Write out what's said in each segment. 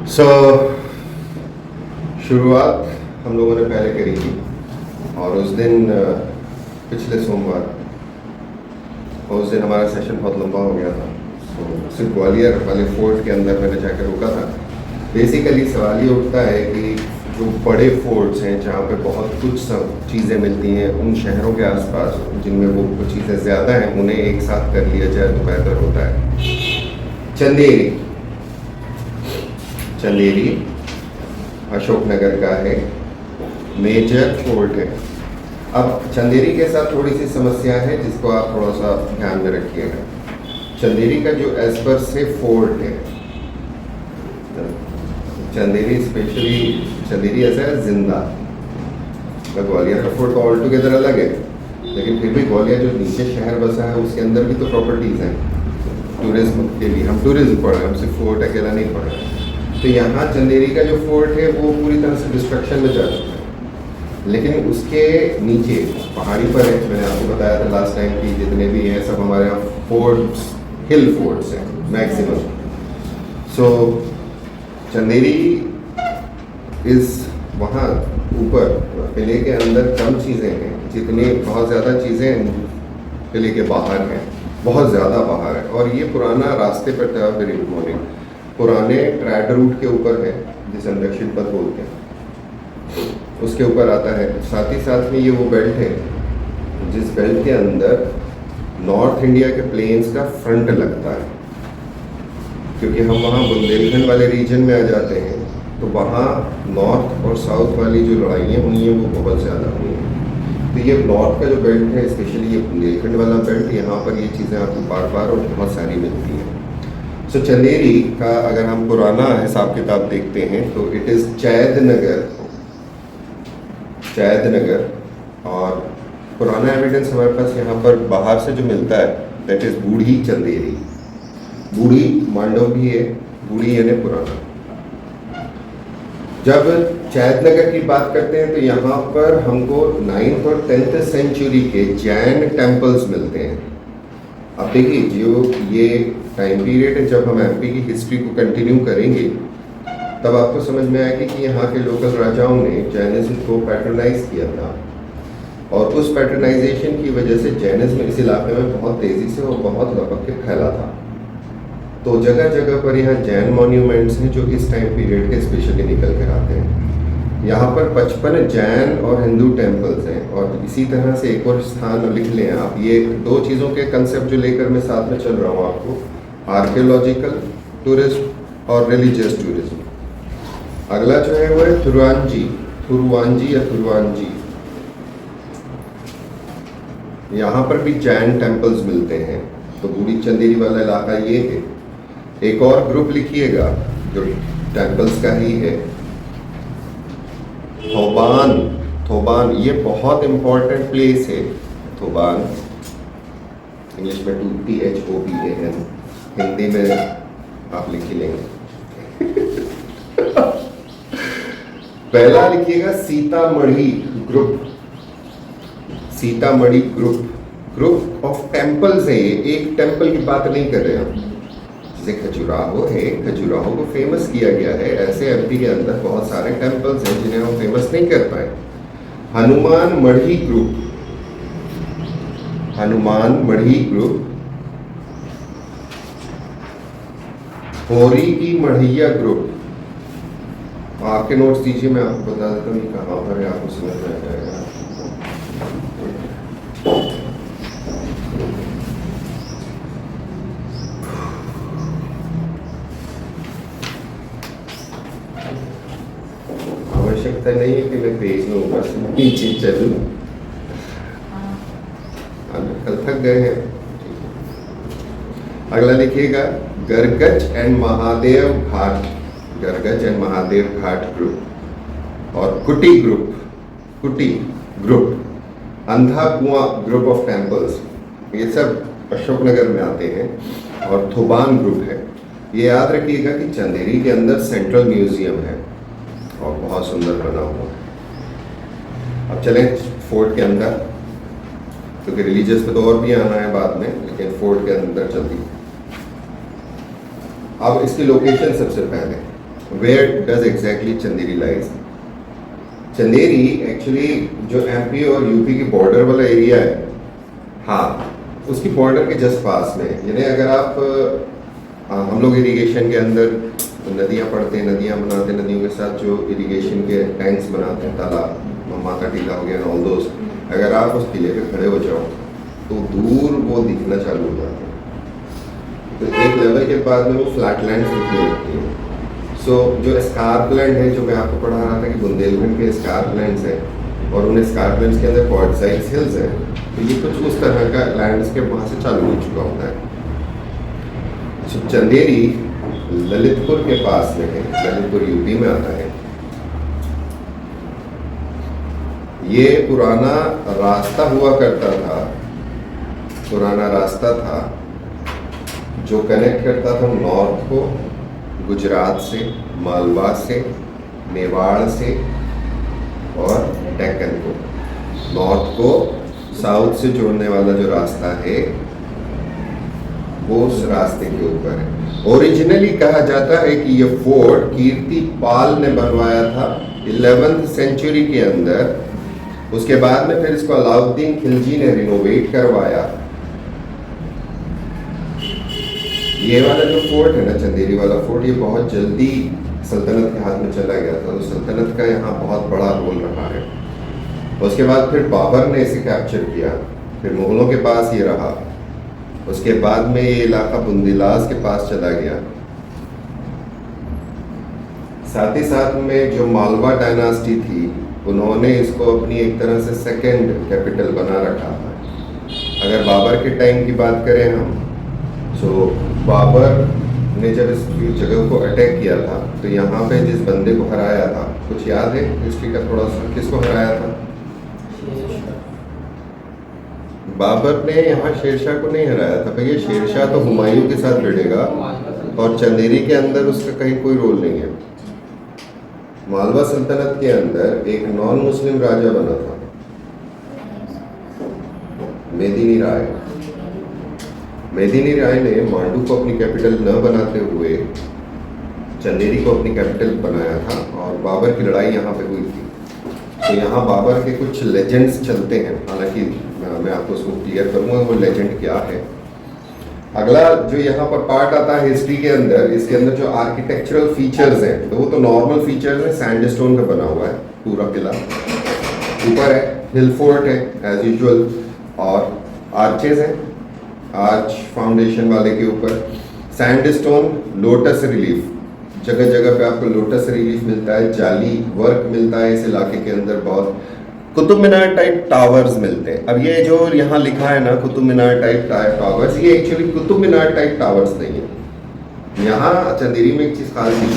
सो शुरुआत हम लोगों ने पहले करी थी और उस दिन पिछले सोमवार और उस दिन हमारा सेशन बहुत लंबा हो गया था। सिर्फ ग्वालियर वाले फोर्ट के अंदर मैंने जाकर रुका था। बेसिकली सवाल ये उठता है कि जो बड़े फोर्ट्स हैं जहाँ पे बहुत कुछ सब चीज़ें मिलती हैं, उन शहरों के आसपास जिनमें वो कुछ चीज़ें ज़्यादा हैं, उन्हें एक साथ कर लिया जाए तो बेहतर होता है। चंदेरी अशोकनगर का है, मेजर फोर्ट है। अब चंदेरी के साथ थोड़ी सी समस्या है जिसको आप थोड़ा सा ध्यान में रखिएगा। चंदेरी का जो एज पर से फोर्ट है, चंदेरी स्पेशली चंदेरी ऐसा है जिंदा। ग्वालियर का फोर्ट ऑल टुगेदर अलग है, लेकिन फिर भी ग्वालियर जो नीचे शहर बसा है उसके अंदर भी तो प्रॉपर्टीज़ हैं टूरिज्म के लिए। हम टूरिज्म पढ़ रहे हैं, हम सिर्फ फोर्ट अकेला नहीं पढ़ रहे हैं। तो यहाँ चंदेरी का जो फोर्ट है वो पूरी तरह से डिस्ट्रक्शन में जा चुका है, लेकिन उसके नीचे पहाड़ी पर है। मैंने आपको बताया था लास्ट टाइम कि जितने भी हैं सब हमारे यहाँ फोर्ट्स हिल फोर्ट्स हैं मैक्सिमम। सो चंदेरी इस वहाँ ऊपर किले के अंदर कम चीज़ें हैं, जितनी बहुत ज़्यादा चीज़ें किले के बाहर हैं, बहुत ज़्यादा बाहर है। और ये पुराना रास्ते पर था, वेरी गुड मॉर्निंग, पुराने ट्रैड रूट के ऊपर है जिसे हम दक्षिण पथ बोलते हैं, उसके ऊपर आता है। साथ ही साथ में ये वो बेल्ट है जिस बेल्ट के अंदर नॉर्थ इंडिया के प्लेन्स का फ्रंट लगता है, क्योंकि हम वहाँ बुंदेलखंड वाले रीजन में आ जाते हैं तो वहाँ नॉर्थ और साउथ वाली जो लड़ाइयाँ हुई हैं वो बहुत ज़्यादा हुई हैं। तो ये नॉर्थ का जो बेल्ट है, स्पेशली ये बुंदेलखंड वाला बेल्ट, यहाँ पर ये चीज़ें आपको बार बार और बहुत सारी मिलती हैं। सो चंदेरी का अगर हम पुराना हिसाब किताब देखते हैं तो इट इज़ चैदनगर। और पुराना एविडेंस हमारे पास यहाँ पर बाहर से जो मिलता है दैट इज़ बूढ़ी चंदेरी। बूढ़ी मांडव भी है, बूढ़ी यानी पुराना। जब चैदनगर की बात करते हैं तो यहाँ पर हमको 9th और 10th सेंचुरी के जैन टेम्पल्स मिलते हैं। अब देखिए जो ये टाइम पीरियड है जब हम एमपी की हिस्ट्री को कंटिन्यू करेंगे तब आपको समझ में आएगी कि यहाँ के लोकल राजाओं ने जैनिज्म को पैटर्नाइज किया था, और उस पैटर्नाइजेशन की वजह से जैनिज्म इस इलाके में बहुत तेज़ी से और बहुत लपक के फैला था। तो जगह जगह पर यहाँ जैन मॉन्यूमेंट्स हैं जो इस टाइम पीरियड के स्पेशली निकल कर आते हैं। यहाँ पर 55 जैन और हिंदू टेम्पल्स हैं। और इसी तरह से एक और स्थान लिख लें आप, ये दो चीज़ों के कंसेप्ट जो लेकर मैं साथ में चल रहा हूँ आपको, आर्कियोलॉजिकल टूरिज्म और रिलीजियस टूरिज्म। अगला जो है वो है थुरुवांजी या थुरुवांजी। यहाँ पर भी जैन टेम्पल्स मिलते हैं। तो बूढ़ी चंदेरी वाला इलाका ये है। एक और ग्रुप लिखिएगा जो टेम्पल्स का ही है, थोबान। ये बहुत इंपॉर्टेंट प्लेस है थोबान, इंग्लिश में THOBAN, हिंदी में आप लिख ही लेंगे। पहला लिखिएगा सीतामढ़ी ग्रुप ऑफ टेम्पल्स है। ये एक टेम्पल की बात नहीं कर रहे हम। जैसे खजुराहो है, खजुराहो को फेमस किया गया है, ऐसे एमपी के अंदर बहुत सारे टेम्पल्स हैं जिन्हें हम फेमस नहीं कर पाए। हनुमान मढ़ी ग्रुप, होरी की मढ़िया ग्रुप। आपके नोट्स दीजिए, मैं आपको बता देता हूँ कहाँ पर है, आपको समझ में आ जाएगा। आवश्यकता नहीं है कि मैं पेज में ऊपर से नीचे चलूँ, कल थक गए हैं। अगला लिखिएगा गरगच एंड महादेव घाट ग्रुप और कुटी ग्रुप, अंधा कुआं ग्रुप ऑफ टेम्पल्स। ये सब अशोकनगर में आते हैं। और थोबान ग्रुप है। ये याद रखिएगा कि चंदेरी के अंदर सेंट्रल म्यूजियम है और बहुत सुंदर बना हुआ है। अब चलें फोर्ट के अंदर, क्योंकि रिलीजियस पे तो और भी आना है बाद में, लेकिन फोर्ट के अंदर चलती। अब इसकी लोकेशन सबसे पहले Where does exactly Chanderi lies? Chanderi actually जो एमपी और यूपी की बॉर्डर वाला एरिया है, हाँ, उसकी बॉर्डर के जस्ट पास में। यानी अगर आप हम लोग इरिगेशन के अंदर नदियाँ पढ़ते हैं, नदियाँ बनाते हैं, नदियों के साथ जो इरिगेशन के टैंक्स बनाते हैं, तालाब, माता टीला हो गया, ऑल दोस्त, अगर आप उस किले पे खड़े हो जाओ तो दूर वो दिखना चालू हो जाता है। तो एक लेवल के बाद में वो फ्लैट लैंड दिखने लगती है। सो जो स्कारपलैंड है, जो मैं आपको पढ़ा रहा था कि बुंदेलखंड के स्कारपलैंड्स हैं और उन स्कारपलैंड्स के अंदर क्वार्टजाइट हिल्स हैं, तो ये कुछ उस तरह का लैंडस्केप वहाँ से चालू हो चुका होता है। सो चंदेरी ललितपुर के पास में है, ललितपुर यूपी में आता है। ये पुराना रास्ता हुआ करता था, पुराना रास्ता था जो कनेक्ट करता था नॉर्थ को गुजरात से, मालवा से, मेवाड़ से और डेक्कन को। नॉर्थ को साउथ से जोड़ने वाला जो रास्ता है वो उस रास्ते के ऊपर है। ओरिजिनली कहा जाता है कि ये फोर्ट कीर्तिपाल ने बनवाया था 11th सेंचुरी के अंदर। उसके बाद में फिर इसको अलाउद्दीन खिलजी ने रिनोवेट करवाया। ये वाला जो फोर्ट है ना, चंदेरी वाला फोर्ट, ये बहुत जल्दी सल्तनत के हाथ में चला गया था, तो सल्तनत का यहाँ बहुत बड़ा रोल रहा है। उसके बाद फिर बाबर ने इसे कैप्चर किया, फिर मुगलों के पास ये रहा। उसके बाद में ये इलाका बुंदीलास के पास चला गया। साथ ही साथ में जो मालवा डायनास्टी थी, उन्होंने इसको अपनी एक तरह से सेकेंड कैपिटल बना रखा था। अगर बाबर के टाइम की बात करें हम, तो बाबर ने जब इस जगह को अटैक किया था, तो यहाँ पे जिस बंदे को हराया था, कुछ याद है हिस्ट्री का थोड़ा सा, किसको हराया था? बाबर ने यहाँ शेरशाह को नहीं हराया था भैया। शेरशाह तो हुमायूं के साथ भिड़ेगा और चंदेरी के अंदर उसका कहीं कोई रोल नहीं है। मालवा सल्तनत के अंदर एक नॉन मुस्लिम राजा बना था, मेदिनी राय। मेदिनी राय ने मांडू को अपनी कैपिटल न बनाते हुए चंदेरी को अपनी कैपिटल बनाया था और बाबर की लड़ाई यहाँ पे हुई थी। तो यहाँ बाबर के कुछ लेजेंड्स चलते हैं, हालांकि मैं आपको उसको क्लियर करूँगा वो लेजेंड क्या है। अगला जो यहाँ पर पार्ट आता है हिस्ट्री के अंदर, इसके अंदर जो आर्किटेक्चरल फीचर्स हैं, तो वो तो नॉर्मल फीचर्स हैं, सैंडस्टोन का बना हुआ है पूरा किला। ऊपर है हिल फोर्ट है एज यूजुअल, और आर्चेज हैं, आर्च फाउंडेशन वाले के ऊपर सैंडस्टोन, लोटस रिलीफ, जगह जगह पे आपको लोटस रिलीफ मिलता है, जाली वर्क मिलता है इस इलाके के अंदर। बहुत कुतुब मीनार टाइप टावर्स मिलते हैं। अब ये जो यहाँ लिखा है ना कुतुब मीनार टाइप टावर्स, ये actually Qutub Minar type towers नहीं है। यहाँ चंदेरी में एक चीज़ खास है,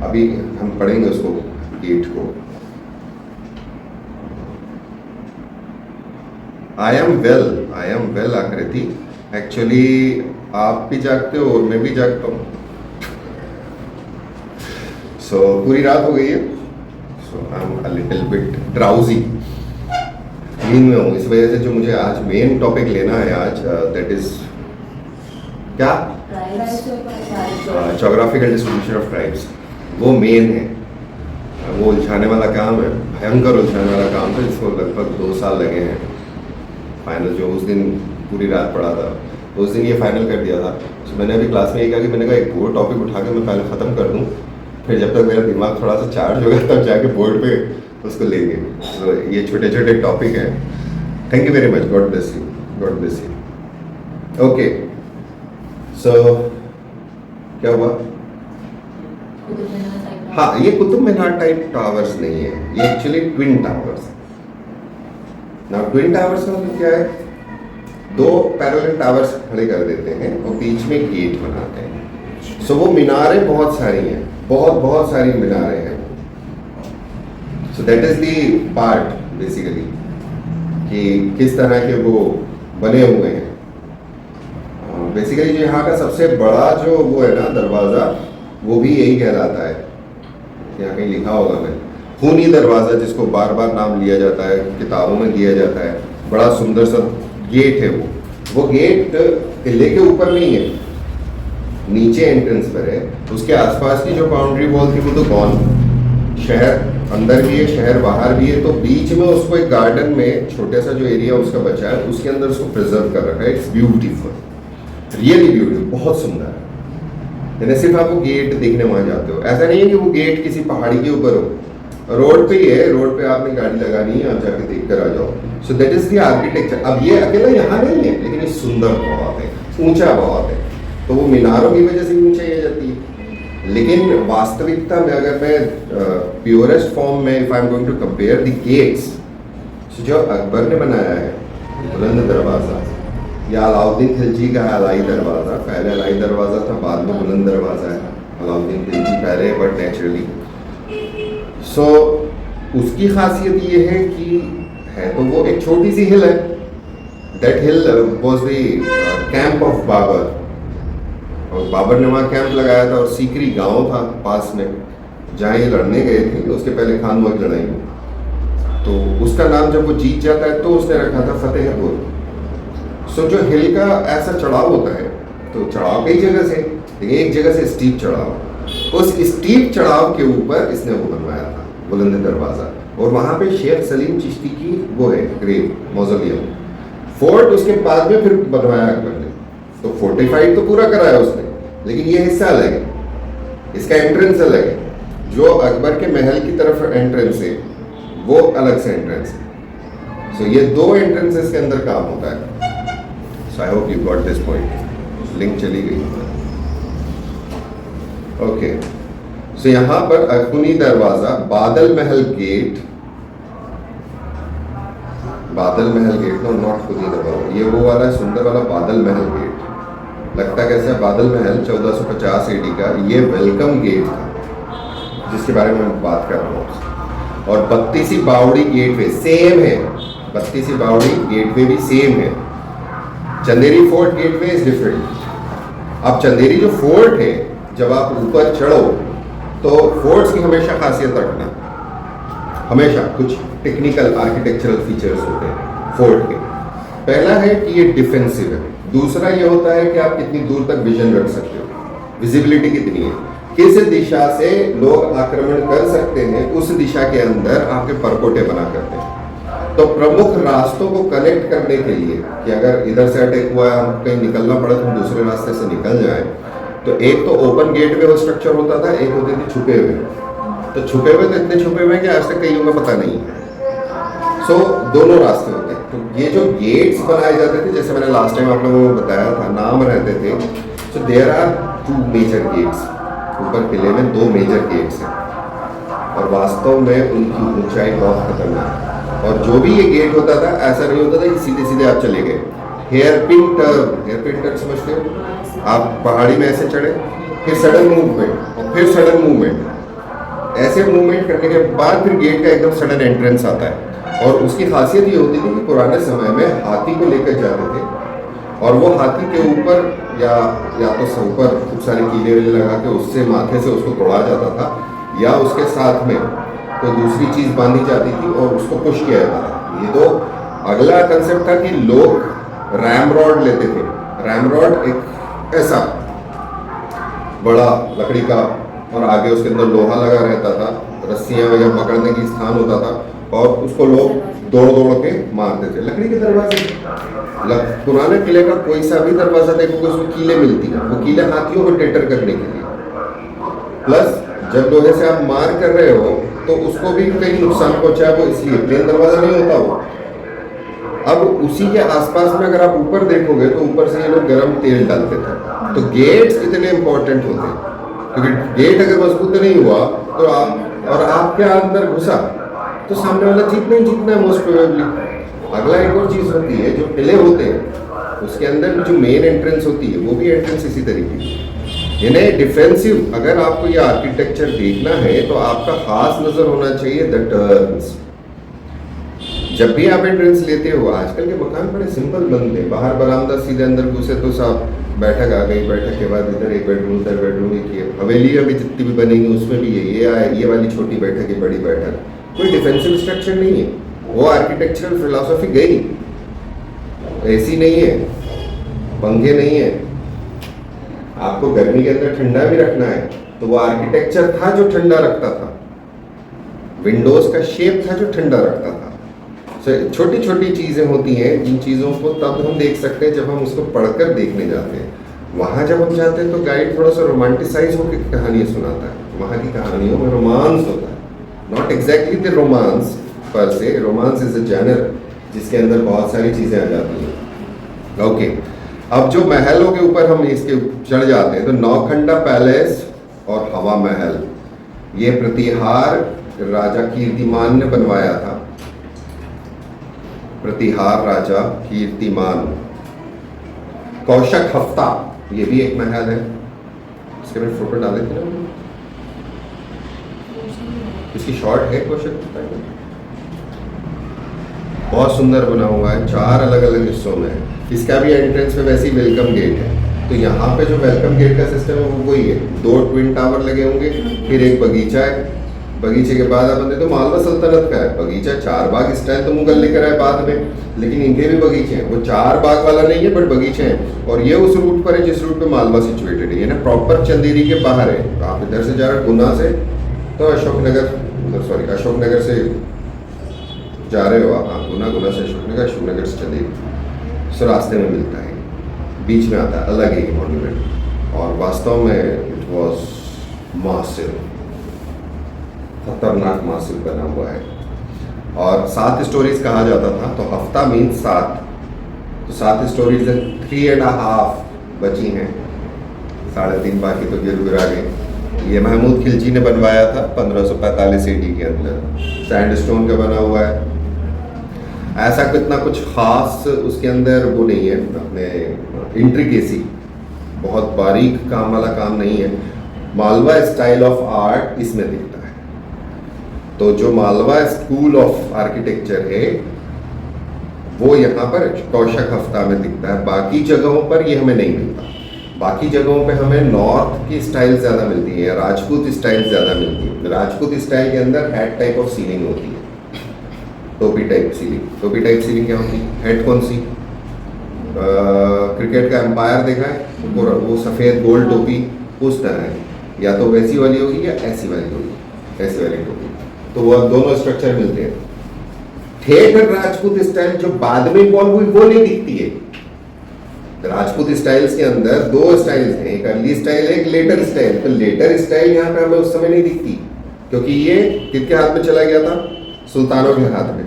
अभी हम पढ़ेंगे उसको, गेट को। आई एम वेल आकृति, एक्चुअली आप भी जागते हो और मैं भी जागता हूँ। सो पूरी रात हो गई है, so I am a little bit drowsy, नींद में हूँ। इस वजह से जो मुझे आज मेन टॉपिक लेना है आज, दैट इज क्या, ज्योग्राफिकल डिस्ट्रीब्यूशन ऑफ ट्राइब्स, वो मेन है। वो उलझाने वाला काम है, भयंकर उलझाने वाला काम था, जिसको लगभग 2 साल लगे हैं। फाइनल जो उस दिन पूरी रात पढ़ा था, उस दिन ये फाइनल कर दिया था। तो मैंने अभी क्लास में ये कहा कि मैंने कहा एक वो टॉपिक उठा के मैं पहले ख़त्म कर दूँ, फिर जब तक मेरा दिमाग थोड़ा सा चार्ज होगा तब जाके बोर्ड पे उसको लेंगे। तो ये छोटे छोटे टॉपिक हैं। Thank you very much, God bless you, God bless you. Okay, so क्या हुआ? हाँ, ये कुतुब मीनार टाइप टावर्स नहीं है, ये actually twin towers. Now twin towers का मतलब क्या है? 2 पैरेलल टावर्स खड़े कर देते हैं और बीच में गेट बनाते हैं। सो वो मीनारें बहुत सारी हैं, बहुत सारी मीनारें हैं। सो that is the part basically कि किस तरह के वो बने हुए हैं। बेसिकली जो यहाँ का सबसे बड़ा जो वो है ना दरवाज़ा, वो भी यही कहलाता है, यहाँ कहीं लिखा होगा मैं, खूनी दरवाज़ा, जिसको बार बार नाम लिया जाता है, किताबों में दिया जाता है। बड़ा सुंदर सा गेट है वो गेट किले के ऊपर नहीं है, नीचे एंट्रेंस पर है, उसके आसपास की जो बाउंड्री वॉल थी वो तो गॉन, शहर अंदर भी है शहर बाहर भी है, तो बीच में उसको एक गार्डन में छोटा सा जो एरिया उसका बचा है उसके अंदर उसको प्रिजर्व कर रखा है। इट्स ब्यूटीफुल, रियली ब्यूटीफुल, बहुत सुंदर है। यानी सिर्फ आप वो गेट देखने वहां जाते हो, ऐसा नहीं है कि वो गेट किसी पहाड़ी के ऊपर हो, रोड पे ही है, रोड पे आपने गाड़ी लगानी है, आप जाके देख कर आ जाओ। सो दैट इज द आर्किटेक्चर। अब ये अकेला यहाँ नहीं है, लेकिन ये सुंदर बहुत है, ऊंचा बहुत है, तो वो मीनारों की वजह से ऊंचाई आ जाती है। लेकिन वास्तविकता में अगर मैं प्योरेस्ट फॉर्म में if I am going to compare the gates, जो अकबर ने बनाया है बुलंद दरवाजा, या अलाउद्दीन खिलजी का है अलाई दरवाजा, पहले अलाई दरवाजा था, बाद में बुलंद दरवाजा है, अलाउद्दीन खिलजी पहले, बट नेचुरली सो उसकी खासियत ये है कि है तो वो एक छोटी सी हिल है, that hill was the camp of Babur, और बाबर ने वहाँ कैंप लगाया था, और सीकरी गांव था पास में जहाँ ये लड़ने गए थे, उसके पहले खान वक्त लड़ाई में, तो उसका नाम जब वो जीत जाता है तो उसने रखा था फतेहपुर। सो जो हिल का ऐसा चढ़ाव होता है, तो चढ़ाव कई जगह से, लेकिन एक जगह से स्टीप चढ़ाव, उस स्टीप चढ़ाव के ऊपर इसने वो बनवाया था बुलंद दरवाजा, और वहाँ पे शेख सलीम चिश्ती की वो है ग्रेव मौजोलियम। फोर्ट उसके बाद में फिर बनवाया अकबर ने, तो फोर्टिफाइड तो पूरा कराया उसने, लेकिन ये हिस्सा अलग है, इसका एंट्रेंस अलग है, जो अकबर के महल की तरफ एंट्रेंस है वो अलग से एंट्रेंस है। सो ये दो एंट्रेंसेस के अंदर काम होता है। So I hope you got this point. Link चली गई, ओके। सो यहां पर अखुनी दरवाजा, बादल महल गेट, बादल महल गेट, नो नॉट खुदी दरवाजा, ये वो वाला सुंदर वाला बादल महल गेट। लगता कैसा है, बादल महल 1450 एडी का ये वेलकम गेट था जिसके बारे में मैं बात कर रहा हूँ। और 32 बावड़ी गेटवे सेम है, 32 बावड़ी गेटवे भी सेम है। Chanderi fort gateway is different. अब चंदेरी जो फोर्ट है, जब आप ऊपर चढ़ो तो फोर्ट्स की हमेशा खासियत रखना, हमेशा कुछ टेक्निकल आर्किटेक्चरल फीचर्स होते हैं फोर्ट के। पहला है कि ये डिफेंसिव है, दूसरा ये होता है कि आप कितनी दूर तक विजन रख सकते हो, विजिबिलिटी कितनी है, किस दिशा से लोग आक्रमण कर सकते हैं, उस दिशा के अंदर आपके परकोटे बना करते हैं। तो प्रमुख रास्तों को कनेक्ट करने के लिए कि अगर इधर से अटैक हुआ है, हम कहीं निकलना पड़ा तो हम दूसरे रास्ते से निकल जाए, तो एक तो ओपन गेट वे स्ट्रक्चर होता था, एक होते थे छुपे हुए। तो छुपे हुए तो इतने छुपे हुए कि आज तक कईयों को पता नहीं है। सो दोनों रास्ते होते हैं। तो ये जो गेट्स बनाए जाते थे, जैसे मैंने लास्ट टाइम आप लोगों को बताया था, नाम रहते थे। So there are 2 major gates, ऊपर किले में 2 मेजर गेट्स हैं, और वास्तव में उनकी ऊंचाई बहुत खतरनाक है। और जो भी ये गेट होता था, ऐसा नहीं होता था कि सीधे सीधे आप चले गए। हेयर पिन टर्न समझते हो आप, पहाड़ी में ऐसे चढ़े, फिर सडन मूवमेंट, और फिर सडन मूवमेंट, ऐसे मूवमेंट करने के बाद फिर गेट का एकदम सडन एंट्रेंस आता है। और उसकी खासियत ये होती थी कि पुराने समय में हाथी को लेकर जाते थे, और वो हाथी के ऊपर या तो ऊपर खूब सारे कीले वीले लगा के उससे माथे से उसको तोड़ा जाता था, या उसके साथ में कोई दूसरी चीज़ बांधी जाती थी और उसको पुश किया जाता था। ये तो अगला कंसेप्ट था कि लोग रैम रॉड लेते थे। रैम रॉड एक ऐसा बड़ा लकड़ी का, और आगे उसके अंदर लोहा लगा रहता था, रस्सियाँ वगैरह पकड़ने की स्थान होता था, और उसको लोग दौड़ दौड़ के मारते थे। लकड़ी के दरवाजे, पुराने किले का कोई सा भी दरवाजा देखोगे उसमें कीले मिलती हैं, वो कीले हाथियों को टेटर करने के लिए। प्लस जब लोहे से आप मार कर रहे हो तो उसको भी कहीं नुकसान पहुंचा, वो इसलिए प्लेन दरवाजा नहीं होता वो। अब उसी के आसपास में अगर आप ऊपर देखोगे तो ऊपर से ये लोग गर्म तेल डालते थे। तो गेट्स इतने इंपॉर्टेंट होते हैं, क्योंकि गेट अगर मजबूत नहीं हुआ तो आप क्या अंदर घुसा तो सामने वाला जीतना ही जीतना है मोस्ट प्रोबेबली। अगला एक और चीज़ होती है, जो किले होते हैं उसके अंदर जो मेन एंट्रेंस होती है वो भी एंट्रेंस इसी तरीके की, यानी डिफेंसिव। अगर आपको ये आर्किटेक्चर देखना है तो आपका खास नज़र होना चाहिए द टर्न्स। जब भी आप एंट्रेंस लेते हो, आजकल के मकान बड़े सिंपल बनते हैं, बाहर बरामदा सीधे अंदर घुसे तो साहब बैठक आ गई, बैठक के बाद इधर एक बेडरूम, उधर बेडरूम, एक हवेलियाँ भी जितनी भी बनेंगी उसमें भी ये वाली छोटी बैठक है, बड़ी बैठक, कोई डिफेंसिव स्ट्रक्चर नहीं है। वो आर्किटेक्चरल फिलॉसफी गई, एसी नहीं है, पंखे नहीं है, आपको गर्मी के अंदर ठंडा भी रखना है तो वो आर्किटेक्चर था जो ठंडा रखता था, विंडोज का शेप था जो ठंडा रखता था। छोटी छोटी चीजें होती हैं जिन चीजों को तब हम देख सकते हैं जब हम उसको पढ़कर देखने जाते हैं। वहां जब हम जाते हैं तो गाइड थोड़ा सा रोमांटिसाइज होकर कहानी सुनाता है, वहां की कहानियों में रोमांस होता है, नॉट एग्जैक्टली द रोमांस पर से, रोमांस इज अ जनर जिसके अंदर बहुत सारी चीजें आ जाती हैं। ओके, अब जो महलों के ऊपर हम इसके चढ़ जाते हैं तो नौखंडा पैलेस और हवा महल, ये प्रतिहार राजा कीर्तिमान ने बनवाया था। प्रतिहार राजा कीर्तिमान। कौशक हफ्ता, ये भी एक महल है, इसके में फोटो डाले थे ना, इसकी शॉर्ट है कौशक हफ्ता की, बहुत सुंदर बना हुआ है, 4 अलग अलग हिस्सों में है। इसका भी एंट्रेंस पे वैसे ही वेलकम गेट है। तो यहाँ पे जो वेलकम गेट का सिस्टम है वो वही है, 2 ट्विन टावर लगे होंगे, फिर एक बगीचा है, बगीचे के बाद आप तो मालवा सल्तनत का है बगीचा, 4 बाग स्टाइल तो मुगल लेकर आए बाद में, लेकिन इनके भी बगीचे हैं, वो 4 बाग वाला नहीं है बट बगीचे हैं। और ये उस रूट पर है जिस रूट पे मालवा सिचुएटेड है, ये ना प्रॉपर चंदेरी के बाहर है। आप इधर से जा रहे गुना से तो अशोकनगर से जा रहे हो आप, हाँ गुना से अशोकनगर से चंदेरी, सो रास्ते में मिलता है, बीच में आता है, अलग एक मॉन्यूमेंट। और वास्तव में इट वॉज मासिव, खतरनाक मासिव बना हुआ है। और 7 स्टोरीज कहा जाता था, तो हफ्ता मीन्स 7, तो 7 स्टोरीज 3.5 बची हैं, 3.5 बाकी तो गिर गिरा गए। ये महमूद खिलजी ने बनवाया था 1545 AD के अंदर, सैंडस्टोन का बना हुआ है। ऐसा कितना कुछ खास उसके अंदर वो नहीं है, अपने इंट्रिकेसी, बहुत बारीक काम वाला काम नहीं है। मालवा स्टाइल ऑफ आर्ट इसमें दिखता है। तो जो मालवा स्कूल ऑफ आर्किटेक्चर है वो यहाँ पर कौशक हफ्ता में दिखता है, बाकी जगहों पर ये हमें नहीं मिलता। बाकी जगहों पे हमें नॉर्थ की स्टाइल ज़्यादा मिलती है, राजपूत स्टाइल ज़्यादा मिलती है। राजपूत स्टाइल के अंदर हेड टाइप ऑफ सीलिंग होती है, टोपी टाइप सीलिंग। टोपी टाइप सीलिंग क्या होती है? हेड कौन सी? क्रिकेट का एम्पायर देखा है, वो सफ़ेद गोल टोपी उस तरह है, या तो वैसी वाली होगी या ऐसी वाली होगी, ऐसी वाली टोपी। तो वो दोनों स्ट्रक्चर मिलते हैं। थिएटर राजपूत स्टाइल जो बाद में इवॉल्व हुई वो नहीं दिखती है। राजपूत स्टाइल्स के अंदर 2 स्टाइल्स हैं, एक अर्ली स्टाइल है, एक लेटर स्टाइल। तो लेटर स्टाइल यहाँ पे हमें उस समय नहीं दिखती, क्योंकि ये किसके हाथ में चला गया था? सुल्तानों के हाथ में,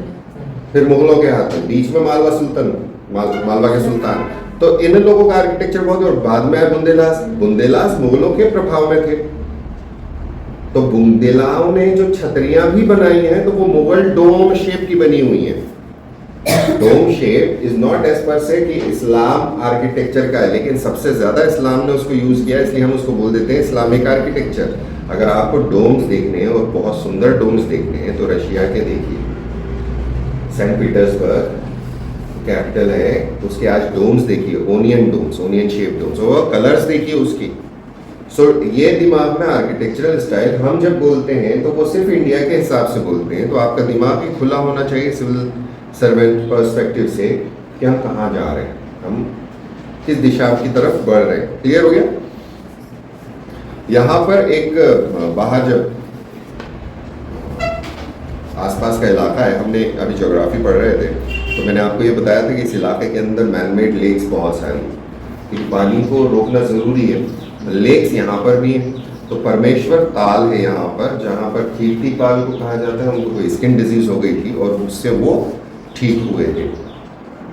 फिर मुगलों के हाथ में, बीच में मालवा सुल्तान, मालवा के सुल्तान। तो इन लोगों का आर्किटेक्चर बहुत, और बाद में आए बुंदेलास मुगलों के प्रभाव में थे। तो बुंदेलाओं ने जो छतरियां भी बनाई हैं तो वो मुगल डोम शेप की बनी हुई हैं। Dome shape is not as per se कि इस्लाम आर्किटेक्चर का है, लेकिन सबसे ज्यादा इस्लाम ने उसको यूज किया, इसलिए हम उसको बोल देते हैं इस्लामिक आर्किटेक्चर। अगर आपको डोम्स देखने हैं और बहुत सुंदर डोम्स देखने हैं तो रशिया के देखिए, सेंट पीटर्सबर्ग कैपिटल है, उसके आज डोम्स देखिए, onion domes, onion shape domes, और कलर्स देखिए उसकी। सो ये दिमाग में आर्किटेक्चरल स्टाइल हम जब बोलते हैं तो वो सिर्फ इंडिया के हिसाब से बोलते हैं। तो आपका दिमाग ही खुला होना चाहिए सिविल सर्वेंट पर्सपेक्टिव से कि हम कहाँ जा रहे हैं, हम किस दिशा की तरफ बढ़ रहे हैं। क्लियर हो गया? यहाँ पर एक बाहर जब आसपास का इलाका है, हमने अभी ज्योग्राफी पढ़ रहे थे तो मैंने आपको ये बताया था कि इस इलाके के अंदर मैनमेड लेक्स बहुत सारी, क्योंकि पानी को रोकना ज़रूरी है। लेक्स यहाँ पर भी हैं। तो परमेश्वर ताल है यहाँ पर, जहाँ पर कीर्तिपाल को कहा जाता है, उनको कोई स्किन डिजीज हो गई थी और उससे वो ठीक हुए थे।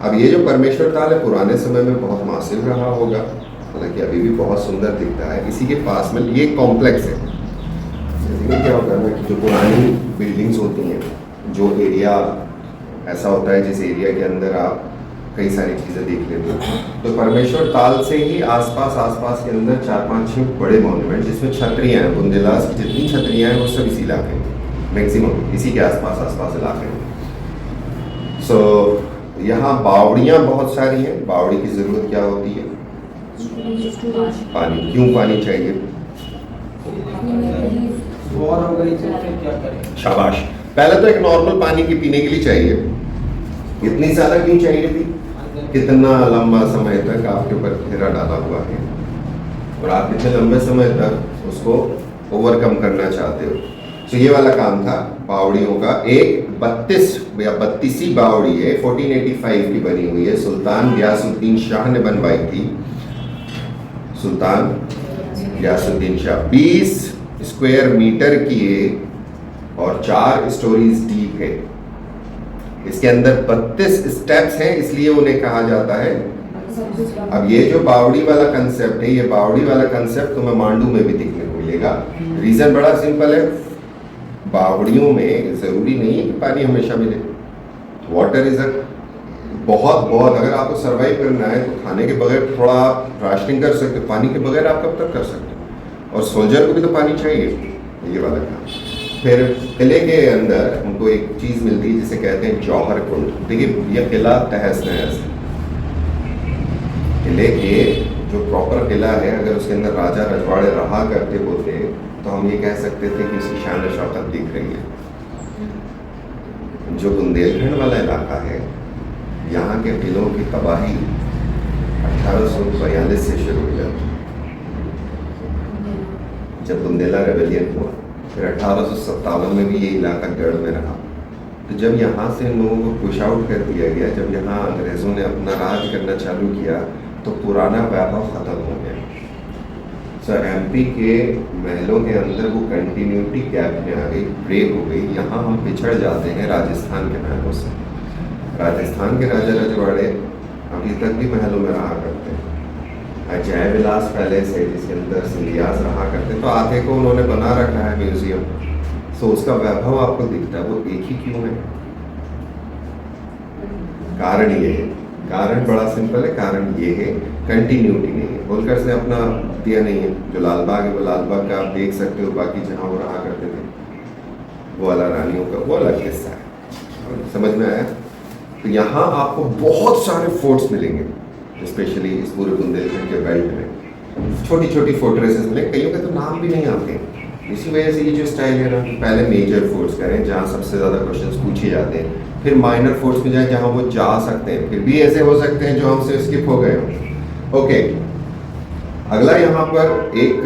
अब ये जो परमेश्वर ताल है पुराने समय में बहुत मासिव रहा होगा, हालांकि अभी भी बहुत सुंदर दिखता है। इसी के पास में ये कॉम्प्लेक्स है। क्या होता है कि जो पुरानी बिल्डिंग्स होती हैं, जो एरिया ऐसा होता है जिस एरिया के अंदर आप कई सारी चीज़ें देख लेते हो, तो परमेश्वर ताल से ही आसपास के अंदर 4-5-6 बड़े मॉन्यूमेंट जिसमें छतरियाँ हैं, बुंदेलास की जितनी छतरियाँ हैं वो सब इसी इलाके में, मैक्सिमम इसी के आसपास इलाके में। सो यहाँ बावड़ियाँ बहुत सारी हैं। बावड़ी की ज़रूरत क्या होती है? पानी। क्यों पानी चाहिए? शाबाश। पहले तो एक नॉर्मल पानी की पीने के लिए चाहिए, इतनी ज़्यादा क्यों चाहिए थी? कितना लंबा समय तक आपके ऊपर घेरा डाला हुआ है, और आप कितने लंबे समय तक उसको ओवरकम करना चाहते हो। तो ये वाला काम था बावड़ियों का। एक 32वीं बावड़ी है, 1485 की बनी हुई है, सुल्तान गियासुद्दीन शाह ने बनवाई थी। सुल्तान गियासुद्दीन शाह 20 स्क्वायर मीटर की है और 4 स्टोरीज डीप है। इसके अंदर 32 स्टेप्स हैं, इसलिए उन्हें कहा जाता है। अब ये जो बावड़ी वाला कंसेप्ट है, ये बावड़ी वाला कंसेप्ट तुम्हें मांडू में भी देखने को मिलेगा। रीजन बड़ा सिंपल है, बावड़ियों में जरूरी नहीं है कि पानी हमेशा मिले। वाटर इज अ बहुत अगर आपको सरवाइव करना है तो खाने के बगैर थोड़ा आप राशनिंग कर सकते हो, पानी के बगैर आप कब तक कर सकते हो। और सोल्जर को भी तो पानी चाहिए, ये वाला काम। फिर किले के अंदर हमको एक चीज़ मिलती है जिसे कहते हैं जौहर कुंड। देखिए ये किला तहस नहस है। किले के जो प्रॉपर किला है, अगर उसके अंदर राजा रजवाड़े रहा करते होते तो हम ये कह सकते थे कि उसकी शान शौकत दिख रही है। जो बुंदेलखंड वाला इलाका है, यहाँ के किलों की तबाही 1842 से शुरू हुई जब बुंदेला रेबेलियन हुआ। फिर 1857 में भी ये इलाका गढ़ में रहा। तो जब यहाँ से इन लोगों को पुश आउट कर दिया गया, जब यहाँ अंग्रेज़ों ने अपना राज करना चालू किया, तो पुराना वैभव ख़त्म हो गया। सर एमपी के महलों के अंदर वो कंटिन्यूटी गैप में आ गई, ब्रेक हो गई। यहाँ हम पिछड़ जाते हैं राजस्थान के महलों से। राजस्थान के राजा रजवाड़े अभी तक भी महलों में रहा करते हैं। जय विलास पैलेस है जिसके अंदर सिंधियाज रहा करते, तो आधे को उन्होंने बना रखा है म्यूजियम। सो उसका वैभव आपको दिखता है, वो एक ही क्यों है? कारण ये है, कारण बड़ा सिंपल है। कारण ये है कंटिन्यूटी नहीं है। होलकर्स ने अपना दिया नहीं है। जो लालबाग है वो लालबाग का आप देख सकते हो, बाकी जहाँ वो रहा करते थे वो वाला रानियों का वो अलग हिस्सा है। समझ में आया? तो यहाँ आपको बहुत सारे फोर्ट्स मिलेंगे, स्पेशली इस पूरे बुंदेलखंड के बेल्ट में छोटी छोटी फोर्ट्रेसेस मिले। कईयों के तो नाम भी नहीं आते। इसी वजह से ये जो स्टाइल है ना, पहले मेजर फोर्ट्स करें जहाँ सबसे ज़्यादा क्वेश्चंस पूछे जाते हैं, फिर माइनर फोर्ट्स में जाए जहाँ वो जा सकते हैं। फिर भी ऐसे हो सकते हैं जो हमसे स्किप हो गए हों। ओके, अगला यहाँ पर एक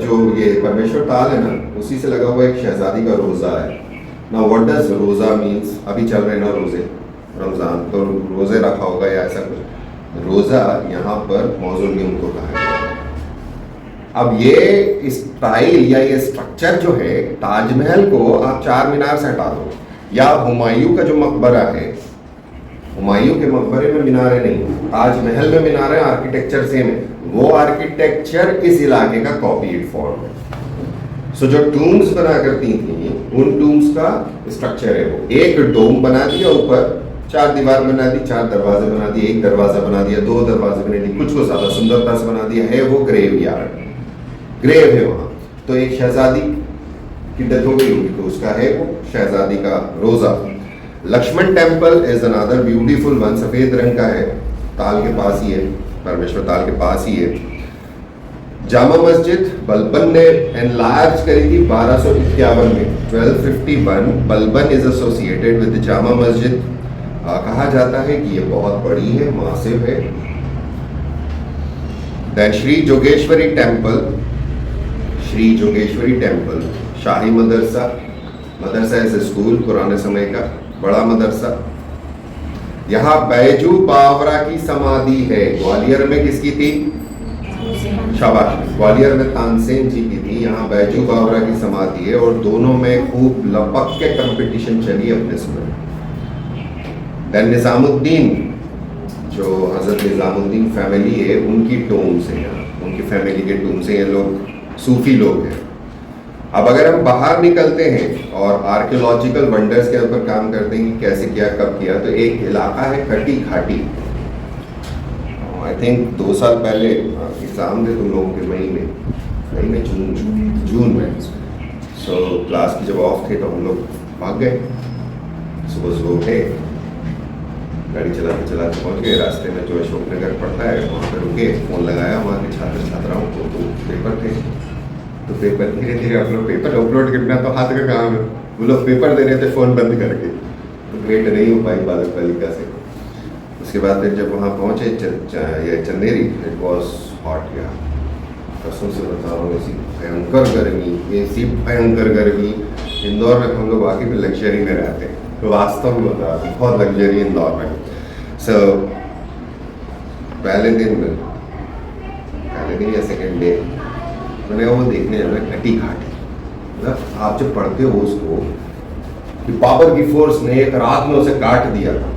जो ये परमेश्वर ताल है ना, उसी से लगा हुआ एक शहजादी का रोज़ा है ना। व्हाट डज रोज़ा मीन्स? अभी चल रहे ना रोज़े, रमज़ान, तो रोज़े रखा होगा या ऐसा कुछ। रोज़ा यहाँ पर मौज़ूलियम को कहा है। अब ये स्टाइल या ये स्ट्रक्चर जो है, ताजमहल को आप चार मीनार से हटा दो, या हुमायूं का जो मकबरा है, हुमायूं के मकबरे में मीनारें नहीं, ताजमहल में मीनारें, आर्किटेक्चर सेम है। वो आर्किटेक्चर इस इलाके का कॉपीड फॉर्म है। सो जो टूम्स बना करती थी, उन टूम्स का स्ट्रक्चर है वो। एक डोम बना दिया ऊपर, 4 दीवार बना दी, 4 दरवाजे बना दिए, 1 दरवाजा बना दिया, 2 दरवाजे बना दिए, कुछ को ज्यादा सुंदरता से बना दिया है। वो ग्रेव यार्ड, ग्रेव है वहां। तो एक शहजादी की डेथ हो गई होगी, तो उसका है वो शहजादी का रोजा। Lakshman temple is another beautiful one, सफेद रंग का है, ताल के पास ही है, परमेश्वर ताल के पास ही है। जामा मस्जिद बलबन ने एनलार्ज करी थी 1251 में, 1251। Balban is associated with Jama Masjid. कहा जाता है कि ये बहुत बड़ी है, मासिव है। Then Shri Jogeshwari temple, Shri Jogeshwari temple, शाही मदरसा, मदरसा इज स्कूल, पुराने समय का बड़ा मदरसा। यहाँ बैजू बावरा की समाधि है। ग्वालियर में किसकी थी? शाबाश, ग्वालियर में तानसेन जी की थी। यहाँ बैजू बावरा की समाधि है, और दोनों में खूब लपक के कंपटीशन चली अपने समय। देन निजामुद्दीन, जो हजरत निजामुद्दीन फैमिली है, उनकी टोम्स हैं यहाँ, उनकी फैमिली के टोम्स हैं। ये लोग सूफी लोग हैं। अब अगर हम बाहर निकलते हैं और आर्कियोलॉजिकल वंडर्स के ऊपर काम करते हैं कि कैसे किया, कब किया, तो एक इलाका है कटी घाटी। आई थिंक 2 साल पहले एग्ज़ाम थे तुम लोगों के मई में जून में। सो क्लास की जब ऑफ थे तो हम लोग भाग गए। सुबह उठे, गाड़ी चलाते चलाते पहुंच गए। रास्ते में जो अशोक नगर पड़ता है वहाँ पर रुके, फ़ोन लगाया वहाँ के छात्र छात्राओं को, तो पेपर थे। तो पेपर धीरे धीरे अपलोड, पेपर अपलोड करना तो हाथ का काम है। वो लोग पेपर दे रहे थे फ़ोन बंद करके, तो वेट नहीं हो पाई बालक बालिका से। उसके बाद फिर जब वहाँ पहुँचे ये चंदेरी, इट वॉज हॉट। यहाँ कसम से बता रहा हूँ, ऐसी भयंकर गर्मी, ऐसी भयंकर गर्मी। इंदौर में हम लोग वाकई में लग्जरी में रहते हैं, तो वास्तव में बता रहा हूँ, बहुत लग्जरी इंदौर में। सो पहले दिन या सेकेंड डे मैंने वो देखने जाना कटी घाटी। मतलब आप जब पढ़ते हो उसको कि बाबर की फोर्स ने एक रात में उसे काट दिया था।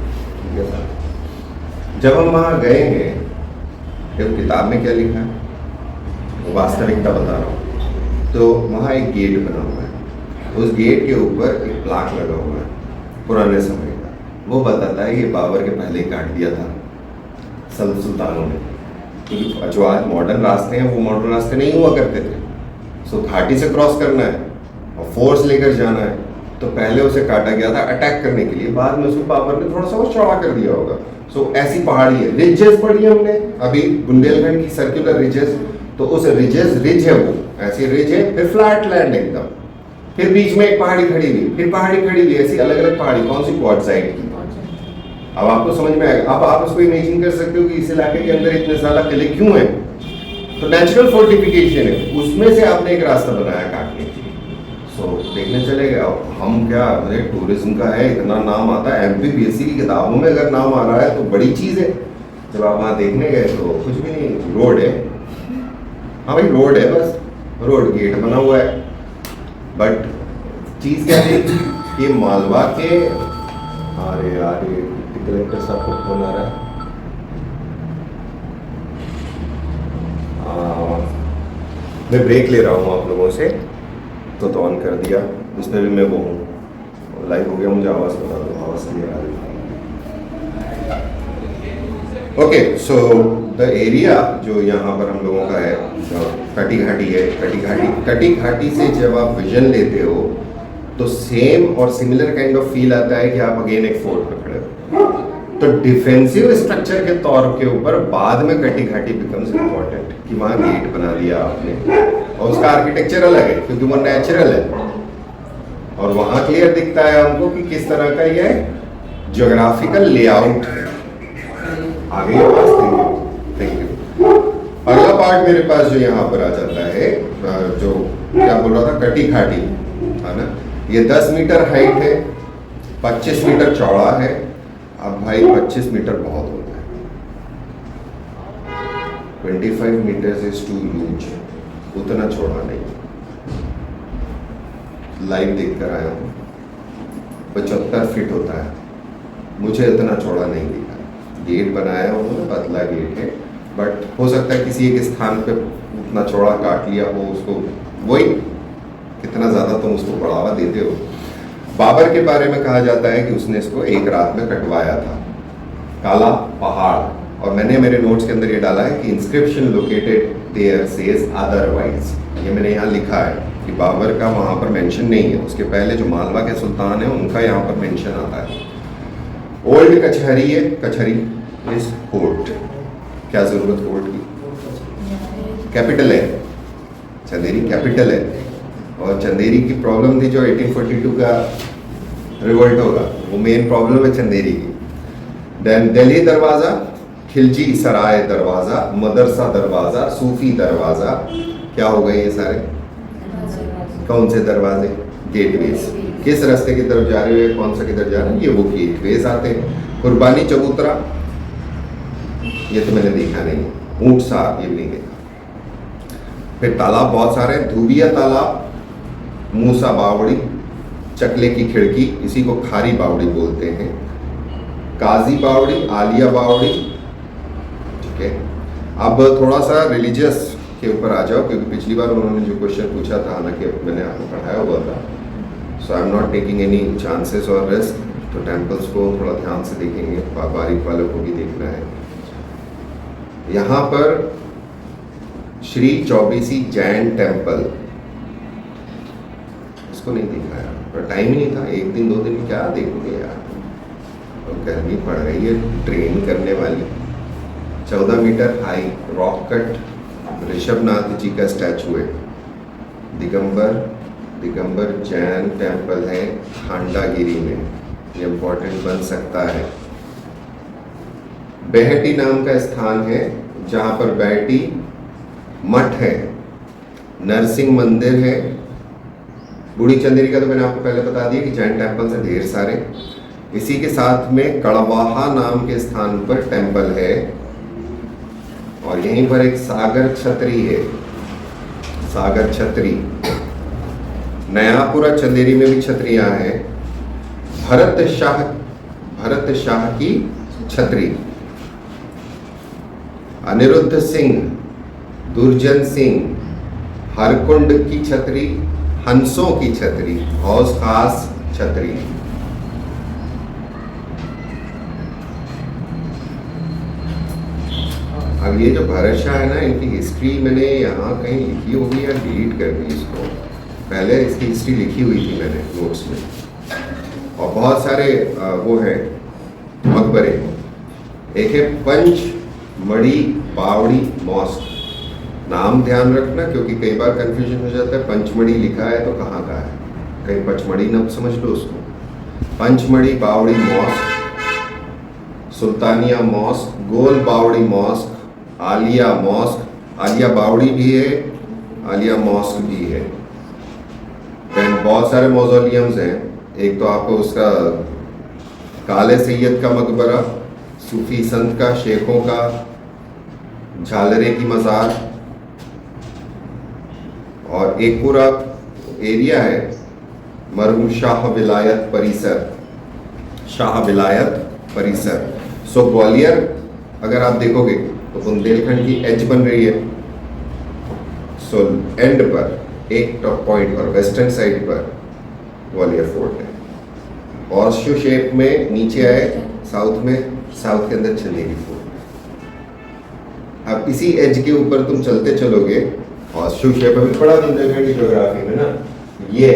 जब हम वहाँ गए हैं, जब किताब में क्या लिखा है वास्तविकता बता रहा हूँ, तो वहाँ एक गेट बना हुआ है, उस गेट के ऊपर एक प्लाक लगा हुआ है पुराने समय का। वो बताता है ये बाबर के पहले ही काट दिया था सुल्तानों ने, क्योंकि जो आज मॉडर्न रास्ते हैं वो मॉडर्न रास्ते नहीं हुआ करते थे। सो घाटी से क्रॉस करना है और फोर्स लेकर जाना है, तो पहले उसे काटा गया था अटैक करने के लिए, बाद में उसको बाबर ने थोड़ा सा वो चौड़ा कर दिया होगा। सो ऐसी पहाड़ी है, रिजेस पढ़ी है हमने अभी बुंदेलखंड की सर्कुलर रिजेस, तो उस रिज है वो ऐसी रिज है, फिर फ्लैट लैंड एकदम, फिर बीच में एक पहाड़ी खड़ी हुई, फिर पहाड़ी खड़ी हुई, ऐसी अलग अलग पहाड़ी। कौन सी? क्वार्टजाइट की। अब आपको समझ में आएगा। अब आप उसको इमेजिन कर सकते हो कि इस इलाके के अंदर इतने ज्यादा किले क्यों हैं। तो नेचुरल फोर्टिफिकेशन है, उसमें से आपने एक रास्ता बनाया काटने के लिए। सो देखने चले गए। हम क्या, मुझे टूरिज्म का है, इतना नाम आता है, MPPSC की किताबों में अगर नाम आ रहा है तो बड़ी चीज़ है। जब आप वहाँ देखने गए तो कुछ भी नहीं, रोड है। हाँ भाई रोड है, बस रोड, गेट बना हुआ है। बट चीज़ क्या है कि मालवा के, अरे यार ये कलेक्टर साहब को फोन आ रहा है। मैं ब्रेक ले रहा हूँ आप लोगों से, तो ऑन कर दिया, उसमें भी मैं वो हूँ, लाइव हो गया। मुझे आवाज़ बता दो, आवाज़ क्लियर आ रही है? ओके, सो द एरिया जो यहाँ पर हम लोगों का है कटी घाटी है। कटी घाटी से जब आप विजन लेते हो तो सेम और सिमिलर काइंड ऑफ फील आता है कि आप अगेन एक फोर्ट पर खड़े हो। तो डिफेंसिव स्ट्रक्चर के तौर के ऊपर बाद में कटी घाटी बिकम्स इम्पोर्टेंट, कि वहाँ गेट बना दिया आपने और उसका आर्किटेक्चर अलग है क्योंकि वो नेचुरल है, और वहाँ क्लियर दिखता है हमको कि किस तरह का ये ज्योग्राफिकल लेआउट है। आगे थैंक यू। अगला पार्ट मेरे पास जो यहाँ पर आ जाता है, जो क्या बोल रहा था, कटी घाटी है ना। ये 10 मीटर हाइट है, 25 मीटर चौड़ा है। अब भाई 25 मीटर बहुत होता है, 25 मीटर्स इज टू ह्यूज, उतना चौड़ा नहीं। लाइव देख कर आया हूँ, 75 फीट होता है, मुझे इतना चौड़ा नहीं दिखा। गेट बनाया उन्होंने, पतला गेट है, बट हो सकता है किसी एक स्थान पे उतना चौड़ा काट लिया हो उसको, वही कितना ज़्यादा तुम उसको बढ़ावा देते हो। बाबर के बारे में कहा जाता है कि उसने इसको एक रात में कटवाया था। काला पहाड़, और मैंने मेरे नोट्स के अंदर ये डाला है कि inscription located there says otherwise. ये मैंने यहाँ लिखा है कि बाबर का वहाँ पर मेंशन नहीं है, उसके पहले जो मालवा के सुल्तान है उनका यहाँ पर मेंशन आता है। ओल्ड कचहरी है, कचहरी इज कोर्ट। क्या जरूरत कोर्ट की? कैपिटल है, चंदेरी कैपिटल है, और चंदेरी की प्रॉब्लम थी जो 1842 का रिवोल्ट होगा, वो मेन प्रॉब्लम है चंदेरी की। देन दिल्ली दरवाज़ा, खिलजी सराय दरवाज़ा, मदरसा दरवाज़ा, सूफी दरवाज़ा, क्या हो गए ये सारे? कौन से दरवाजे? गेटवेज। किस रास्ते की तरफ जा रहे हो, कौन सा किधर जा रहे हैं, ये वो गेटवेज आते हैं। कुर्बानी चबूतरा, ये तो मैंने देखा नहीं। ऊंट साहब, ये भी नहीं देखा। फिर तालाब बहुत सारे, धूबिया तालाब, मूसा बावड़ी, चकले की खिड़की, इसी को खारी बावड़ी बोलते हैं, काजी बावड़ी, आलिया बावड़ी। ठीक है, अब थोड़ा सा रिलीजियस के ऊपर आ जाओ, क्योंकि पिछली बार उन्होंने जो क्वेश्चन पूछा था, हालांकि मैंने आपको पढ़ाया हुआ था, so I am not taking any chances और रिस्क। तो टेम्पल्स को थोड़ा ध्यान से देखेंगे, बारीक वालों को भी देखना है। यहाँ पर श्री चौबीसी जैन टेम्पल, इसको नहीं देखा यार, पर टाइम ही नहीं था, एक दिन 2 दिन क्या देखोगे यार, और गर्मी पड़ रही है, ट्रेन करने वाली। 14 metre high rock cut Rishabhnath ji का स्टैचू है। दिगंबर जैन टेम्पल है खांडागिरी में, ये इम्पोर्टेंट बन सकता है। बेहटी नाम का स्थान है जहाँ पर बैटी मठ है, नरसिंह मंदिर है। बूढ़ी चंदेरी का तो मैंने आपको पहले बता दिया कि जैन टेम्पल्स है ढेर सारे। इसी के साथ में कड़वाहा नाम के स्थान पर टेम्पल है, और यहीं पर एक सागर छतरी है, सागर छतरी। नयापुरा चंदेरी में भी छतरियां हैं। भरत शाह की छतरी, अनिरुद्ध सिंह, दुर्जन सिंह, हरकुंड की छतरी, हंसों की छतरी, हौस खास छतरी। अब ये जो भरत शाह है ना, इनकी हिस्ट्री मैंने यहाँ कहीं लिखी होगी या डिलीट कर दी इसको। पहले इसकी हिस्ट्री लिखी हुई थी मैंने नोट्स में, और बहुत सारे वो है मकबरे। एक है पंचमढ़ी बावड़ी मॉस्क, नाम ध्यान रखना क्योंकि कई बार कंफ्यूजन हो जाता है। पंचमढ़ी लिखा है तो कहाँ का है, कहीं पचमढ़ी न समझ लो उसको। पंचमढ़ी बावड़ी मॉस्क, सुल्तानिया मॉस्क, गोल बावड़ी मॉस्क, आलिया मॉस्क, आलिया बावड़ी भी है, आलिया मॉस्क भी है। देन बहुत सारे मौजोलियम्स हैं। एक तो आपको उसका काले सैयद का मकबरा, सूफी संत का, शेखों का, झालरे की मज़ार, और एक पूरा एरिया है मरहूम शाह विलायत परिसर, शाह विलायत परिसर। सो ग्वालियर अगर आप देखोगे तो बुंदेलखंड की एज बन रही है। सो एंड पर एक टॉप पॉइंट पर वेस्टर्न साइड पर ग्वालियर फोर्ट है, और शू शेप में नीचे आए साउथ में, साउथ के अंदर चंदेरी फोर्ट। अब इसी एज के ऊपर तुम चलते चलोगे, और शू शेप अभी पढ़ा बुंदेलखंड की ज्योग्राफी में ना ये।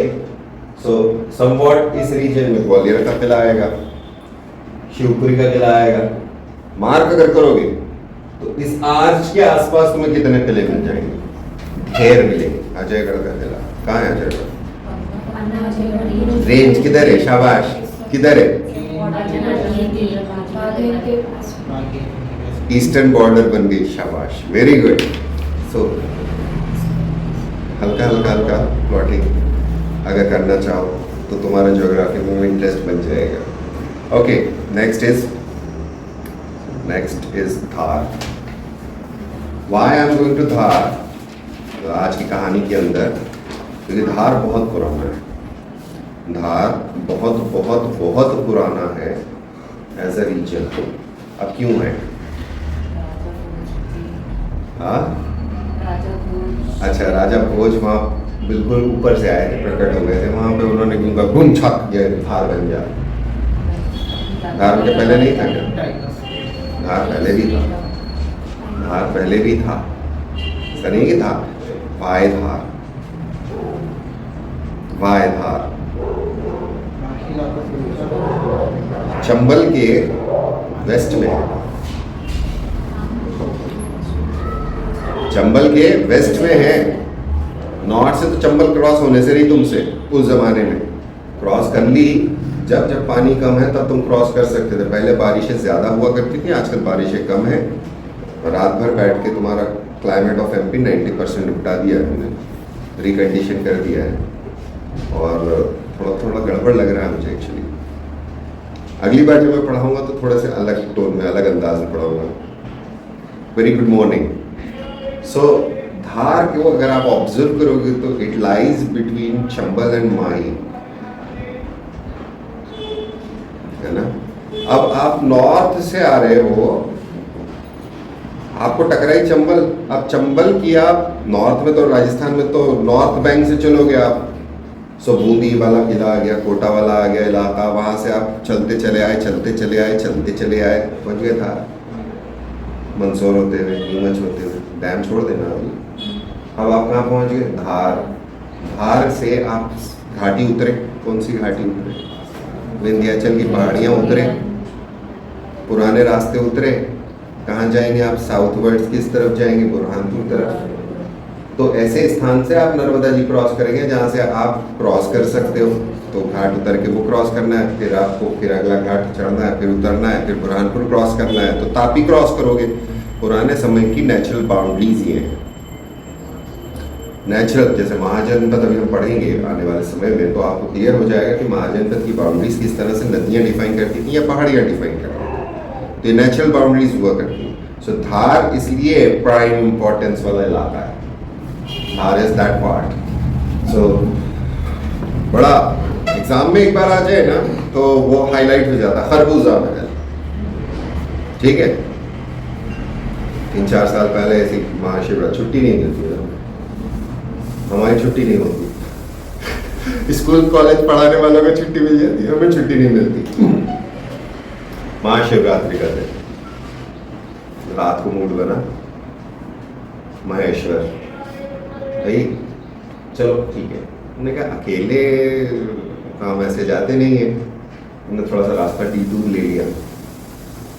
सो समवॉट इस रीजन में ग्वालियर का किला आएगा, शिवपुरी का किला आएगा। मार्क अगर करोगे तो इस आर्च के आसपास तुम्हें कितने किले मिल जाएंगे, ढेर मिलेंगे। अजयगढ़ का किला कहाँ है? अजयगढ़ रेंज किधर है? शाबाश, किधर है? ईस्टर्न बॉर्डर बन गई, शाबाश, वेरी गुड। सो हल्का हल्का हल्का प्लॉटिंग अगर करना चाहो तो तुम्हारा ज्योग्राफी में इंटरेस्ट बन जाएगा। Okay, next is Dhar. Why I am going to Dhar आज की कहानी के अंदर, क्योंकि धार बहुत पुराना है। धार बहुत बहुत बहुत पुराना है एज अ रीजन। अब क्यों है? हाँ, अच्छा, राजा भोज वहाँ बिल्कुल ऊपर से आए थे, प्रकट हो गए थे वहाँ पे। उन्होंने उनका घूम छक ये धार बन जा। धार उनके पहले नहीं था क्या? धार पहले भी था, धार पहले भी था, सनी की था। वायधार, वायधार चंबल के वेस्ट में है, चंबल के वेस्ट में है। नॉर्थ से तो चंबल क्रॉस होने से रही तुमसे, उस जमाने में क्रॉस कर ली। जब जब पानी कम है तब तुम क्रॉस कर सकते थे। पहले बारिशें ज़्यादा हुआ करती थी, आजकल बारिशें कम है। रात भर बैठ के तुम्हारा क्लाइमेट ऑफ एमपी 90% निपटा दिया है हमने, रिकंडीशन कर दिया है, और थोड़ा थोड़ा गड़बड़ लग रहा है मुझे एक्चुअली। अगली बार जब मैं पढ़ाऊँगा तो थोड़ा से अलग टोन में, अलग अंदाज में पढ़ाऊँगा। Very good morning. So Dhar को अगर आप ऑब्जर्व करोगे तो it lies between Chambal and Mahi, है ना। अब आप नॉर्थ से आ रहे हो, आपको टकराई चंबल। अब चंबल की आप नॉर्थ में, तो राजस्थान में तो नॉर्थ बैंक से चलोगे आप, सो बूंदी वाला किला आ गया, कोटा वाला आ गया इलाका, वहां से आप चलते चले आए, चलते चले आए, चलते चले आए, पहुंच गए था मंदसौर होते हुए, नीमच होते हुए। डैम छोड़ देना अभी। अब आप कहाँ पहुंच गए? धार। धार से आप घाटी उतरे। कौन सी घाटी उतरे? विंध्याचल की पहाड़ियाँ उतरे, पुराने रास्ते उतरे। कहाँ जाएंगे आप? साउथ वर्ड्स किस तरफ जाएंगे? बुरहानपुर तरफ। तो ऐसे स्थान से आप नर्मदा जी क्रॉस करेंगे जहाँ से आप क्रॉस कर सकते हो। तो घाट उतर के वो क्रॉस करना है, फिर आपको फिर अगला घाट चढ़ना है, फिर उतरना है, फिर बुरहानपुर क्रॉस करना है, तो तापी क्रॉस करोगे। पुराने समय की नेचुरल बाउंड्रीज ये हैं। नेचुरल, जैसे महाजनपद अभी हम पढ़ेंगे आने वाले समय में, तो आपको क्लियर हो जाएगा कि महाजनपद की बाउंड्रीज किस तरह से नदियाँ डिफाइन करती थी या पहाड़ियाँ डिफाइन करती थी। तो ये नेचुरल बाउंड्रीज हुआ करती हैं। सो धार इसलिए प्राइम इम्पोर्टेंस वाला इलाका है, धार इज दैट पार्ट। सो बड़ा एग्जाम में एक बार आ जाए ना तो वो हाईलाइट हो जाता है, खरबूजा महल। ठीक है, 3-4 साल पहले ऐसी महाशिवरात्रि छुट्टी नहीं मिलती है, हमारी छुट्टी नहीं होती स्कूल कॉलेज पढ़ाने वालों को छुट्टी मिल जाती है, हमें छुट्टी नहीं मिलती। महाशिवरात्रि का दिन, रात को मूड बना महेश्वर भाई चलो ठीक है। उन्होंने कहा अकेले हम ऐसे जाते नहीं है, उन्होंने थोड़ा सा रास्ता डिटूर ले लिया,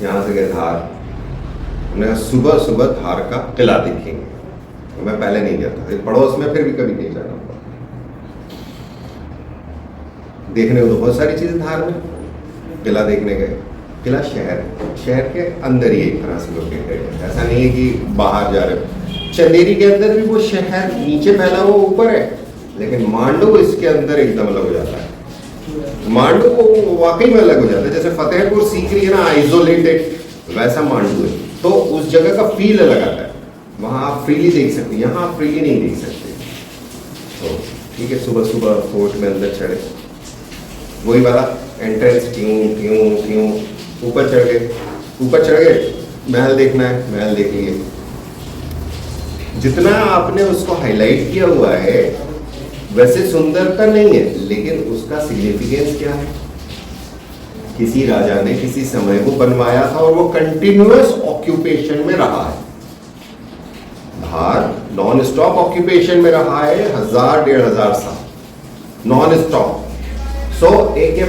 यहाँ से गए धार। उन्होंने सुबह सुबह धार का किला देखेंगे, तो मैं पहले नहीं गया था, पड़ोस में फिर भी कभी नहीं जाना हुआ। देखने को तो बहुत सारी चीजें धार में, किला देखने गए। किला शहर के अंदर ही एक तरह से लोकेटेड है, ऐसा नहीं है कि बाहर जा रहे हो। चंदेरी के अंदर भी वो शहर नीचे फैला हुआ ऊपर है, लेकिन मांडू इसके अंदर एकदम अलग हो जाता है। मांडू को वाकई में अलग हो जाता है, जैसे फतेहपुर सीकरी है ना आइसोलेटेड, वैसा मांडू है। तो उस जगह का फील अलग आता है, वहाँ आप फ्रीली देख सकते, यहाँ आप फ्रीली नहीं देख सकते। तो ठीक है, सुबह सुबह फोर्ट में अंदर चढ़े, वही वाला एंट्रेंस, क्यों ऊपर चढ़ गए, महल देखना है, महल देख लिए। जितना आपने उसको हाईलाइट किया हुआ है वैसे सुंदरता नहीं है, लेकिन उसका सिग्निफिकेंस क्या है। किसी राजा ने किसी समय को बनवाया था और वो कंटिन्यूअस ऑक्यूपेशन में रहा है। धार नॉन स्टॉप ऑक्यूपेशन में रहा है 1000-1500 साल, नॉन स्टॉप। सो एक के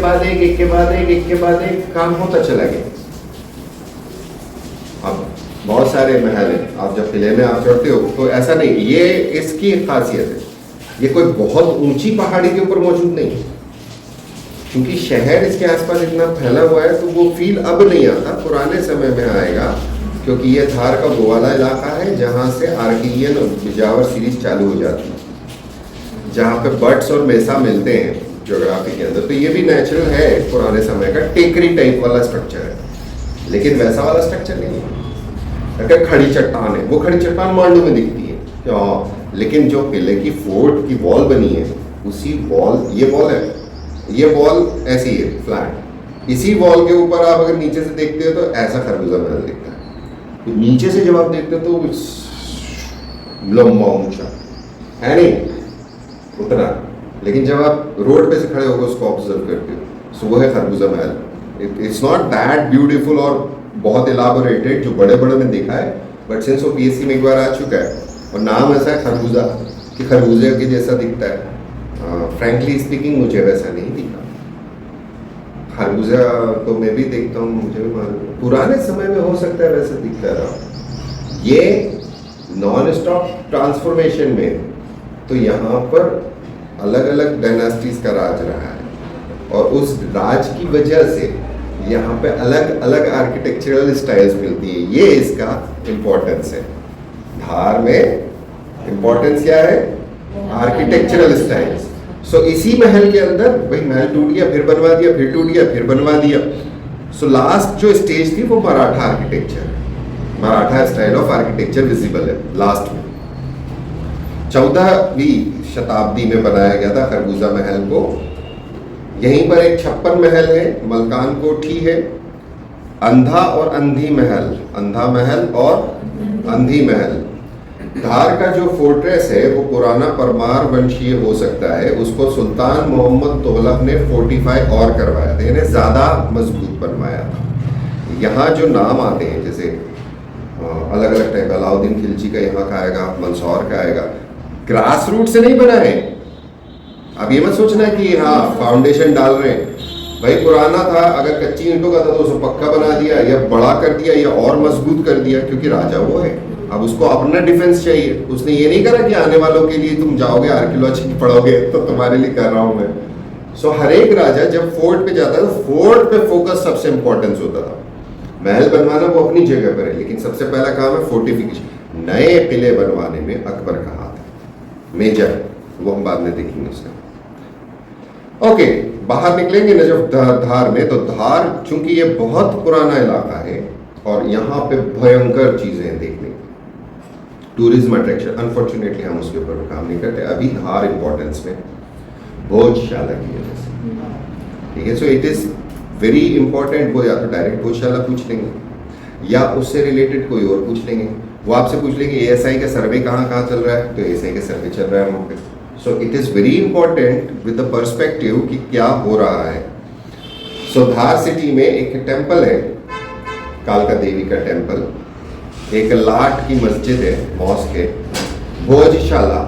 बाद एक काम होता चला गया। अब बहुत सारे महल हैं, आप जब किले में आप चढ़ते हो तो ऐसा नहीं, ये इसकी खासियत है, ये कोई बहुत ऊंची पहाड़ी के ऊपर मौजूद नहीं है, क्योंकि शहर इसके आसपास इतना फैला हुआ है। तो वो फील अब नहीं आता, पुराने समय में आएगा, क्योंकि ये धार का वो वाला इलाका है जहाँ से आर्कियन और बिजावर सीरीज चालू हो जाती है, जहाँ पे बर्ड्स और मेसा मिलते हैं ज्योग्राफी के अंदर। तो ये भी नेचुरल है, पुराने समय का टेकरी टाइप वाला स्ट्रक्चर है, लेकिन वैसा वाला स्ट्रक्चर नहीं है। अगर खड़ी चट्टान है, वो खड़ी चट्टान मांडू में दिखती है, लेकिन जो किले की फोर्ट की वॉल बनी है, उसी वॉल, ये वॉल ऐसी है फ्लैट, इसी वॉल के ऊपर आप अगर नीचे से देखते हो तो ऐसा खरबूजा महल दिखता है। तो नीचे से जब आप देखते हो तो लंबा ऊंचा है नहीं उतना, लेकिन जब आप रोड पे से खड़े होकर उसको ऑब्जर्व करते हो, सो वो है खरबूजा महल। इट्स नॉट दैट ब्यूटीफुल और बहुत इलाबोरेटेड जो बड़े बड़े में देखा है, बट सिंस वो पीएससी में एक बार आ चुका है और नाम ऐसा है खरबूजा कि खरबूजे के जैसा दिखता है। फ्रैंकली स्पीकिंग मुझे वैसा नहीं दिखा, खरबूजा तो मैं भी देखता हूँ, मुझे भी मालूम पुराने समय में हो सकता है वैसे दिखता रहा। ये नॉन स्टॉप ट्रांसफॉर्मेशन में, तो यहाँ पर अलग अलग डायनास्टीज का राज रहा है, और उस राज की वजह से यहाँ पे अलग अलग आर्किटेक्चरल स्टाइल्स मिलती है। ये इसका इम्पोर्टेंस है। धार में इम्पोर्टेंस क्या है? Architectural styles. सो इसी महल के अंदर भाई महल टूट गया, फिर बनवा दिया, फिर टूट गया, फिर बनवा दिया। सो लास्ट जो स्टेज थी वो Maratha architecture, Maratha style of architecture visible है लास्ट में। 14वीं शताब्दी में बनाया गया था खरबूजा महल को। यहीं पर एक 56 महल है, मलकान कोठी है, अंधा और अंधी महल, अंधा महल और अंधी महल। धार का जो फोर्ट्रेस है वो पुराना परमार वंशीय हो सकता है, उसको सुल्तान मोहम्मद तुगलक ने फोर्टिफाई और करवाया था, यानी ज़्यादा मजबूत बनवाया था। यहाँ जो नाम आते हैं जैसे अलग अलग टाइप, अलाउद्दीन खिलजी का यहाँ का आएगा, मंदसौर का आएगा, ग्रास रूट से नहीं बना है। अब ये मत सोचना कि हाँ फाउंडेशन डाल रहे हैं, भाई पुराना था, अगर कच्ची ईंटों का था तो उसको पक्का बना दिया या बड़ा कर दिया या और मजबूत कर दिया, क्योंकि राजा वो है, अब उसको अपना डिफेंस चाहिए। उसने ये नहीं करा कि आने वालों के लिए तुम जाओगे आर्कियोलॉजी पढ़ोगे तो तुम्हारे लिए कर रहा हूँ मैं। सो हर एक राजा जब फोर्ट पे जाता है तो फोर्ट पे फोकस सबसे इंपॉर्टेंस होता था। महल बनवाना वो अपनी जगह पर है, लेकिन सबसे पहला काम है फोर्टिफिकेशन। नए किले बनवाने में अकबर का हाथ है, मेजर, वो हम बाद में देखेंगे उसका। ओके, बाहर निकलेंगे ना जब धार में, तो धार चूंकि ये बहुत पुराना इलाका है और यहाँ पे भयंकर चीजें हैं देखने की, टूरिज्म अट्रैक्शन। अनफॉर्चुनेटली हम उसके ऊपर काम नहीं करते अभी धार इंपॉर्टेंस में, भोजशाला की वजह से, ठीक है। So it is very important. वो या तो डायरेक्ट भोजशाला पूछ लेंगे या उससे रिलेटेड कोई और पूछ लेंगे। वो आपसे पूछ लेंगे एएसआई का सर्वे कहाँ कहाँ चल रहा है, तो एएसआई का सर्वे चल रहा है वहाँ पे। So it is very important with the perspective कि क्या हो रहा है। सो धार सिटी में एक टेम्पल है, कालका देवी का टेम्पल, एक लाट की मस्जिद है, मॉस्क है, भोजशाला,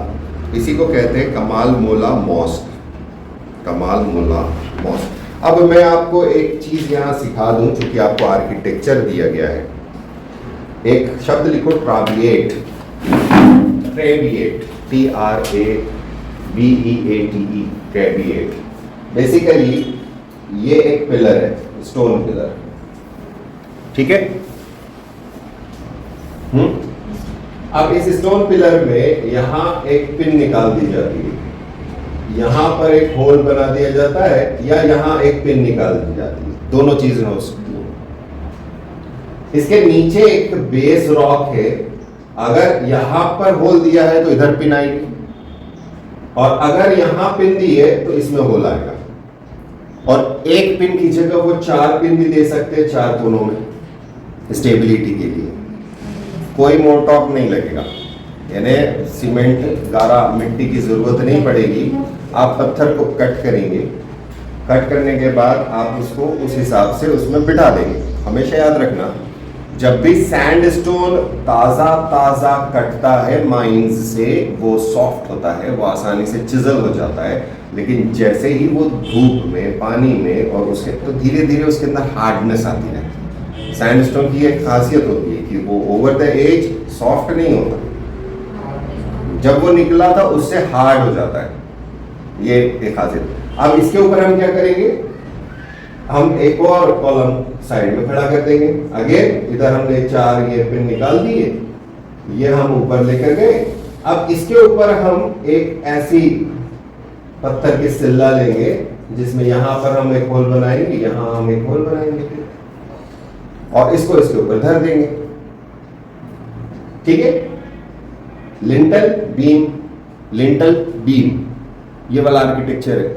इसी को कहते हैं कमाल मोला मॉस्क, कमाल मोला मॉस्क। अब मैं आपको एक चीज़ यहाँ सिखा दूँ, चूँकि आपको आर्किटेक्चर दिया गया है। एक शब्द लिखो, ट्राबिएट, ट्रेबिएट, TRABEATE, ट्रेबिएट। बेसिकली ये एक पिलर है, स्टोन पिलर, ठीक है। अब इस स्टोन पिलर में यहाँ एक पिन निकाल दी जाती है, यहाँ पर एक होल बना दिया जाता है, या यहाँ एक पिन निकाल दी जाती है, दोनों चीजें हो सकती है। इसके नीचे एक बेस रॉक है, अगर यहां पर होल दिया है तो इधर पिन आएगी, और अगर यहां पिन दी है तो इसमें होल आएगा। और एक पिन की जगह वो 4 पिन भी दे सकते हैं, 4 कोनों में, स्टेबिलिटी के लिए। कोई मोरटॉक नहीं लगेगा, यानी सीमेंट, गारा, मिट्टी की जरूरत नहीं पड़ेगी। आप पत्थर को कट करेंगे, कट करने के बाद आप उसको उस हिसाब से उसमें बिठा देंगे। हमेशा याद रखना, जब भी सैंडस्टोन ताज़ा कटता है माइंस से, वो सॉफ्ट होता है, वो आसानी से चिजल हो जाता है। लेकिन जैसे ही वो धूप में, पानी में और उसके, तो धीरे धीरे उसके अंदर हार्डनेस आती है। सैंडस्टोन की एक खासियत होती है कि वो ओवर द एज सॉफ्ट नहीं होता, जब वो निकला था उससे हार्ड हो जाता है, ये एक खासियत। अब इसके ऊपर हम क्या करेंगे, हम एक और कॉलम साइड में खड़ा कर देंगे। अगेन इधर हमने 4 ये पिन निकाल दिए, ये हम ऊपर लेकर गए। अब इसके ऊपर हम एक ऐसी पत्थर की सिल्ला लेंगे जिसमें यहां पर हम एक होल बनाएंगे, यहां हम एक होल बनाएंगे, और इसको इसके ऊपर धर देंगे, ठीक है। लिंटल बीम, लिंटल बीम, ये वाला आर्किटेक्चर है।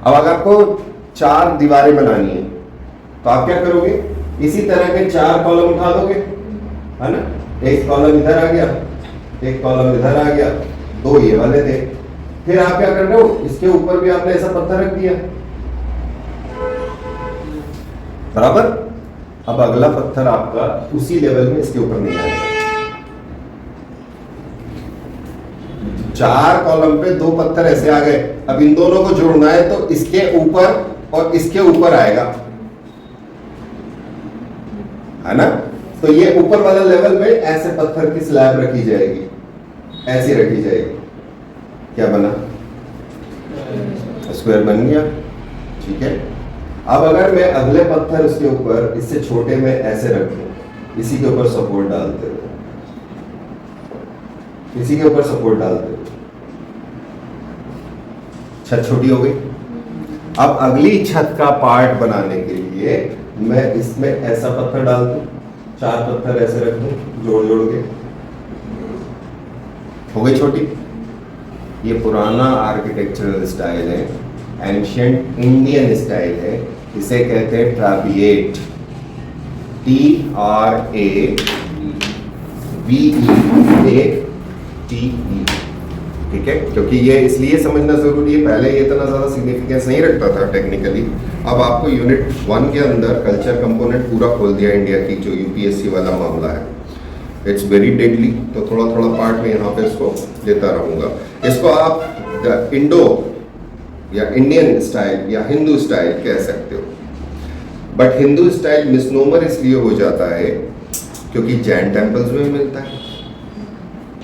अब अगर आपको 4 दीवारें बनानी है तो आप क्या करोगे, इसी तरह के 4 कॉलम उठा दोगे, है ना। एक कॉलम इधर आ गया, एक कॉलम इधर आ गया, 2 ये वाले थे। फिर आप क्या कर रहे हो, इसके ऊपर भी आपने ऐसा पत्थर रख दिया, बराबर। अब अगला पत्थर आपका उसी लेवल में इसके ऊपर नहीं आएगा। 4 कॉलम पे 2 पत्थर ऐसे आ गए। अब इन दोनों को जोड़ना है तो इसके ऊपर और इसके ऊपर आएगा, है ना। तो ये ऊपर वाला लेवल में ऐसे पत्थर की स्लैब रखी जाएगी, ऐसी रखी जाएगी। क्या बना, स्क्वायर बन गया, ठीक है। अब अगर मैं अगले पत्थर उसके ऊपर इससे छोटे में ऐसे रखूं, इसी के ऊपर सपोर्ट डालते हो, इसी के ऊपर सपोर्ट डालते हो, छत छोटी हो गई। अब अगली छत का पार्ट बनाने के लिए मैं इसमें ऐसा पत्थर डाल दूं, 4 पत्थर ऐसे रख दूं, जोड़ जोड़ के, हो गई छोटी। ये पुराना आर्किटेक्चरल स्टाइल है, एंशिएंट इंडियन स्टाइल है, इसे कहते हैं ट्राबिएट, TRABEATE, ठीक है। क्योंकि ये इसलिए समझना जरूरी है, पहले ये इतना ज्यादा सिग्निफिकेंस नहीं रखता था टेक्निकली। अब आपको यूनिट 1 के अंदर कल्चर कंपोनेंट पूरा खोल दिया इंडिया की, जो यूपीएससी वाला मामला है। इट्स वेरी डेडली, तो थोड़ा थोड़ा पार्ट में यहाँ पे इसको देता रहूँगा। इसको आप इंडो या इंडियन स्टाइल या हिंदू स्टाइल कह सकते हो, बट हिंदू स्टाइल मिसनोमर इसलिए हो जाता है क्योंकि जैन टेम्पल्स में भी मिलता है,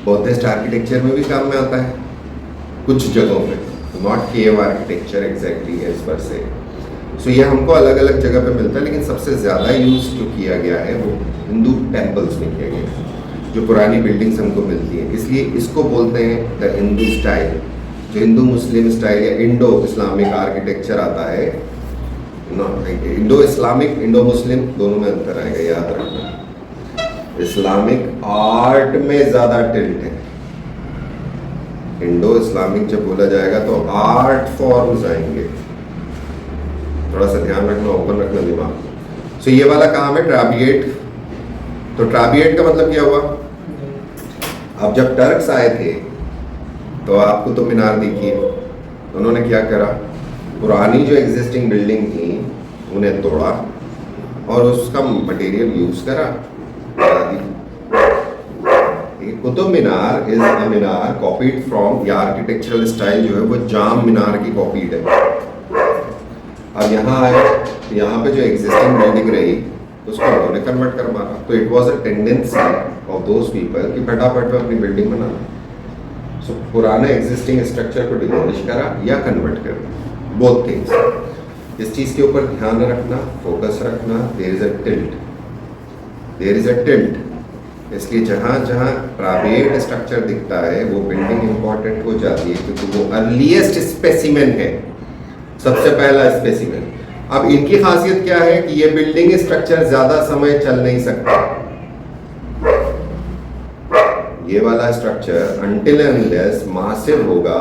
बौद्धिस्ट आर्किटेक्चर में भी काम में आता है कुछ जगहों पे, not cave architecture exactly as per se. सो ये हमको अलग अलग जगह पे मिलता है, लेकिन सबसे ज़्यादा यूज जो किया गया है वो हिंदू टेम्पल्स में किया गया है। जो पुरानी बिल्डिंग्स हमको मिलती हैं, इसलिए इसको बोलते हैं द हिंदू स्टाइल। जो हिंदू मुस्लिम स्टाइल या इंडो इस्लामिक आर्किटेक्चर आता है, इंडो इस्लामिक इंडो मुस्लिम दोनों में अंतर आएगा, याद रखना। इस्लामिक आर्ट में ज्यादा टिल्ट है, इंडो इस्लामिक जब बोला जाएगा तो आर्ट फॉर्म्स आएंगे, थोड़ा सा ध्यान रखना, ओपन रखना दिमाग को। सो ये वाला काम है ट्राबिएट। तो ट्राबिएट का मतलब क्या हुआ? अब जब टर्क्स आए थे तो आपको तो मीनार दिखी है, उन्होंने क्या करा, पुरानी जो एग्जिस्टिंग बिल्डिंग थी उन्हें तोड़ा और उसका मटेरियल यूज करा। Qutub Minar is a minar copied from, या आर्किटेक्चरल स्टाइल जो है वो जाम मीनार की कॉपीड है। अब यहाँ आए, यहाँ पे जो एग्जिस्टिंग बिल्डिंग रही उसको उन्होंने कन्वर्ट कर मारा। तो it was a tendency of those people कि फटाफट में अपनी बिल्डिंग बनाना। सो पुराने एग्जिस्टिंग स्ट्रक्चर को डिमोलिश करा या कन्वर्ट करा, बोथ थिंग्स। इस चीज के ऊपर ध्यान रखना, फोकस रखना, there is a tilt, there is a tilt. इसलिए जहां जहां ट्राबिएट स्ट्रक्चर दिखता है वो बिल्डिंग इंपॉर्टेंट हो जाती है, क्योंकि वो अर्लीस्ट स्पेसिमेन है, सबसे पहला स्पेसिमेन। अब इनकी खासियत क्या है कि ये बिल्डिंग स्ट्रक्चर ज्यादा समय चल नहीं सकता। ये वाला structure until and unless massive होगा,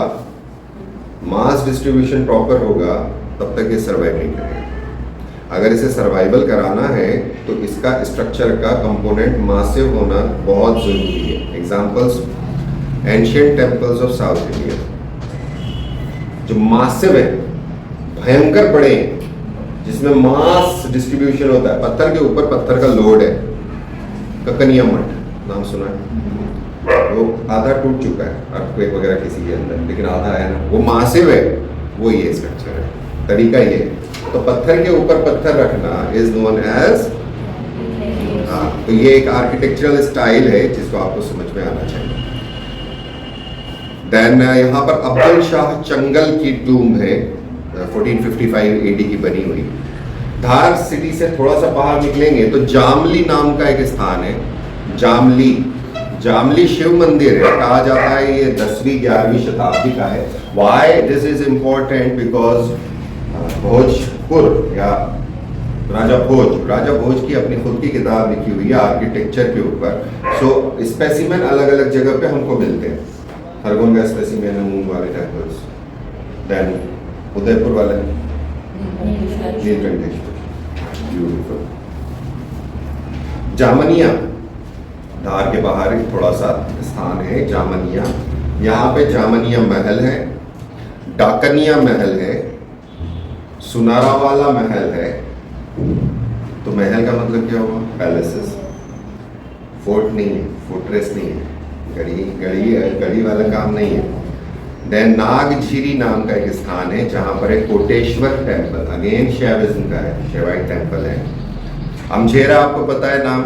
मास डिस्ट्रीब्यूशन प्रॉपर होगा, तब तक ये सर्वाइव नहीं करेगा। अगर इसे सर्वाइवल कराना है तो इसका स्ट्रक्चर का कंपोनेंट मासिव होना बहुत जरूरी है। Examples, ancient temples of south India जो मासिव है, भयंकर बड़े हैं, जिसमें मास डिस्ट्रीब्यूशन होता है, पत्थर के ऊपर पत्थर का लोड है। ककनिया मठ नाम सुना है? वो आधा टूट चुका है अर्थक्वेक वगैरह किसी के अंदर, लेकिन आधा है ना, वो मासिव है, वो ये स्ट्रक्चर है। तरीका ये, तो पत्थर के ऊपर पत्थर रखना इज नोन एज, तो ये एक आर्किटेक्चरल स्टाइल है जिसको आपको समझ में आना चाहिए। देन यहाँ पर अब्दुल शाह चंगल की टूम है, 1455 AD की बनी हुई। धार सिटी से थोड़ा सा बाहर निकलेंगे तो जामली नाम का एक स्थान है। जामली, जामली शिव मंदिर है, कहा जाता है ये 10वीं 11वीं शताब्दी का है। Why this is important? Because Bhojpur या राजा भोज की अपनी खुद की किताब लिखी हुई है आर्किटेक्चर के ऊपर। सो स्पेसिमेन अलग अलग जगह पे हमको मिलते हैं। खरगोन का स्पेसिमेन है, मूंग वाले टेम्पल्स, देन उदयपुर वाले नीलकंठेश्वर, ब्यूटीफुल। जामनिया, धार के बाहर थोड़ा सा स्थान है जामनिया। यहाँ पे जामनिया महल है, डाकनिया महल है, सुनारावाला महल है। तो महल का मतलब क्या हुआ? पैलेसेस, फोर्ट नहीं है, फोर्ट्रेस नहीं है, गढ़ी वाला काम नहीं है। देन नागझीरी नाम का एक स्थान है जहां पर एक कोटेश्वर टेम्पल, अगेन शैविज्म का है, शैवाइट टेम्पल है। अमझेरा आपको पता है नाम,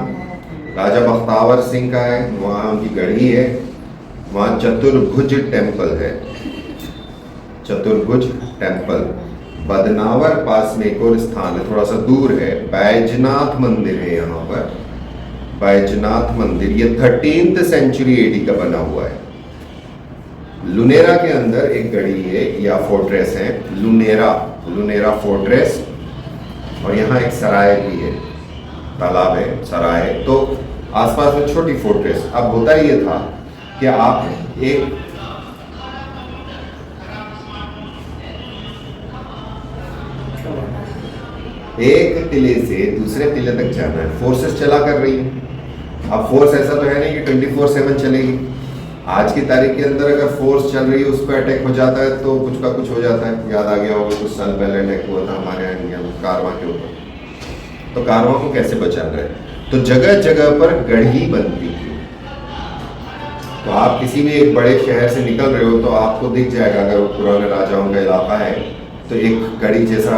राजा बख्तावर सिंह का है, वहाँ उनकी गढ़ी है। वहाँ चतुर्भुज टेम्पल है, चतुर्भुज टेम्पल। बदनावर पास में एक और स्थान है, थोड़ा सा दूर है, बैजनाथ मंदिर है यहाँ पर, बैजनाथ मंदिर। ये 13th सेंचुरी AD का बना हुआ है। लुनेरा के अंदर एक गढ़ी है या फोर्ट्रेस है, लुनेरा फोर्ट्रेस। और यहाँ एक सराय भी है, तालाब है, सराय है। तो आसपास में छोटी फोर्ट्रेस। अब होता ये था कि आप एक टिले से दूसरे टिले तक जाना है, फोर्सेस चला कर रही है। अब फोर्स ऐसा तो है नहीं कि 24/7 चलेगी। आज की तारीख के अंदर अगर फोर्स चल रही है, उस पर अटैक हो जाता है तो कुछ का कुछ हो जाता है। याद आ गया होगा कुछ साल पहले अटैक हुआ था हमारे यहाँ इंडिया में कारवां के ऊपर। तो कारवां को कैसे बचाना है? तो जगह जगह पर गढ़ी बनती थी। तो आप किसी भी एक बड़े शहर से निकल रहे हो तो आपको दिख जाएगा, अगर वो पुराने राजाओं का इलाका है तो एक गढ़ी जैसा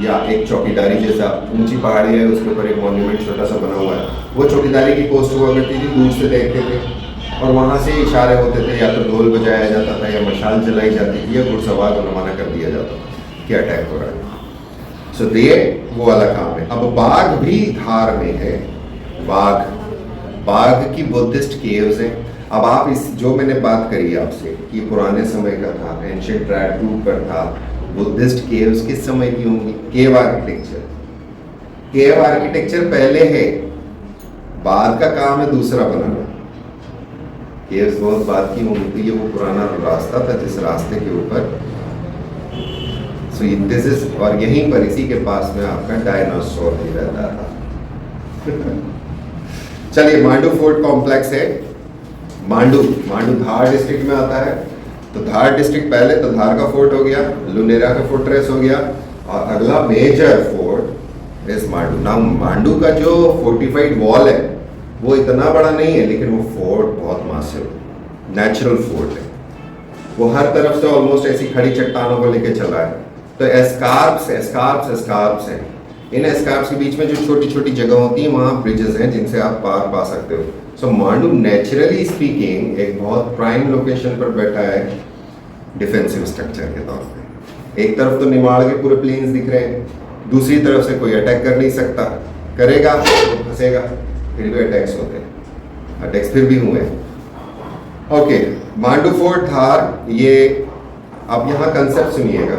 या एक चौकीदारी जैसा ऊंची पहाड़ी है, उसके ऊपर एक मॉन्यूमेंट छोटा सा बना हुआ है। वो चौकीदारी की पोस्ट हुआ करती थी, दूर से देखते थे और वहाँ से इशारे होते थे, या तो ढोल बजाया जाता था या मशाल जलाई जाती थी या घुड़सवार को रवाना कर दिया जाता था कि अटैक हो रहा है। सो ये वो वाला काम है। अब बाघ भी धार में है, बाघ बाघ की बुद्धिस्ट केव्स हैं। अब आप इस जो मैंने बात करी आपसे कि पुराने समय का था, एंशिएंट ट्रायड रूट पर था, बुद्धिस्ट केव्स किस समय की होंगी? केव आर्किटेक्चर, केव आर्किटेक्चर पहले है, बाद का काम है दूसरा बनाना। केव्स बहुत बाद की होंगी, तो ये वो पुराना रास्ता था जिस रास्ते के ऊपर दिस इज, और यहीं पर इसी के पास में आपका डायनासोर भी रहता था। चलिए, मांडू फोर्ट कॉम्प्लेक्स है। मांडू धार डिस्ट्रिक्ट में आता है, तो धार डिस्ट्रिक्ट पहले तो धार का फोर्ट हो गया, लुनेरा का फोर्ट्रेस हो गया, और अगला मेजर फोर्ट इस मांडू। नाउ मांडू का जो फोर्टिफाइड वॉल है वो इतना बड़ा नहीं है, लेकिन वो फोर्ट बहुत मासिव नेचुरल फोर्ट है। वो हर तरफ से ऑलमोस्ट ऐसी खड़ी चट्टानों को लेके चला है। तो एस्कार्प्स हैं। इन एस्कार्प्स के बीच में जो छोटी छोटी जगह होती है वहाँ ब्रिजेस हैं जिनसे आप पार पा सकते हो। सो मांडू नेचुरली स्पीकिंग एक बहुत प्राइम लोकेशन पर बैठा है डिफेंसिव स्ट्रक्चर के तौर पे। एक तरफ तो निमाड़ के पूरे प्लेन्स दिख रहे हैं, दूसरी तरफ से कोई अटैक कर नहीं सकता, करेगा तो फंसेगा, फिर भी अटैक्स होते हैं, अटैक्स फिर भी हुए। ओके, मांडू फोर्ट धार, ये अब यहाँ कंसेप्ट सुनिएगा।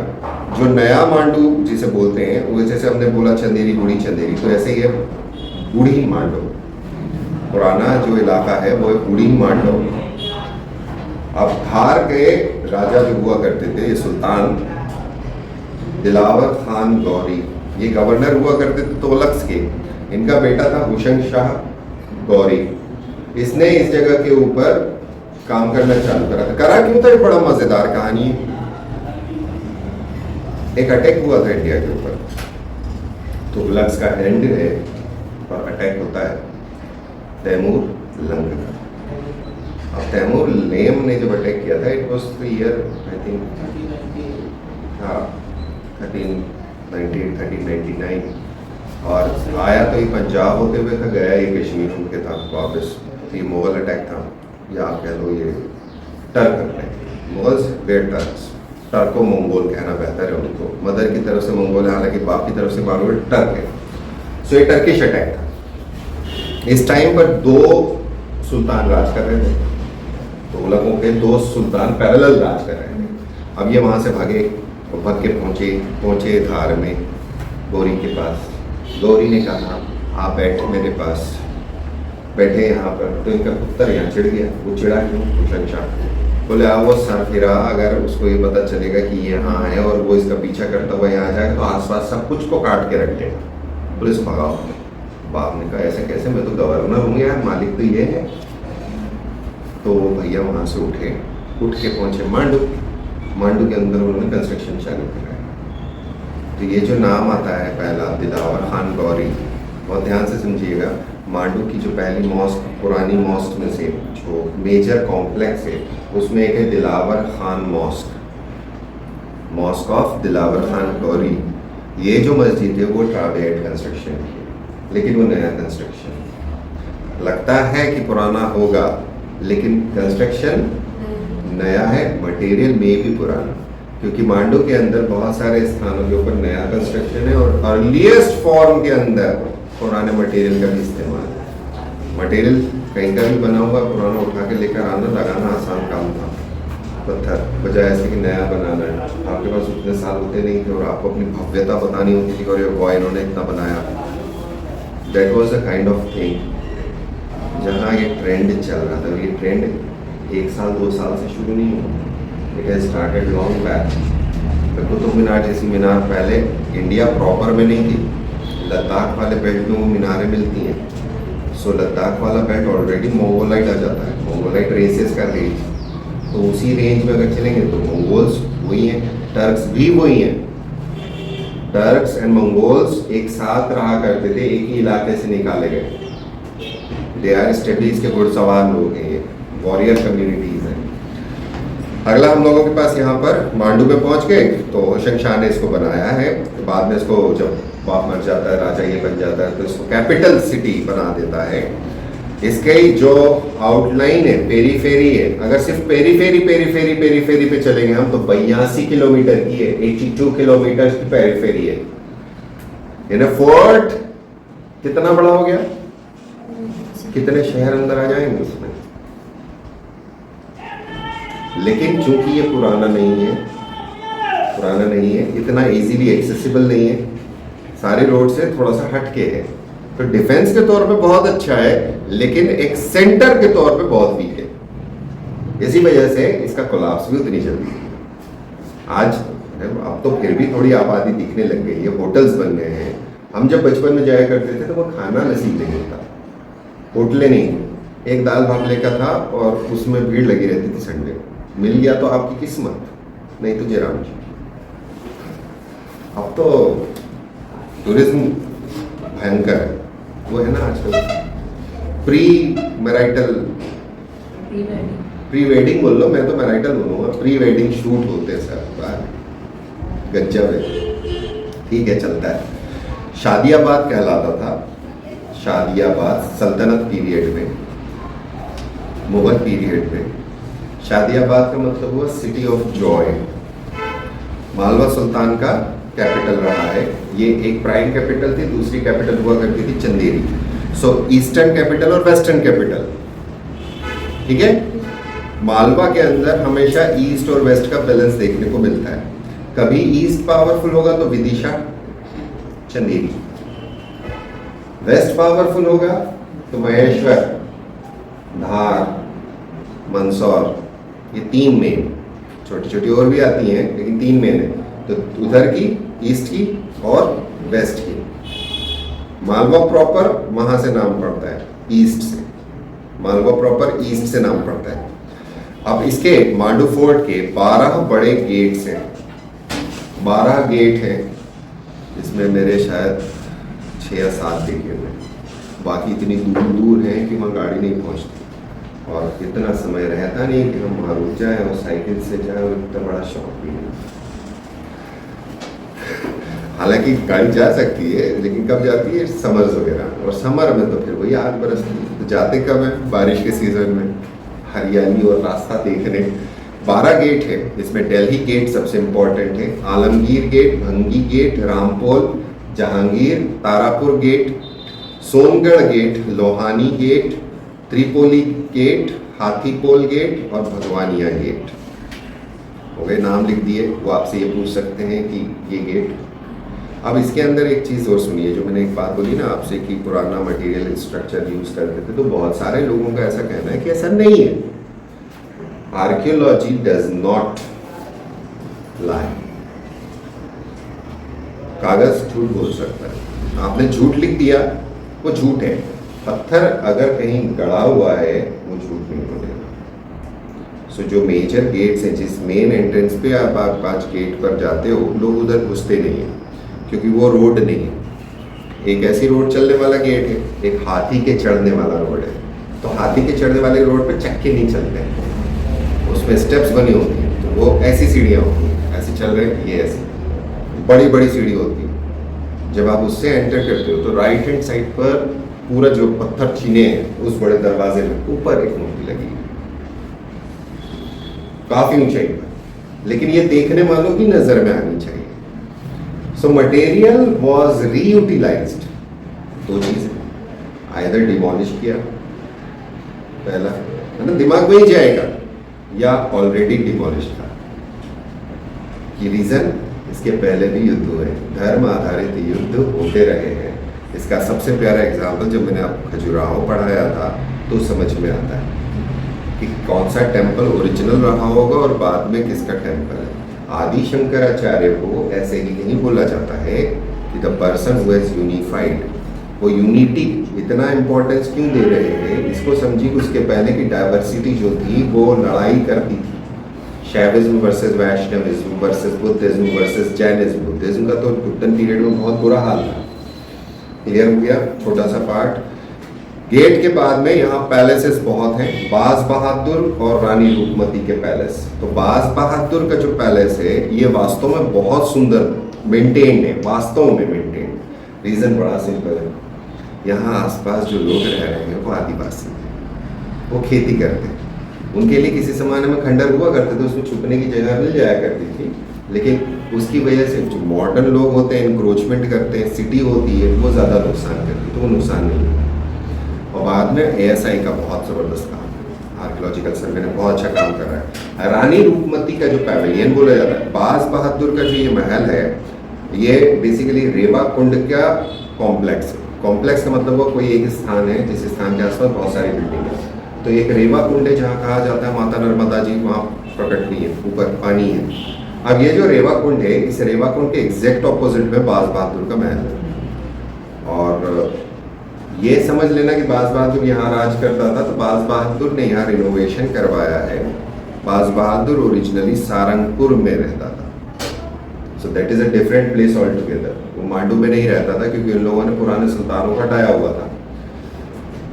जो नया मांडू जिसे बोलते हैं, वो जैसे हमने बोला चंदेरी, बूढ़ी चंदेरी, तो ऐसे ही है बूढ़ी मांडू। पुराना जो इलाका है वो है बूढ़ी मांडू। अब धार के राजा जो हुआ करते थे, ये सुल्तान दिलावर खान गौरी, ये गवर्नर हुआ करते थे तोलक्स के। इनका बेटा था हुसैन शाह गौरी। इसने इस जगह के ऊपर काम करना चालू करा था। करा क्यों था? ये बड़ा मजेदार कहानी। एक अटैक हुआ था इंडिया के ऊपर, तुगलक्स का एंड है और अटैक होता है तैमूर लंग का। अब तैमूर लेम ने जब अटैक किया था, it was the year I think 1399, और आया तो ये पंजाब होते हुए था, गया ये कश्मीर उनके था वापस। तो ये मुगल अटैक था, या आप कह लो ये Turk attack. Mughals were Turks, Turco Mongol कहना बेहतर है उनको। मदर की तरफ से मंगोल है, हालांकि बाप की तरफ से मालूम टर्क है। सो ये टर्किश अटैक था। इस टाइम पर दो सुल्तान राज कर रहे थे, तुगलकों के दो सुल्तान पैरेलल राज कर रहे थे। अब ये वहाँ से भागे, भग के पहुँचे धार में गौरी के पास। गौरी ने कहा आप बैठे मेरे पास, बैठे यहाँ पर। तो इनका पुत्र यहाँ चिढ़ गया। वो चिढ़ा क्यों? हुसैन शाह बोले आओ, वो सर फिरा, अगर उसको ये पता चलेगा कि ये यहाँ है और वो इसका पीछा करता हुआ यहाँ जाएगा तो आसपास सब कुछ को काट के रख देगा, पुलिस भगाओ। बाप ने कहा ऐसे कैसे, मैं तो गवर्नर हूँ यार, मालिक तो ये है। तो भैया वहाँ से उठ के पहुँचे मांडू के अंदर उन्होंने कंस्ट्रक्शन चालू करा। तो ये जो नाम आता है पहला, दिलावर खान गौरी, बहुत ध्यान से समझिएगा। मांडू की जो पहली मॉस्क, पुरानी मॉस्क में से जो मेजर कॉम्प्लेक्स है, उसमें एक है Dilawar Khan mosque, mosque of Dilawar Khan Ghori. ये जो मस्जिद है वो ट्रावेड कंस्ट्रक्शन की है, लेकिन वो नया कंस्ट्रक्शन लगता है कि पुराना होगा, लेकिन कंस्ट्रक्शन नया है, मटेरियल में भी पुराना। क्योंकि मांडू के अंदर बहुत सारे स्थानों के ऊपर नया कंस्ट्रक्शन है और अर्लीस्ट फॉर्म के अंदर पुराने मटेरियल का भी इस्तेमाल है। मटेरियल कहीं का भी बना हुआ पुराना उठा के लेकर आना, लगाना आसान काम था, पत्थर, बजाय ऐसे कि नया बनाना है। आपके पास उतने साल होते नहीं थे और आपको अपनी भव्यता बतानी होती थी, और ये बॉय इन्होंने इतना बनाया। That was a kind of thing जहाँ ये ट्रेंड चल रहा था। ये ट्रेंड 1 साल 2 साल से शुरू नहीं हुआ, it has started long back. Qutub Minar जैसी मीनार पहले इंडिया प्रॉपर में नहीं थी, लद्दाख वाले बेल्ट में वो मीनारें मिलती हैं। सो लद्दाख वाला बेल्ट ऑलरेडी मंगोलाइट आ जाता है, मंगोलाइट रेसेस का रेंज। तो उसी रेंज में अगर चलेंगे तो मंगोल्स वही हैं, टर्क्स भी वही हैं। टर्क्स एंड मंगोल्स एक साथ रहा करते थे, एक ही इलाके से निकाले गए। दे आर स्टेबलिश के घुड़सवार लोग हैं, ये वॉरियर कम्युनिटीज़ हैं। अगला हम लोगों के पास यहाँ पर मांडू में पहुँच गए, तो हुसैन शाह ने इसको बनाया है। तो बाद में इसको जब बाप मर जाता है, राजा ये बन जाता है, तो इसको कैपिटल सिटी बना देता है। इसके जो आउटलाइन है, पेरीफेरी है, अगर सिर्फ पेरीफेरी पे चलेंगे हम तो 82 किलोमीटर की है, 82 किलोमीटर की पेरीफेरी है। इन फोर्ट कितना बड़ा हो गया? कितने शहर अंदर आ जाएंगे उसमें। लेकिन चूंकि ये पुराना नहीं है, इतना इजीली एक्सेसिबल नहीं है, सारे रोड से थोड़ा सा हटके है, तो डिफेंस के तौर पे बहुत अच्छा है, लेकिन एक सेंटर के तौर पे बहुत वीक है। इसी वजह से इसका कोलैप्स भी उतनी जल्दी। आज अब तो फिर भी थोड़ी आबादी दिखने लग गई है, होटल्स बन गए हैं। हम जब बचपन में जाया करते थे तो वो खाना नसीब नहीं होता, होटलें नहीं, एक दाल भागले का था और उसमें भीड़ लगी रहती थी संडे। मिल गया तो आपकी किस्मत, नहीं तो जयराम जी। अब तो टूरिज्म भयंकर है, वो है ना आजकल प्री वेडिंग बोल लो, मैं तो मैराइटल बोलूँगा, प्री वेडिंग शूट होते हैं सर बार, गज्जब है, ठीक है चलता है। शादियाबाद कहलाता था, शादियाबाद सल्तनत पीरियड में, मुगल पीरियड में शादियाबाद का मतलब हुआ सिटी ऑफ जॉय। मालवा सुल्तान का कैपिटल रहा है, ये एक प्राइम कैपिटल थी, दूसरी कैपिटल हुआ करती थी चंदेरी। सो ईस्टर्न कैपिटल और वेस्टर्न कैपिटल, ठीक है। मालवा के अंदर हमेशा ईस्ट और वेस्ट का बैलेंस देखने को मिलता है। कभी ईस्ट पावरफुल होगा तो विदिशा चंदेरी, वेस्ट पावरफुल होगा तो महेश्वर, धार, मंदसौर, ये तीन मेन, छोटी छोटी और भी आती हैं लेकिन तीन मेन है। तो उधर की, ईस्ट की और वेस्ट की। मालवा प्रॉपर वहां से नाम पड़ता है, ईस्ट से। मालवा प्रॉपर ईस्ट से नाम पड़ता है। अब इसके मांडू फोर्ट के 12 बड़े गेट्स हैं, 12 गेट हैं, जिसमें मेरे शायद 6 या 7 देखे हुए, बाकी इतनी दूर दूर हैं कि वहाँ गाड़ी नहीं पहुँचती, और इतना समय रहता नहीं कि हम वहाँ रुक जाएं और साइकिल से जाएं, और इतना बड़ा शौक भी नहीं। हालांकि गाड़ी जा सकती है, लेकिन कब जाती है, समर्स वगैरह, और समर में तो फिर वही आग बरसती है। तो जाते कब है, बारिश के सीजन में, हरियाली और रास्ता देखने। 12 गेट है, इसमें दिल्ली गेट सबसे इम्पोर्टेंट है, Alamgir gate, Bhangi gate, Rampol, Jahangir, Tarapur gate, Songadh gate, Lohani gate, Tripoli gate, Hathipol gate और भगवानिया गेट। हो गए, नाम लिख दिए। वो आपसे ये पूछ सकते हैं कि ये गेट। अब इसके अंदर एक चीज़ और सुनिए, जो मैंने एक बात बोली ना आपसे कि पुराना मटेरियल स्ट्रक्चर यूज़ करते थे, तो बहुत सारे लोगों का ऐसा कहना है कि ऐसा नहीं है। Archaeology does not lie. कागज झूठ बोल सकता है, आपने झूठ लिख दिया वो झूठ है। पत्थर अगर कहीं गड़ा हुआ है वो झूठ नहीं बोलेगा। सो जो मेजर गेट्स हैं, जिस मेन एंट्रेंस पे आप 5 गेट पर जाते हो, लोग उधर घुसते नहीं हैं क्योंकि वो रोड नहीं है। एक ऐसी रोड चलने वाला गेट है, एक हाथी के चढ़ने वाला रोड है। तो हाथी के चढ़ने वाले रोड पे चक्के नहीं चलते हैं, उसमें स्टेप्स बनी होती हैं, तो वो ऐसी सीढ़ियाँ होती हैं, ऐसे चल रहे हैं, ये ऐसी बड़ी बड़ी सीढ़ी होती है। जब आप उससे एंटर करते हो तो राइट हैंड साइड पर पूरा जो पत्थर चीने हैं, उस बड़े दरवाजे में ऊपर एक मूर्ति लगी है, काफी ऊंचाई पर, लेकिन ये देखने वालों की नजर में आनी चाहिए। So material was रीयूटिलाइज्ड। 2 चीजें, आइदर डिमोलिश किया, पहला है ना, दिमाग में ही जाएगा, या ऑलरेडी डिमोलिश था। ये रीजन, इसके पहले भी युद्ध हुए, धर्म आधारित युद्ध होते रहे हैं। इसका सबसे प्यारा एग्जाम्पल जब मैंने आपको खजुराहो पढ़ाया था तो समझ में आता है कि कौन सा टेम्पल ओरिजिनल रहा होगा और बाद में किसका टेम्पल है। आदि शंकराचार्य को ऐसे ही नहीं बोला जाता है कि the person who has unified. वो यूनिटी इतना इम्पोर्टेंस क्यों दे रहे हैं, इसको समझिए। उसके पहले की डाइवर्सिटी जो थी वो लड़ाई करती थी, Shaivism versus Vaishnavism versus Buddhism versus Jainism. Buddhism का तो गुप्तन पीरियड में बहुत बुरा हाल था। क्लियर हो गया, छोटा सा पार्ट। गेट के बाद में यहाँ पैलेसेस बहुत हैं, बाज बहादुर और रानी रूपमती के पैलेस। तो बाज बहादुर का जो पैलेस है ये वास्तव में बहुत सुंदर मेंटेन है, वास्तव में मेंटेन। रीजन बड़ा सिंपल है, यहाँ आसपास जो लोग रह रहे हैं वो आदिवासी हैं, वो खेती करते हैं। उनके लिए किसी जमाने में खंडर हुआ करते थे, उसमें छुपने की जगह मिल जाया करती थी, लेकिन उसकी वजह से जो मॉडर्न लोग होते हैं, इंक्रोचमेंट करते हैं, सिटी होती है, वो ज़्यादा नुकसान करती है, तो वो नुकसान नहीं है। और बाद में ASI का बहुत ज़बरदस्त काम है, आर्कियोलॉजिकल सर्वे ने बहुत अच्छा काम कर रहा है। रानी रूपमती का जो पैवेलियन बोला जाता है, बाज बहादुर का जो ये महल है, ये बेसिकली रेवा कुंड का कॉम्प्लेक्स है। कॉम्प्लेक्स का मतलब वो कोई एक स्थान है जिस स्थान के आसपास बहुत सारी बिल्डिंग है। तो एक रेवा कुंड है जहाँ कहा जाता है माता नर्मदा जी वहाँ प्रकट हुई है, ऊपर पानी है। अब ये जो रेवा कुंड है, इस रेवा कुंड के एग्जैक्ट ऑपोजिट में बाज बहादुर का महल है। और ये समझ लेना कि बाज बहादुर यहाँ राज करता था, तो बाज बहादुर ने यहाँ रिनोवेशन करवाया है। बाज बहादुर ओरिजिनली सारंगपुर में रहता था, सो that is a different place all together. वो मांडू में नहीं रहता था क्योंकि उन लोगों ने पुराने सुल्तानों का हटाया हुआ था।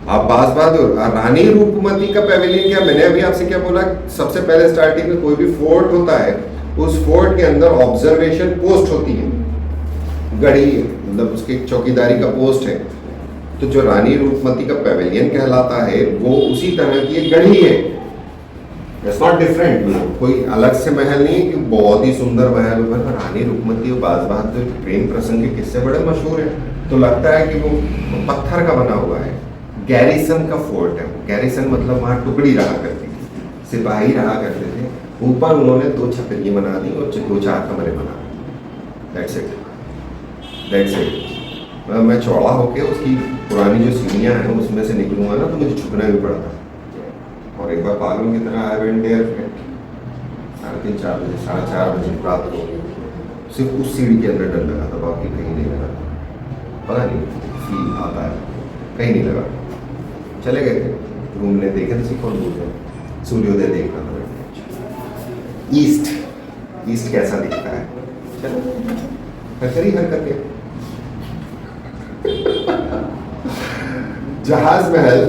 अब बाज बहादुर रानी रूपमती का पैवेलियन क्या, मैंने अभी आपसे क्या बोला, सबसे पहले स्टार्टिंग में कोई भी फोर्ट होता है, उस फोर्ट के अंदर ऑब्जर्वेशन पोस्ट होती है, गढ़ी मतलब उसकी चौकीदारी का पोस्ट है। तो जो रानी रूपमती का पैवेलियन कहलाता है वो उसी तरह की एक गढ़ी है, इट्स नॉट डिफरेंट, कोई अलग से महल नहीं है कि बहुत ही सुंदर महल होगा। रानी रूपमती और बाज बहादुर के प्रेम प्रसंग के किस्से बड़े मशहूर हैं, तो लगता है कि वो पत्थर का बना हुआ है। गैरिसन का फोर्ट है, गैरिसन मतलब वहाँ टुकड़ी रहा करती थी, सिपाही रहा करते थे। ऊपर उन्होंने 2 छतरियाँ बना दी और 2-4 कमरे बना दिए, दैट्स इट, दैट्स इट। मैं चौड़ा होके उसकी पुरानी जो सीढ़ियाँ हैं उसमें से निकलूंगा ना तो मुझे झुकना भी पड़ता। और एक बार पागलों की तरह आई वेंट देयर 3:30-4 बजे, 4:30 बजे रात को, सिर्फ उस सीढ़ी के अंदर डर लगा था, बाकी कहीं नहीं लगा। पता नहीं फील आता है, कहीं नहीं लगा। चले गए थे घूमने, देखे थे कौन दूर है, सूर्योदय देखना था बैठे। ईस्ट कैसा दिखता है, चलो करी हरकतें। जहाज महल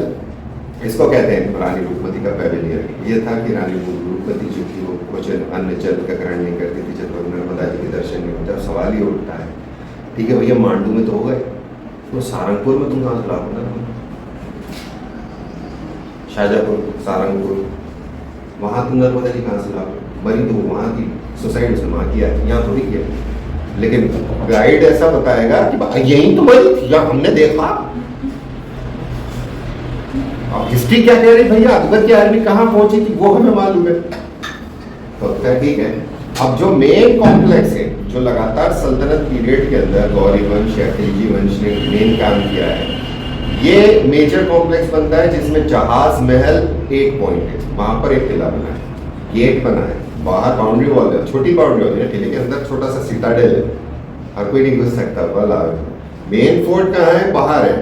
इसको कहते हैं रानी रूपमती का पैवेलियन। ये था कि रानी रूपमती जो थी वो कुछ अन्य जल का ग्रहण नहीं करती थी जब तक नर्मदा जी के दर्शन नहीं होते। अब सवाल ये उठता है, ठीक है भैया मांडू में तो हो गए, तो सारंगपुर में तुम कहाँ से लाओ ना, शाहजहाँपुर, सारंगपुर, वहाँ तुम नर्मदा जी कहाँ से लाओ? मरी तो वहाँ की सोसाइटी से वहाँ किया, यहाँ थोड़ी किया। लेकिन गाइड ऐसा बताएगा कि यही तो मरी थी, हमने देखा। अब हिस्ट्री क्या कह रही भैया, अकबर की आर्मी कहाँ पहुंची थी वो हमें मालूम है। तो ठीक है, अब जो मेन कॉम्प्लेक्स है जो लगातार सल्तनत पीरियड के अंदर गौरी वंश या खिलजी वंश ने मेन काम किया है, ये मेजर कॉम्प्लेक्स बनता है जिसमें जहाज महल एक पॉइंट है, वहां पर एक किला बना है, गेट बना है, बाहर बाउंड्री वॉल है, छोटी बाउंड्री वॉल है, किले के अंदर छोटा सा सिटाडेल है, हर कोई नहीं घुस सकता। वाला मेन फोर्ट कहाँ है? बाहर है,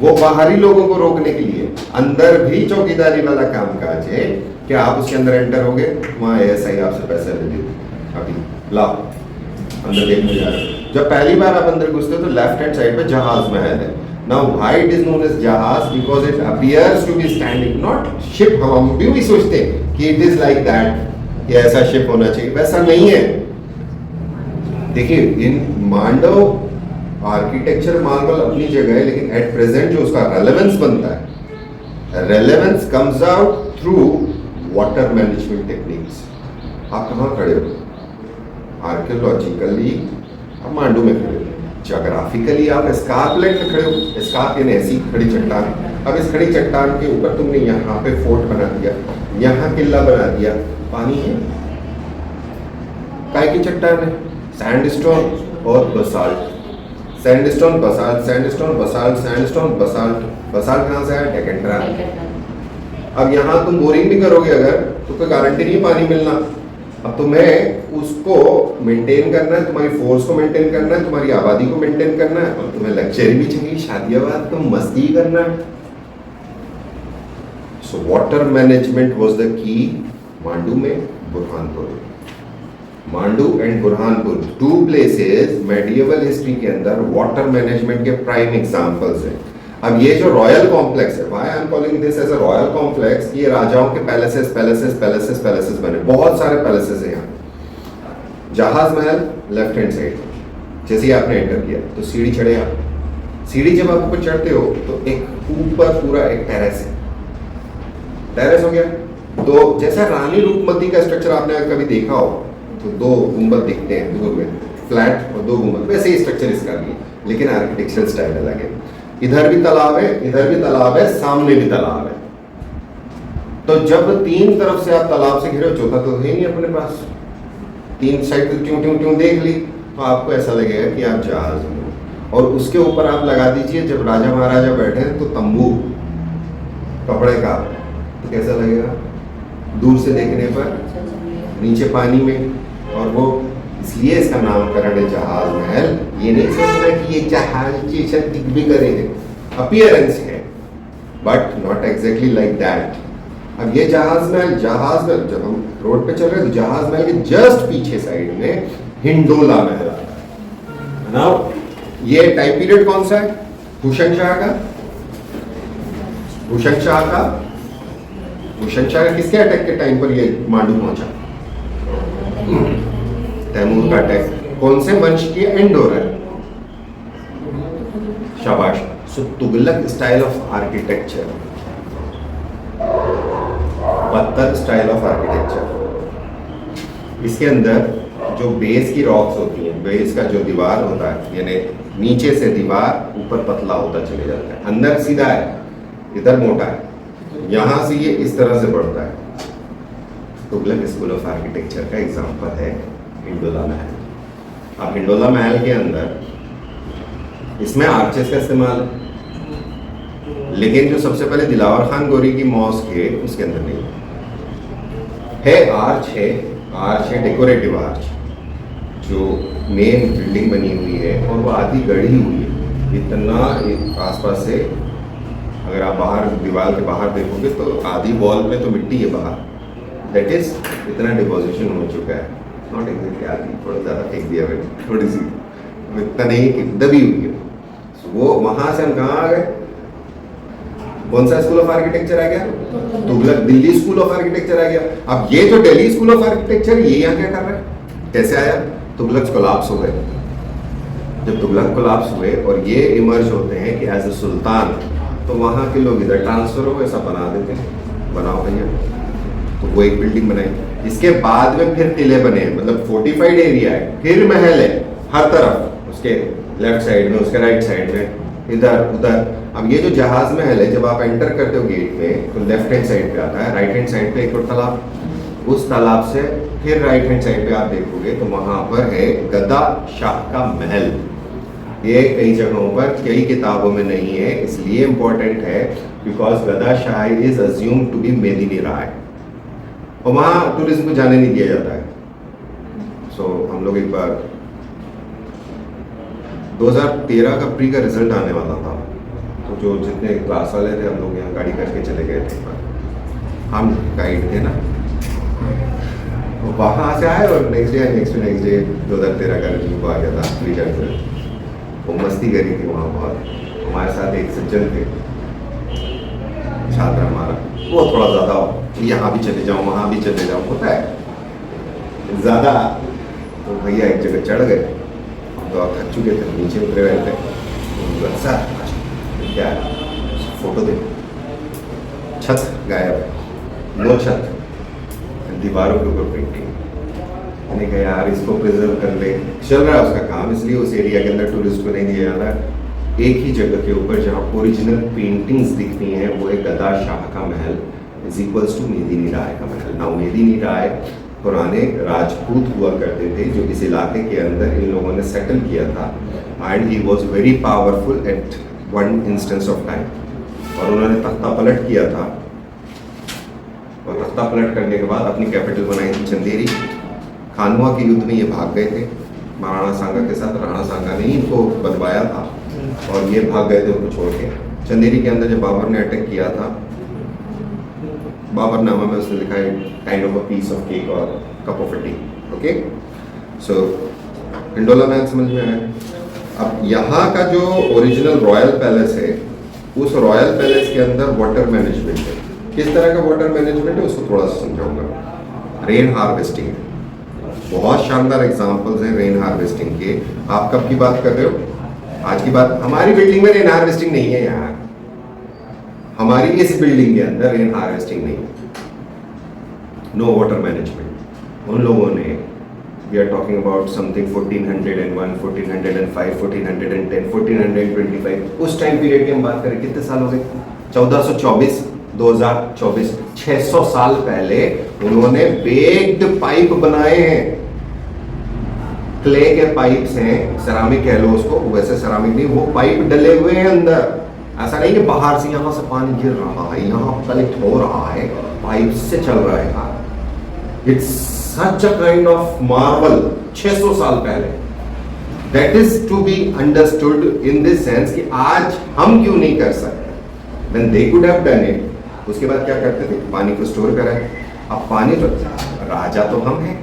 वो बाहरी लोगों को रोकने के लिए। अंदर भी चौकीदारी वाला कामकाज है कि आप उसके अंदर एंटर हो गए, वहाँ ASI आपसे पैसा ले लेती, अभी लाओ अंदर देखने जा रहे हो। जब पहली बार आप अंदर घुसते हो तो लेफ्ट हैंड साइड पे जहाज महल है। Now why it is known as Jahaz? Because it appears to be standing, not ship. हम भी सोचते हैं कि इट इज लाइक दैट, कि ऐसा शिप होना चाहिए, वैसा नहीं है। देखिए इन मांडव आर्किटेक्चर मार्बल अपनी जगह है, लेकिन एट प्रेजेंट जो उसका रेलेवेंस बनता है, relevance comes out through water management techniques. आप कहाँ खड़े हो? आर्कियोलॉजिकली आप मांडू में खड़े हो, ज्योग्राफिकली आप एस्कार्पलेट में खड़े हो। एस्कार्प यानी ऐसी खड़ी चट्टान। अब इस खड़ी चट्टान के ऊपर तुमने यहाँ पे फोर्ट बना दिया, यहाँ किला बना दिया, पानी है, काय की चट्टान है? सैंडस्टोन और basalt, sandstone basalt, sandstone basalt, sandstone basalt. Basalt कहाँ से आया? डेकेंट्रा। अब यहाँ तुम बोरिंग भी करोगे अगर, तो कोई गारंटी नहीं पानी मिलना। अब तुम्हें उसको मेंटेन करना है, तुम्हारी फोर्स को मेंटेन करना है, तुम्हारी आबादी को मेंटेन करना है, और तुम्हें लग्जरी भी चाहिए, शादियों बाद तो मस्ती करना है। So water management was the key Mandu में, Burhanpur. Mandu and Burhanpur, 2 places medieval history के अंदर वाटर मैनेजमेंट के प्राइम एग्जांपल्स हैं। अब ये जो रॉयल कॉम्प्लेक्स है, why I am calling this as a royal complex, ये राजाओं के पैलेसेस पैलेसेस पैलेसेस पैलेसेस बने, बहुत सारे पैलेसेस हैं यहाँ। जहाज महल लेफ्ट हैंड साइड, जैसे ही आपने एंटर किया तो सीढ़ी चढ़े आप। सीढ़ी जब आप ऊपर चढ़ते हो तो एक ऊपर पूरा एक टेरेस है, टेरेस हो गया। तो जैसा रानी रूपमती का स्ट्रक्चर आपने अगर कभी देखा हो तो 2 गुंबद दिखते हैं दूर में, फ्लैट और 2 गुंबद, वैसे ही स्ट्रक्चर इसका भी है, लेकिन आर्किटेक्चरल स्टाइल अलग है। इधर भी तालाब है, इधर भी तालाब है, सामने भी तालाब है। तो जब तीन तरफ से आप तालाब से घिरे हो, चौथा तो है नहीं अपने पास, तीन साइड तो ट्यूं ट्यूं ट्यूं देख ली, तो आपको ऐसा लगेगा कि आप जहाज में हो। और उसके ऊपर आप लगा दीजिए, जब राजा महाराजा बैठे हैं तो तंबू कपड़े का, तो कैसा लगेगा दूर से देखने पर, नीचे पानी में। और वो इसलिए इसका नामकरण है जहाज महल। ये नहीं सोचना कि ये जहाज जैसा दिख भी करेंगे, अपीयरेंस है, but not exactly like that. अब ये जहाज महल जब हम रोड पे चल रहे हैं तो जहाज महल के जस्ट पीछे साइड में हिंडोला महल आता है। नाउ ये टाइम पीरियड कौन सा है? भूषण शाह का। भूषण शाह किसके अटैक के टाइम पर ये मांडू पहुंचा? तैमूर का अटैक। कौन से वंश की? एंडोरर। शाबाश। सो तुगलक स्टाइल ऑफ आर्किटेक्चर, पत्थर स्टाइल ऑफ आर्किटेक्चर। इसके अंदर जो बेस की रॉक्स होती हैं, बेस का जो दीवार होता है, यानी नीचे से दीवार ऊपर पतला होता चले जाता है, अंदर सीधा है, इधर मोटा है, यहां से ये इस तरह से बढ़ता है। तुगलक स्कूल ऑफ आर्किटेक्चर का एग्जांपल है हिंडोला महल। अब हिंडोला महल के अंदर इसमें आर्चेस का इस्तेमाल है, लेकिन जो सबसे पहले दिलावर खान गोरी की मॉस्क है उसके अंदर नहीं है। आर्च है डेकोरेटिव आर्च, जो मेन बिल्डिंग बनी हुई है और वो आधी गढ़ी हुई है। इतना आसपास से अगर आप बाहर दीवार के बाहर देखोगे तो आधी वॉल में तो मिट्टी है बाहर, दैट इज इतना डिपोजिशन हो चुका है। नॉट एग्जैक्टली आधी, थोड़ा ज़्यादा फेंक दिया मैंने, थोड़ी सी, इतना नहीं कि दबी हुई है। वो वहां से हम कहाँ आ गए? कौन सा स्कूल ऑफ आर्किटेक्चर आ गया? Tughlaq Delhi school of architecture आ गया। अब ये जो दिल्ली स्कूल ऑफ आर्किटेक्चर, ये यहाँ क्या कर रहा है? कैसे आया? तुगलक कोलैप्स हो गए। जब तुगलक कोलैप्स हुए और ये इमर्ज होते हैं कि एज ए सुल्तान, तो वहाँ के लोग इधर ट्रांसफर हो, ऐसा बना देते हैं, बनाओ भैया। तो वो एक बिल्डिंग बनाई। इसके बाद में फिर किले बने, मतलब फोर्टिफाइड एरिया है, फिर महल है हर तरफ, उसके लेफ्ट साइड में, उसके राइट साइड में, इधर उधर। अब ये जो जहाज महल है, जब आप एंटर करते हो गेट में तो लेफ्ट हैंड साइड पे आता है, राइट हैंड साइड पे एक और तालाब, उस तालाब से फिर राइट हैंड साइड पे आप देखोगे तो वहां पर है गदा शाह का महल। ये कई जगहों पर, कई किताबों में नहीं है, इसलिए इंपॉर्टेंट है because Gada Shah is assume to be Medini Rai, और वहाँ टूरिज्म को जाने नहीं दिया जाता है। सो हम लोग एक बार 2013 का प्री का रिजल्ट आने वाला था, तो जो जितने क्लास वाले थे हम लोग यहाँ गाड़ी करके चले गए थे, हम गाइड थे ना, तो वहाँ से आए और नेक्स्ट डे 2013 का रिजल्ट आ गया था प्री का रिजल्ट। वो मस्ती करी थी वहाँ बहुत। हमारे साथ एक सज्जन थे, छात्र हमारा, वो थोड़ा ज़्यादा यहाँ भी चले जाऊँ वहाँ भी चले जाऊँ होता है ज़्यादा, तो भैया एक जगह चढ़ गए, तो आप थक चुके थे, नीचे उतरे हुए थे, तो सर क्या है? फोटो दे, छत गायब, नो छत, दीवारों के ऊपर पेंटिंग। मैंने कहा यार इसको प्रिजर्व कर ले, चल रहा है उसका काम, इसलिए उस एरिया के अंदर टूरिस्ट को नहीं दिया जाता। एक ही जगह के ऊपर जहाँ ओरिजिनल पेंटिंग्स दिखती हैं वो है गदा शाह का महल इज इक्वल्स टू मेदिनी राय का महल। नाउ मेदिनी राय पुराने राजपूत हुआ करते थे जो इस इलाके के अंदर इन लोगों ने सेटल किया था, and he was very powerful at one instance of time, और उन्होंने तख्ता पलट किया था, और तख्ता पलट करने के बाद अपनी कैपिटल बनाई थी चंदेरी। खानवा के युद्ध में ये भाग गए थे महाराणा सांगा के साथ, राणा सांगा ने इनको बदवाया था और ये भाग गए थे उनको छोड़ के। चंदेरी के अंदर जब बाबर ने अटैक किया था, बाबरनामा में उसने लिखा है kind of a piece of cake और cup of tea. Okay, so Hindola Mahal समझ में आया। अब यहाँ का जो ओरिजिनल रॉयल पैलेस है, उस रॉयल पैलेस के अंदर वाटर मैनेजमेंट है। किस तरह का वाटर मैनेजमेंट है उसको थोड़ा सा समझाऊंगा। रेन हार्वेस्टिंग है, बहुत शानदार एग्जांपल्स हैं रेन हार्वेस्टिंग के। आप कब की बात कर रहे हो? आज की बात। हमारी बिल्डिंग में रेन हार्वेस्टिंग नहीं है यार, हमारी इस बिल्डिंग के अंदर रेन हार्वेस्टिंग नहीं है, नो वाटर मैनेजमेंट। उन लोगों ने we are talking about something 1401, 1405, 1410, 1425। उस टाइम पीरियड की हम बात करें, कितने साल हो गए? 1424, 2024, 600 साल पहले उन्होंने बेक्ड पाइप बनाए हैं। क्ले के पाइप्स हैं, सेरामिक कह लो उसको, वैसे सेरामिक नहीं, वो पाइप डले हुए हैं अंदर। ऐसा नहीं कि बाहर से यहाँ से पानी गिर रहा है, यहाँ कलेक्ट हो रहा है, पाइप से चल रहा है। It's such a kind of marvel. 600 साल पहले, that is to be understood in this sense कि आज हम क्यों नहीं कर सकते। When they could have done it, उसके बाद क्या करते थे? पानी को स्टोर करा है। अब पानी तो राजा तो हम हैं,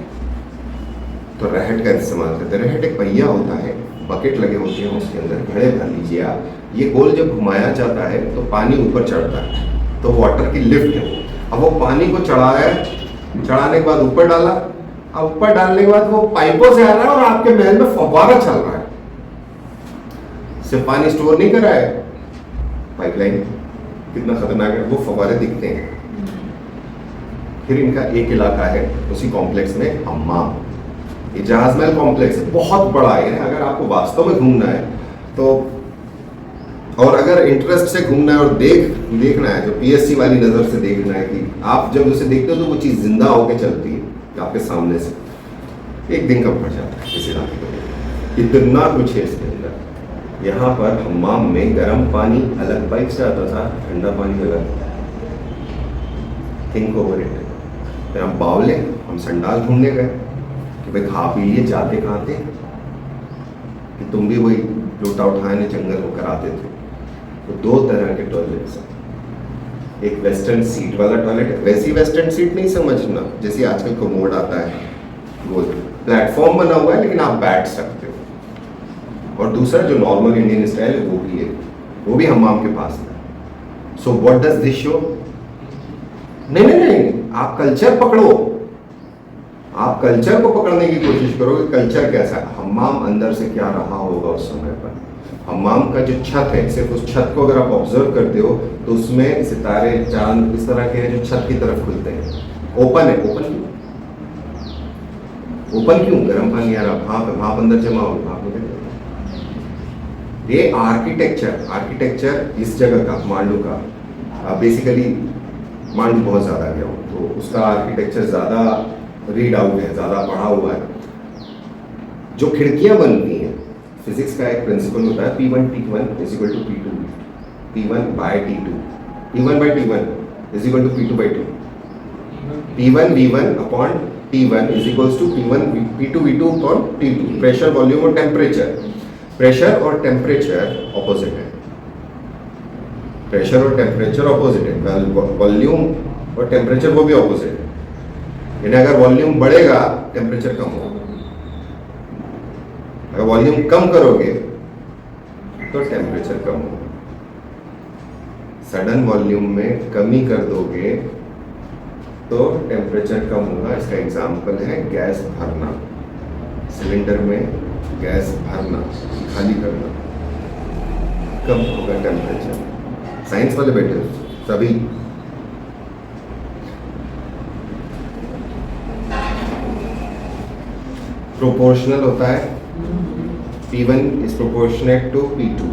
तो रहट का इस्तेमाल करते हैं। रहट एक पहिया होता है, बकेट लगे होते हैं उसके अंदर, घड़े भर लीजिए आप। ये गोल जब घुमाया जाता है तो पानी ऊपर चढ़ता है, तो वाटर की लिफ्ट है। अब वो पानी को चढ़ाया, चढ़ाने के बाद ऊपर डाला, अब ऊपर डालने के बाद वो पाइपों से आ रहा है और आपके महल में फव्वारा चल रहा है। सिर्फ पानी स्टोर नहीं कर रहा है, पाइपलाइन कितना खतरनाक है, वो फव्वारे दिखते हैं। फिर इनका एक इलाका है उसी कॉम्प्लेक्स में, हम्माम। ये जहाज महल कॉम्प्लेक्स है, बहुत बड़ा है। अगर आपको वास्तव में घूमना है तो, और अगर इंटरेस्ट से घूमना है और देखना है, जो पीएससी वाली नजर से देखना है कि आप जब उसे देखते हो तो वो चीज जिंदा होकर चलती है आपके सामने से, एक दिन कब पड़ जाता है इस इलाके को। इतना कुछ है इसके अंदर। यहाँ पर हम्माम में गर्म पानी अलग पाइप से आता था, ठंडा पानी अलग। Think over it. फिर हम बावले, हम संडाल ढूंढने गए कि भाई खा पी लिए, जाते कहाँ थे कि तुम भी वही लूटा उठाने जंगल को कराते थे। तो दो तरह के टॉयलेट्स हैं, एक वेस्टर्न सीट वाला टॉयलेट है, वैसी वेस्टर्न सीट नहीं समझना जैसे आजकल कोमोड आता है, वो प्लेटफॉर्म बना हुआ है लेकिन आप बैठ सकते हो। और दूसरा जो नॉर्मल इंडियन स्टाइल है वो भी है, वो भी हम्माम के पास है। So what does this show? नहीं, आप कल्चर पकड़ो, आप कल्चर को पकड़ने की कोशिश करो कि कल्चर कैसा है, हम्माम अंदर से क्या रहा होगा उस समय पर। हम्माम का जो छत है, सिर्फ उस छत को अगर आप ऑब्जर्व करते हो तो उसमें सितारे, चांद इस तरह के हैं जो छत की तरफ खुलते हैं। ओपन है, ओपन क्यों? गर्म पानी आ रहा, भाप अंदर जमा हो, भाप में। ये आर्किटेक्चर इस जगह का, मांडू का, बेसिकली मांडू बहुत ज्यादा गया हूँ तो उसका आर्किटेक्चर ज्यादा रीड आउट है, ज्यादा पढ़ा हुआ है। जो खिड़कियां बनती हैं, फिजिक्स का एक प्रिंसिपल होता है, P1 T1 is equal to P2 P1 by T2, P1 by T1 is equal to P2 by 2, P1 V1 upon T1 is equal to P1 P2 V2 upon T2। Pressure, volume और temperature, pressure और temperature opposite है, pressure और temperature opposite है, volume और temperature वो भी opposite है। यानी अगर वॉल्यूम बढ़ेगा टेम्परेचर कम होगा, अगर वॉल्यूम कम करोगे तो टेम्परेचर कम होगा। सडन वॉल्यूम में कमी कर दोगे तो टेम्परेचर कम होगा। इसका एग्जाम्पल है गैस भरना, सिलेंडर में गैस भरना, खाली करना, कम होगा टेम्परेचर। साइंस वाले बैठे सभी, प्रोपोर्शनल होता है, P1 is proportionate to P2,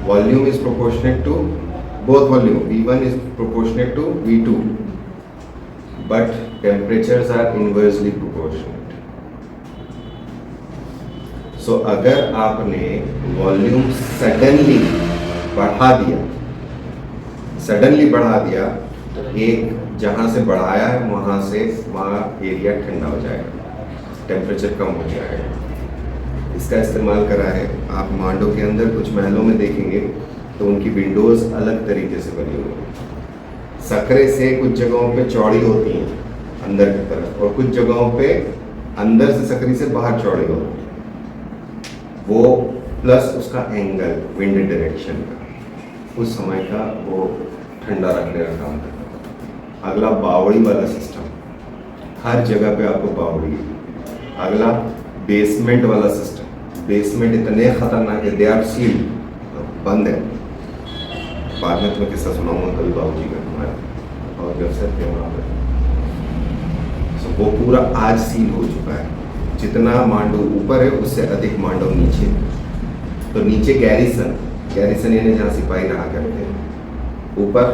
volume is proportionate to both volume, V1 is proportionate to V2, but temperatures are inversely proportionate. So अगर आपने वॉल्यूम सडनली बढ़ा दिया, एक जहां से बढ़ाया है वहां से वहां एरिया ठंडा हो जाएगा, टेम्परेचर कम हो जाएगा। इसका इस्तेमाल करा है आप मांडो के अंदर कुछ महलों में देखेंगे तो उनकी विंडोज अलग तरीके से बनी हुई है। सकरे से कुछ जगहों पे चौड़ी होती हैं अंदर की तरफ, और कुछ जगहों पे अंदर से सकरी से बाहर चौड़ी होती है। वो प्लस उसका एंगल, विंड डायरेक्शन का, उस समय का वो ठंडा रखने का काम करता है। अगला बावड़ी वाला सिस्टम, हर जगह पे आपको बावड़ी है। अगला बेसमेंट वाला सिस्टम, बेसमेंट इतने खतरनाक है, दे आर सील्ड, बंद है। बाद में तुम्हें किस्सा सुनाऊंगा कभी बाबूजी का हमारा, और जब से थे वहाँ पर वो पूरा आज सील हो चुका है। जितना मांडो ऊपर है उससे अधिक मांडो नीचे। तो नीचे गैरिसन, गैरिसन यानी जहाँ सिपाही रहा करते हैं, ऊपर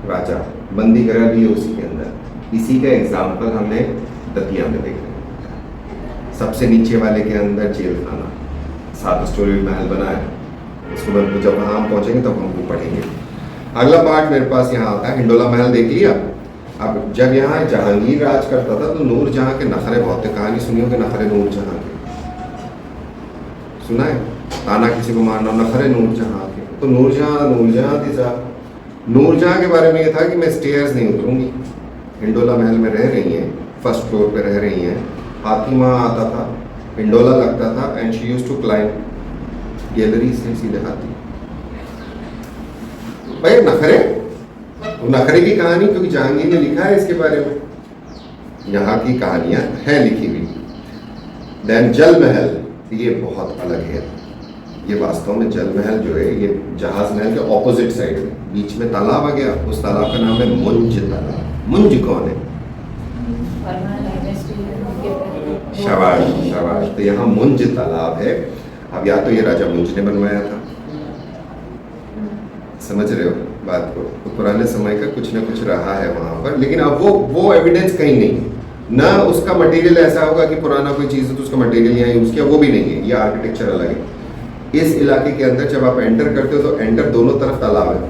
राजा, बंदी गृह भी है उसी के अंदर। इसी का एग्जाम्पल हमें दतिया में देख रहे हैं। सबसे नीचे वाले के अंदर जेल खाना, 7 स्टोरी महल बना है। उसके बाद जब वहाँ हम पहुँचेंगे तब हमको पढ़ेंगे। अगला पार्ट मेरे पास यहाँ आता है, हिंडोला महल देख लिया। अब जब यहाँ जहांगीर राज करता था तो नूरजहाँ के नखरे बहुत थे। कहानी सुनी हो कि नखरे नूरजहाँ के, सुना है? ताना किसी को मारना, नखरे नूरजहाँ के। तो नूरजहाँ थी साहब। नूरजहाँ के बारे में ये था कि मैं स्टेयर्स नहीं उतरूंगी। हिंडोला महल में रह रही हैं, फर्स्ट फ्लोर पे रह रही हैं। हाथी वहाँ आता था, हिंडोला लगता था, and she used to climb gallery से सीधे हाथी। भाई नखरे, नखरे की कहानी क्योंकि जहांगीर ने लिखा है इसके बारे में, यहाँ की कहानियां हैं लिखी हुई। देन जल महल, ये बहुत अलग है। ये वास्तव में जल महल जो है ये जहाज महल के ऑपोजिट साइड है, बीच में तालाब आ गया। उस तालाब का नाम है मुंज तालाब। मुंज कौन है? शाबाश शाबाश। तो यहाँ मुंज तालाब है। अब या तो ये राजा मुंज ने बनवाया था, समझ रहे हो बात को? तो पुराने समय का कुछ ना कुछ रहा है वहाँ पर, लेकिन अब वो एविडेंस कहीं नहीं है। ना उसका मटेरियल ऐसा होगा कि पुराना कोई चीज़ है तो उसका मटेरियल यहाँ यूज़ किया, वो भी नहीं है। ये आर्किटेक्चर अलग है। इस इलाके के अंदर जब आप एंटर करते हो तो एंटर दोनों तरफ तालाब है।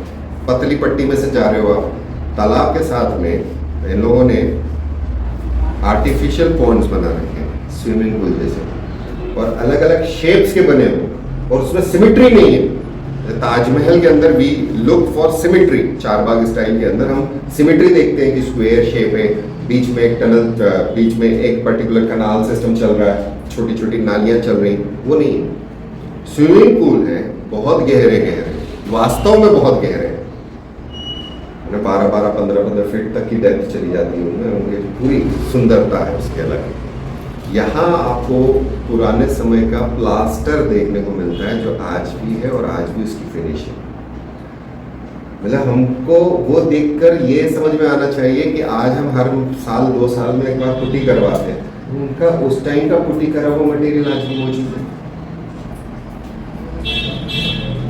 पतली पट्टी में से जा रहे हो आप, तालाब के साथ में इन लोगों ने आर्टिफिशियल पॉन्ड्स बना रखे हैं, स्विमिंग पूल जैसे, और अलग अलग शेप्स के बने हुए, और उसमें सिमिट्री नहीं है। ताजमहल के अंदर भी look for symmetry, Charbagh style के अंदर हम सिमिट्री देखते हैं कि स्क्वायर शेप है, बीच में एक टनल, बीच में एक पर्टिकुलर कनाल सिस्टम चल रहा है, छोटी छोटी नालियां चल रही, वो नहीं है। स्विमिंग पूल है, बहुत गहरे गहरे, वास्तव में बहुत गहरे, 12-12, 15-15 फीट तक की डेप्थ चली जाती है उनमें। उनकी पूरी सुंदरता है उसके अलग। यहाँ आपको पुराने समय का प्लास्टर देखने को मिलता है जो आज भी है, और आज भी उसकी फिनिशिंग, मतलब हमको वो देखकर ये समझ में आना चाहिए कि आज हम हर साल 2 साल में एक बार पुट्टी करवाते हैं, उनका उस टाइम का पुट्टी करा हुआ मटेरियल आज भी मौजूद है।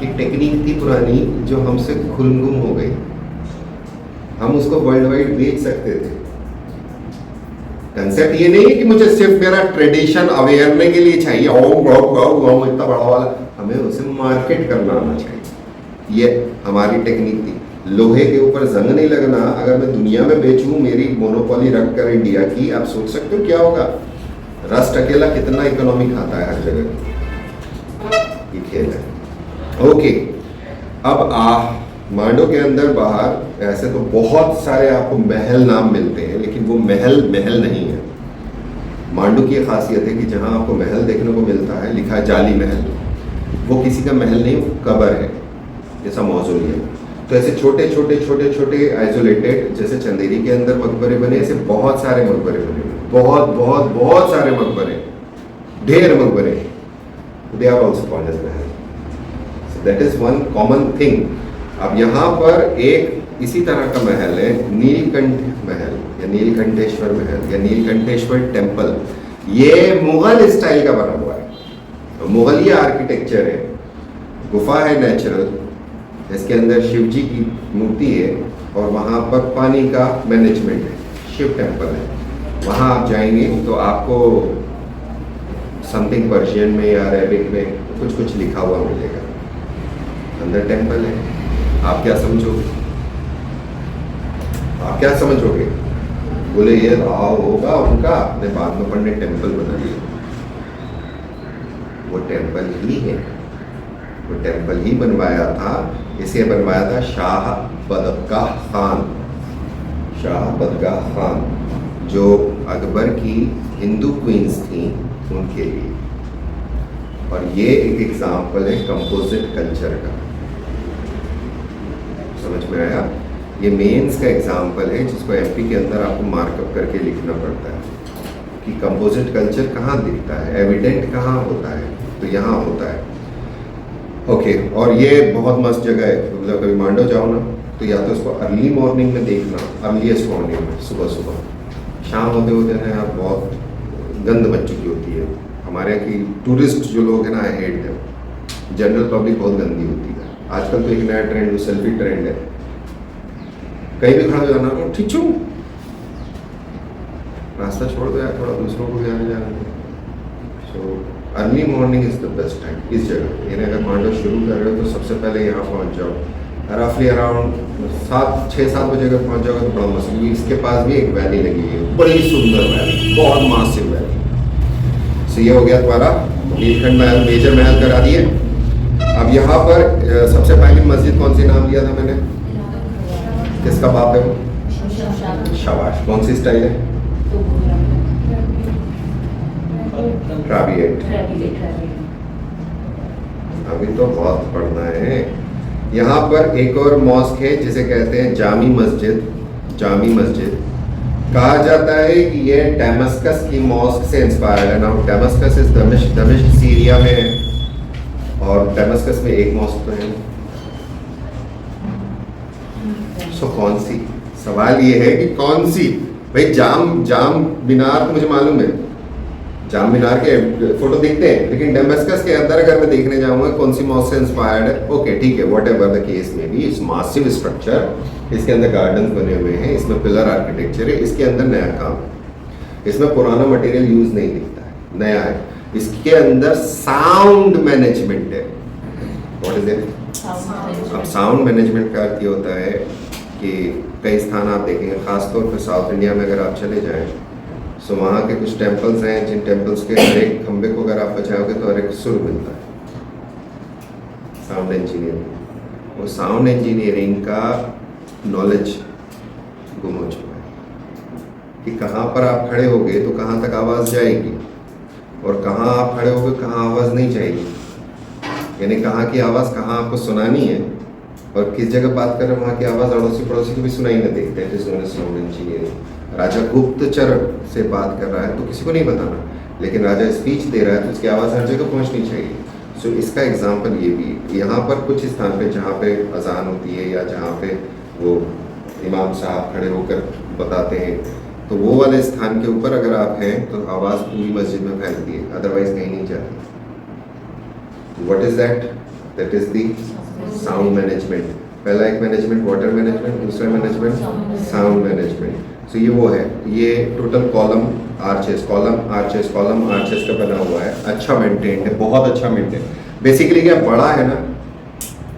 एक टेक्निक थी पुरानी जो हमसे गुम हो गई, हम उसको वर्ल्ड वाइड बेच सकते थे। कंसेप्ट ये नहीं है कि मुझे सिर्फ मेरा ट्रेडिशन अवेयरने के लिए चाहिए, इतना बड़ा वाला, हमें उसे मार्केट करना आना चाहिए। ये हमारी टेक्निक थी। लोहे के ऊपर जंग नहीं लगना। अगर मैं दुनिया में बेचूं, मेरी मोनोपोली रखकर इंडिया की, आप सोच सकते हो क्या होगा? रस्ट अकेला कितना इकोनॉमी खाता है हर जगह, ये खेल है। ओके, अब मांडो के अंदर बाहर ऐसे तो बहुत सारे आपको महल नाम मिलते हैं, लेकिन वो महल नहीं है। मांडो की ये खासियत है कि जहाँ आपको महल देखने को मिलता है, लिखा है जाली महल, वो किसी का महल नहीं, वो कब्र है, जैसा मौजूलियम। तो ऐसे छोटे छोटे छोटे छोटे आइसोलेटेड, जैसे चंदेरी के अंदर मकबरे बने, ऐसे बहुत सारे मकबरे बने, बहुत बहुत बहुत सारे मकबरे, ढेर मकबरे। They are also called as mahal. So that is one common thing. अब यहाँ पर एक इसी तरह का महल है, नीलकंठ महल या नीलकंठेश्वर महल या नीलकंठेश्वर टेम्पल। ये मुगल स्टाइल का बना हुआ है, तो मुगलिय आर्किटेक्चर है, गुफा है नेचुरल, इसके अंदर शिव जी की मूर्ति है, और वहाँ पर पानी का मैनेजमेंट है, शिव टेम्पल है। वहाँ आप जाएंगे तो आपको समथिंग पर्शियन में या अरेबिक में कुछ कुछ लिखा हुआ मिलेगा, अंदर टेम्पल है। आप क्या समझोगे? आप क्या समझोगे? बोले ये रहा होगा उनका, अपने बाद में पढ़ने टेम्पल बना लिया। वो टेम्पल ही है, वो टेम्पल ही बनवाया था। इसे बनवाया था शाह बदगाह खान, शाह बदगाह खान, जो अकबर की हिंदू क्वींस थी उनके लिए। और ये एक एग्जाम्पल है कंपोजिट कल्चर का, समझ में आया? ये मेंस का एग्जाम्पल है जिसको एमपी के अंदर आपको मार्कअप करके लिखना पड़ता है कि कंपोजिट कल्चर कहाँ दिखता है, एविडेंट कहाँ होता है, तो यहाँ होता है। ओके, और ये बहुत मस्त जगह है। मतलब कभी मांडो जाओ ना, तो या तो उसको अर्ली मॉर्निंग में देखना, अर्लीस्ट मॉर्निंग में, सुबह सुबह। शाम होते होते ना यार बहुत गंद बच चुकी होती है। हमारे यहाँ की टूरिस्ट जो लोग हैं ना, I hate them. General public बहुत गंदी होती है। आजकल तो एक नया ट्रेंड, वो सेल्फी ट्रेंड है, कहीं भी खड़ा हो जाना, ठीक छू, रास्ता छोड़ दो यार, थोड़ा दूसरों को भी आने जाने दो। So early morning is the best time इस जगह। यानी अगर मांडव शुरू कर रहे हो तो सबसे पहले यहाँ पहुँच जाओ, रफली अराउंड 6-7 बजे अगर पहुँच जाओगे तो बड़ा मस्त, क्योंकि इसके पास भी एक वैली लगी है, बड़ी सुंदर वैली, बहुत मासिव वैली। सो ये हो गया तुम्हारा नीलखंड महल, मेजर महल करा दिए। अब यहाँ पर सबसे पहली मस्जिद कौन सी नाम लिया था मैंने, किसका बाप है वो? शाबाश। कौन सी स्टाइल है? ट्राबिएट। अभी तो बहुत पढ़ना है। यहाँ पर एक और मॉस्क है जिसे कहते हैं जामी मस्जिद। जामी मस्जिद कहा जाता है कि ये डेमस्कस की मॉस्क से इंस्पायर्ड है। नाउ डेमस्कस इज दमिश्क सीरिया में है, और डेमस्कस में एक मॉस्क तो है। सो कौन सी? सवाल ये है कि कौन सी। भाई जाम मीनार तो मुझे मालूम है, जाम मीनार के फोटो दिखते हैं, लेकिन डेमस्कस के अंदर अगर मैं देखने जाऊंगा कौन सी मॉस्क से इंस्पायर्ड है, ओके ठीक है, वट एवर द केस में बी, इट्स मासिव स्ट्रक्चर। इसके अंदर गार्डन बने हुए हैं, इसमें पिलर आर्किटेक्चर है, इसके अंदर नया काम, इसमें पुराना मटेरियल यूज नहीं दिखता है, नया है। इसके अंदर साउंड मैनेजमेंट है। What is it? अब साउंड मैनेजमेंट का अर्थ ये होता है कि कई स्थान आप देखेंगे, खासतौर पर साउथ इंडिया में अगर आप चले जाएं, सो वहाँ के कुछ टेम्पल्स हैं जिन टेम्पल्स के हर एक खंबे को अगर आप बचाओगे तो हर एक सुर मिलता है। साउंड इंजीनियरिंग, वो साउंड इंजीनियरिंग का नॉलेज गुम हो चुका है कि कहाँ पर आप खड़े होगे तो कहाँ तक आवाज़ जाएगी, और कहाँ आप खड़े होगे कहाँ आवाज़ नहीं जाएगी। यानी कहाँ की आवाज़ कहाँ आपको सुनानी है, और किस जगह बात कर रहे हैं वहाँ की आवाज़ अड़ोसी पड़ोसी को भी सुनाई ना देते हैं। Sound engineering. राजा गुप्तचर से बात कर रहा है तो किसी को नहीं बताना, लेकिन राजा स्पीच दे रहा है तो उसकी आवाज़ हर जगह पहुंचनी चाहिए। सो इसका एग्जांपल ये भी है। यहाँ पर कुछ स्थान पे जहाँ पे अजान होती है या जहाँ पे वो इमाम साहब खड़े होकर बताते हैं, तो वो वाले स्थान के ऊपर अगर आप हैं तो आवाज़ पूरी मस्जिद में फैलती है, अदरवाइज कहीं नहीं जाती। What is that? That is the sound management. पहला एक मैनेजमेंट वाटर मैनेजमेंट, दूसरा मैनेजमेंट साउंड मैनेजमेंट। सो ये वो है, ये टोटल कॉलम आर्चेस का बना हुआ है, अच्छा मेंटेन्ड है, बहुत अच्छा मेंटेन। बेसिकली क्या बड़ा है ना,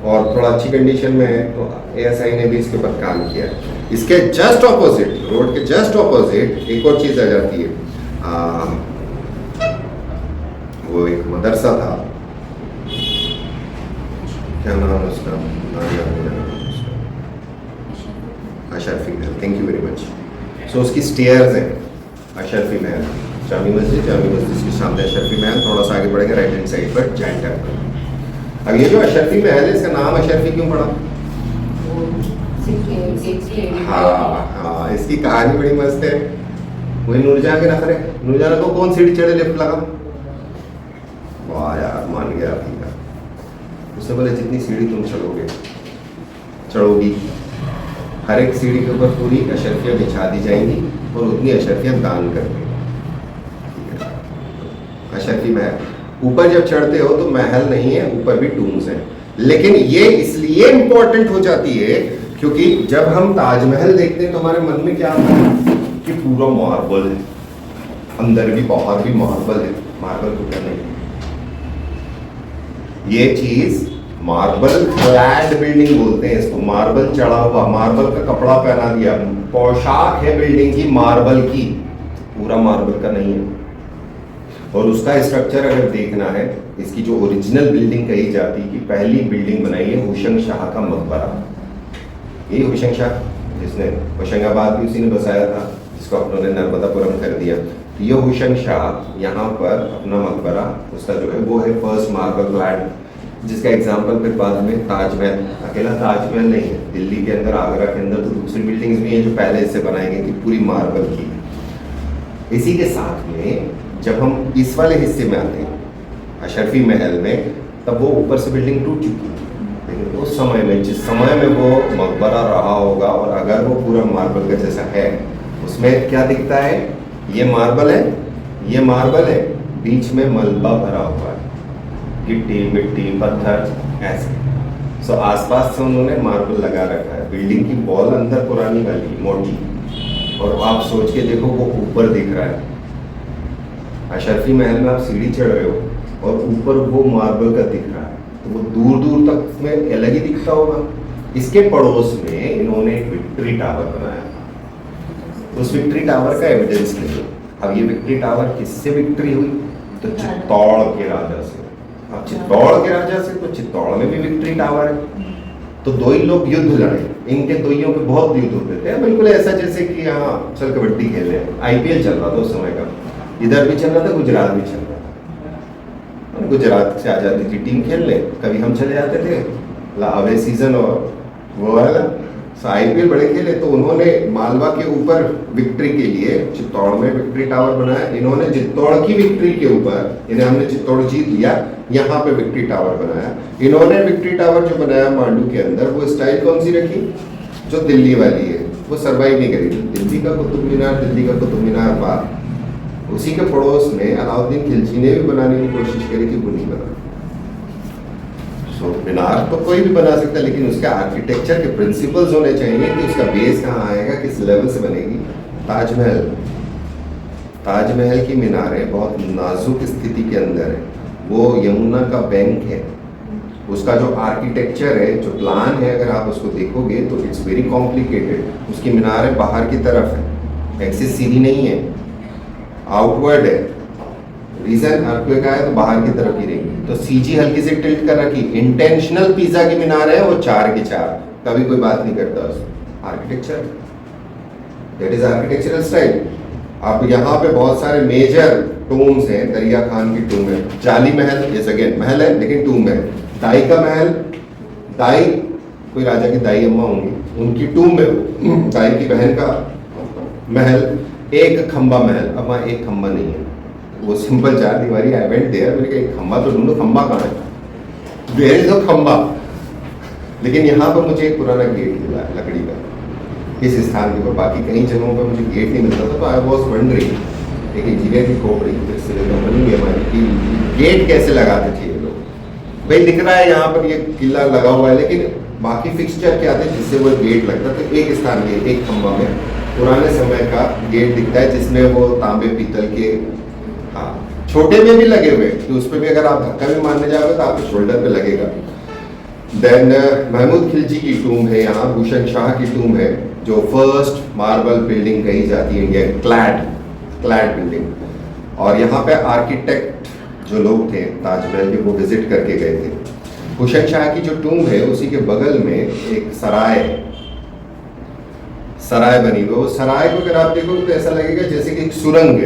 और थोड़ा अच्छी कंडीशन में है, तो एएसआई ने भी इसके ऊपर काम किया है। इसके जस्ट ऑपोजिट, रोड के जस्ट ऑपोजिट एक और चीज़ आ जाती है, वो एक मदरसा था, क्या नाम है उसका? Ashrafi Mahal. Thank you very much. सो उसकी स्टेयर्स हैं, अशरफी महल, जामी मस्जिद के सामने अशरफी महल, थोड़ा सा आगे बढ़ेंगे राइट हैंड साइड पर जैन टेम्पल। अब ये जो अशरफी महल है, इसका नाम अशरफी क्यों पड़ा? हाँ, इसकी कहानी बड़ी मस्त है। वही नूरजहां के नखरे, नूरजहां को कौन सीढ़ी चढ़े लिफ्ट लगा, वाह यार मान गया अभी का। उससे बोले जितनी सीढ़ी तुम चढ़ोगी, हर एक सीढ़ी के ऊपर पूरी अशरफियाँ बिछा दी जाएंगी और उतनी अशरफियाँ दान कर देंगे। अशरफी महल, ऊपर जब चढ़ते हो तो महल नहीं है, ऊपर भी टूम्स हैं। लेकिन ये इसलिए इम्पोर्टेंट हो जाती है क्योंकि जब हम ताजमहल देखते हैं तो हमारे मन में क्या आता है कि पूरा मार्बल है, अंदर भी बाहर भी मार्बल है। मार्बल को क्या नहीं, ये चीज मार्बल क्लैड बिल्डिंग बोलते हैं इसको, मार्बल चढ़ा हुआ, मार्बल का कपड़ा पहना दिया, पोशाक है बिल्डिंग की मार्बल की, पूरा मार्बल का नहीं है। और उसका स्ट्रक्चर अगर देखना है, इसकी जो ओरिजिनल बिल्डिंग कही जाती है कि पहली बिल्डिंग बनाई है होशंग शाह का मकबरा। यही होशंग शाह जिसने होशंगाबाद भी उसी ने बसाया था, जिसको अपनों ने नर्मदापुरम कर दिया। तो ये होशंग शाह यहाँ पर अपना मकबरा, उसका जो है वो है फर्स्ट मार्बल क्लैड, जिसका एग्जाम्पल फिर बाद में ताजमहल। अकेला ताजमहल नहीं है, दिल्ली के अंदर, आगरा के अंदर तो दूसरी बिल्डिंग्स भी हैं जो पहले इससे बनाई गई थी, पूरी मार्बल की। इसी के साथ में जब हम इस वाले हिस्से में आते हैं अशरफी महल में, तब वो ऊपर से बिल्डिंग टूट चुकी है, लेकिन उस समय में, जिस समय में वो मकबरा रहा होगा, और अगर वो पूरा मार्बल का जैसा है, उसमें क्या दिखता है? ये मार्बल है, ये मार्बल है, बीच में मलबा भरा हुआ है, गिट्टी मिट्टी पत्थर ऐसे। सो आसपास से उन्होंने मार्बल लगा रखा है। बिल्डिंग की वॉल अंदर पुरानी वाली मोटी, और आप सोच के देखो वो ऊपर दिख रहा है। अशरफी महल में आप सीढ़ी चढ़ रहे हो और ऊपर वो मार्बल का दिख रहा है, तो वो दूर दूर तक में अलग ही दिखता होगा। इसके पड़ोस में इन्होंने एक विक्ट्री टावर बनाया, उस विक्ट्री टावर का एविडेंस नहीं। अब ये विक्ट्री टावर किससे विक्ट्री हुई? तो चित्तौड़ के राजा से। अब चित्तौड़ के राजा से, तो चित्तौड़ में भी विक्ट्री टावर है। तो दो ही लोग युद्ध लड़े, इनके दोइयों पे बहुत युद्ध होते थे, बिल्कुल ऐसा जैसे कि यहाँ चल कबड्डी खेल रहे हैं। आईपीएल चल रहा था उस समय का, इधर भी चल रहा था, गुजरात भी चल रहा था। गुजरात से आ जाती थी टीम खेलने, कभी हम चले जाते थे अवे सीजन और वो वाला। आईपीएल बड़े खेले, तो उन्होंने मालवा के ऊपर विक्ट्री के लिए चित्तौड़ में विक्ट्री टावर बनाया। इन्होंने चित्तौड़ की विक्ट्री के ऊपर, इन्हें हमने चित्तौड़ जीत लिया, यहाँ पे विक्ट्री टावर बनाया। इन्होंने विक्ट्री टावर जो बनाया मांडू के अंदर, वो स्टाइल कौन सी रखी? जो दिल्ली वाली है, वो सर्वाइव नहीं करी। दिल्ली का कुतुब मीनार, दिल्ली का कुतुब मीनार बाग, उसी के पड़ोस में अलाउद्दीन खिलजी ने भी बनाने की कोशिश करी थी, वो नहीं बना। मीनार तो कोई भी बना सकता है, लेकिन उसका आर्किटेक्चर के प्रिंसिपल्स होने चाहिए कि उसका बेस कहाँ आएगा, किस लेवल से बनेगी। ताजमहल, ताजमहल की मीनारें बहुत नाजुक स्थिति के अंदर है। वो यमुना का बैंक है, उसका जो आर्किटेक्चर है, जो प्लान है, अगर आप उसको देखोगे तो इट्स वेरी कॉम्प्लिकेटेड। उसकी मीनारें बाहर की तरफ है, एक्सिस सीधी नहीं है, आउटवर्ड है। रीजन अर्थक्वेक आया तो बाहर की तरफ गिरेगी, तो सीजी हल्की से टिल्ट कर रखी। इंटेंशनल पिज्जा की मीनार है, वो 4 की 4, कभी कोई बात नहीं करता उसमें। Architecture, that is architectural style. अब यहाँ पे बहुत सारे मेजर टूम्स हैं। दरिया खान की टूम है, जाली महल, ये अगेन महल है लेकिन टूम है। दाई का महल, दाई कोई राजा की दाई अम्मा होंगी, उनकी टूम है। दाई की बहन का महल, एक खंबा महल। अब वहाँ एक खंबा नहीं है, वो सिंपल 4 दीवारी। आई वेंट देयर, मैंने कहा एक खंबा तो ढूंढो, खंबा कहाँ है? देयर इज नो खंबा। लेकिन यहाँ पर मुझे एक पुराना गेट मिला है लकड़ी का, इस स्थान के ऊपर। बाकी कई जगहों पर मुझे गेट नहीं मिलता था, तो आई वॉज वंडरिंग, एक इंजीनियर की खोपड़ी बनी हमारी कि गेट कैसे लगाते थे ये लोग। भाई दिख रहा है यहाँ पर ये किला लगा हुआ है, लेकिन बाकी फिक्सचर क्या थे जिससे वो गेट लगता? तो एक स्थान में, एक खंबा में पुराने समय का गेट दिखता है, जिसमें वो तांबे पीतल के, हाँ, छोटे में भी लगे हुए, कि उस पर भी अगर आप धक्का भी मारने जाओगे तो आपके शोल्डर पे लगेगा। देन महमूद खिलजी की टूम है यहाँ, भूषण शाह की टूम है, जो फर्स्ट मार्बल बिल्डिंग कही जाती है इंडिया, क्लैड बिल्डिंग। और यहाँ पे आर्किटेक्ट जो लोग थे ताजमहल के, वो विजिट करके गए थे। भूषण शाह की जो टूम है, उसी के बगल में एक सराय बनी हुई। वो सराय को अगर आप देखोगे तो ऐसा लगेगा जैसे कि एक सुरंग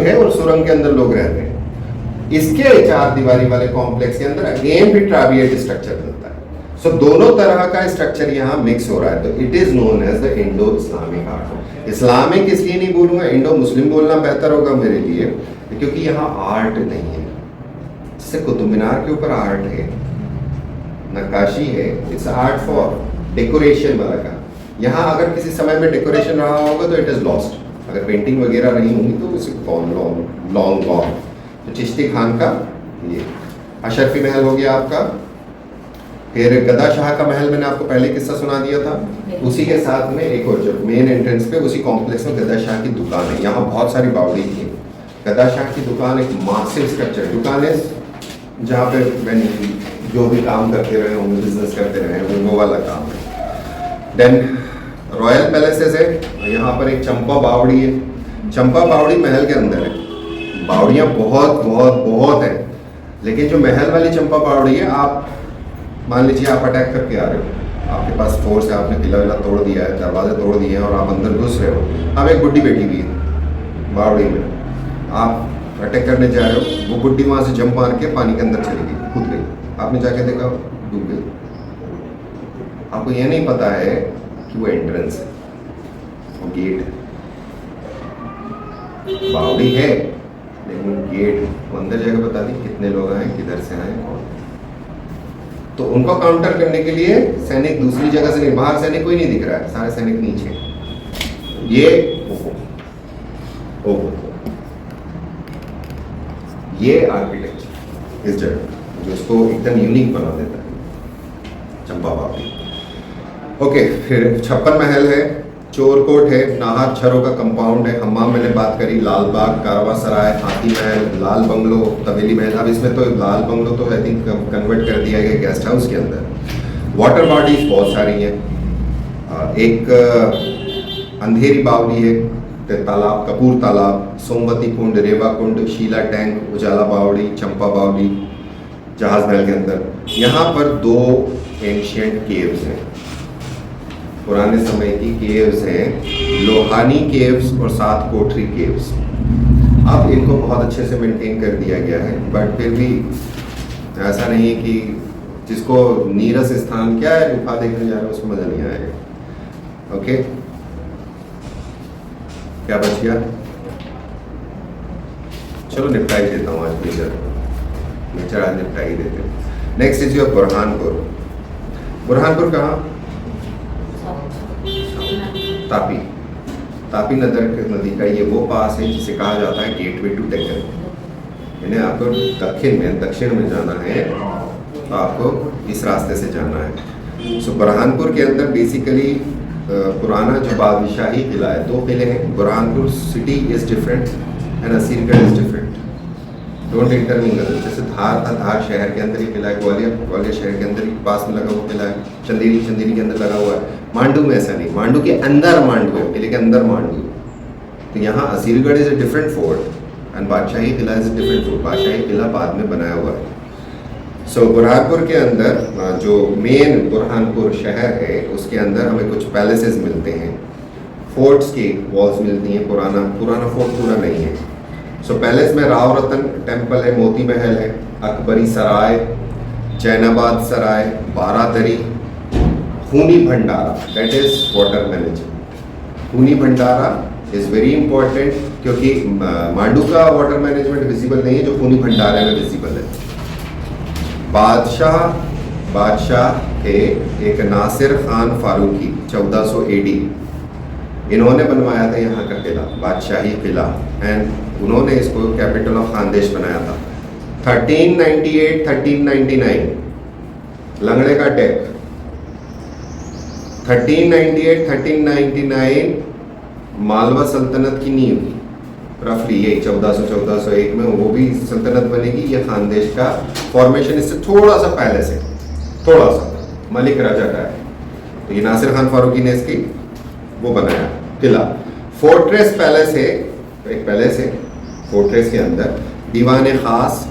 है, और सुरंग के अंदर लोग रहते हैं। इसके 4 दीवारी वाले कॉम्प्लेक्स के अंदर अगेन भी ट्राविएट स्ट्रक्चर मिलता है। सो दोनों तरह का स्ट्रक्चर यहाँ मिक्स हो रहा है, तो it is known as the Indo Islamic art. Islamic इसलिए नहीं बोलूंगा, इंडो मुस्लिम बोलना बेहतर होगा मेरे लिए, क्योंकि यहाँ आर्ट नहीं है। जैसे कुतुब मीनार के ऊपर आर्ट है, नक्काशी है, इट्स आर्ट फॉर डेकोरेशन वाला का। यहाँ अगर किसी समय में डेकोरेशन रहा होगा तो इट इज लॉस्ट। अगर पेंटिंग वगैरह नहीं होगी तो इसे लॉन्ग गॉन। तो चिश्ती खान का ये अशरफी महल हो गया आपका। फिर गदा शाह का महल मैंने आपको पहले किस्सा सुना दिया था। उसी के साथ में एक और जो मेन एंट्रेंस पे उसी कॉम्प्लेक्स में गदा शाह की दुकान है। यहाँ बहुत सारी बावड़ी थी। गदा शाह की दुकान एक मासिव स्ट्रक्चर दुकान है, जहाँ पे जो भी काम करते रहे होंगे, बिजनेस करते रहे होंगे, वो वाला काम है। देन रॉयल पैलेसेस है, यहाँ पर एक चंपा बावड़ी है। चंपा बावड़ी महल के अंदर है। बावड़ियाँ बहुत बहुत बहुत हैं, लेकिन जो महल वाली चंपा बावड़ी है, आप मान लीजिए आप अटैक करके आ रहे हो, आपके पास फोर्स है, आपने किला विला तोड़ दिया है, दरवाजे तोड़ दिए हैं और आप अंदर घुस रहे हो। अब एक बुड्ढी बैठी हुई है बावड़ी में, आप अटैक करने जा रहे हो, वो बुड्ढी वहाँ से जंप मार के पानी के अंदर चली गई, कूद गई। आपने जाके देखा, डूब गई। आपको ये नहीं पता है कि वो एंट्रेंस है, वो गेट है। बावड़ी है लेकिन गेट, वो अंदर जाकर बता दी कितने लोग आए, किधर से आए, कौन। तो उनको काउंटर करने के लिए सैनिक दूसरी जगह से नहीं, बाहर सैनिक कोई नहीं दिख रहा है, सारे सैनिक नीचे। ये ये आर्किटेक्चर इस जगह जो इसको एकदम यूनिक बना देता है चंपा बावड़ी। ओके, फिर 56 महल है, चोरकोट है, नाहर छरों का कंपाउंड है, हम्माम मैंने बात करी, लाल बाग, कारवा सराय, हाथी महल, लाल बंगलो, तवेली महल। अब इसमें तो लाल बंगलो तो आई थिंक कन्वर्ट कर दिया गया गेस्ट हाउस के अंदर। वाटर बॉडीज बहुत सारी हैं, एक अंधेरी बावली है, तालाब, कपूर तालाब, सोमवती कुंड, रेवा कुंड, शीला टैंक, उजाला बावड़ी, चंपा बावड़ी जहाज महल के अंदर। यहाँ पर 2 एंशियंट केव्स हैं, पुराने समय की केव्स हैं, लोहानी केव्स और 7 कोठरी केव्स। अब इनको बहुत अच्छे से मेंटेन कर दिया गया है, बट फिर भी ऐसा नहीं है कि जिसको नीरस स्थान क्या है गुफा देखने जा रहे हैं उसको मजा नहीं आएगा। ओके, क्या बच गया? चलो निपटाई देता हूँ आज नेचर आज निपटाई देते हैं। Next is your Burhanpur. Burhanpur कहाँ? तापी। तापी नदी का ये वो पास है जिसे कहा जाता है गेटवे टू डेक्कन। यानी आपको दक्षिण में जाना है तो आपको इस रास्ते से जाना है। सो बुरहानपुर के अंदर बेसिकली पुराना जो बादशाही किला है, 2 किले हैं। Burhanpur city is different and Asirgarh is different. Don't intermingle. जैसे धार था, धार शहर के अंदर ही किला है, ग्वालियर शहर के अंदर ही पास में लगा हुआ किला है, चंदेरी के अंदर लगा हुआ है। मांडू में ऐसा नहीं, मांडू के अंदर मांडू है, किले के अंदर मांडू। तो यहाँ Asirgarh is a different fort and Badshahi Qila is a different fort. Badshahi Qila बाद में बनाया हुआ है। सो बुरहानपुर के अंदर जो मेन बुरहानपुर शहर है उसके अंदर हमें कुछ पैलेसेस मिलते हैं, फोर्ट्स की वॉल्स मिलती हैं। पुराना फोर्ट पूरा नहीं है। सो पैलेस में राव रतन टेम्पल है, मोती महल है, अकबरी सराय, जैनाबाद सराय, बारादरी, खूनी भंडारा, दैट इज वाटर मैनेजमेंट। खूनी भंडारा इज वेरी इंपॉर्टेंट क्योंकि मांडू का वाटर मैनेजमेंट विजिबल नहीं है जो खूनी भंडारे में विजिबल है। बादशाह थे एक नासिर खान फारूकी 1400 AD, इन्होंने बनवाया था यहाँ का किला, बादशाही किला, एंड उन्होंने इसको कैपिटल ऑफ खानदेश बनाया था। 1398-1399 लंगड़े का डेथ। 1398-1399 मालवा सल्तनत की नींव, रफली यही 1400-1401 में वो भी सल्तनत बनेगी। ये खानदेश का फॉर्मेशन इससे थोड़ा सा पहले से, थोड़ा सा मलिक राजा का है। तो ये नासिर खान फारूकी ने इसकी वो बनाया किला। फोर्ट्रेस पैलेस है, एक पैलेस है फोर्ट्रेस के अंदर। दीवाने खास,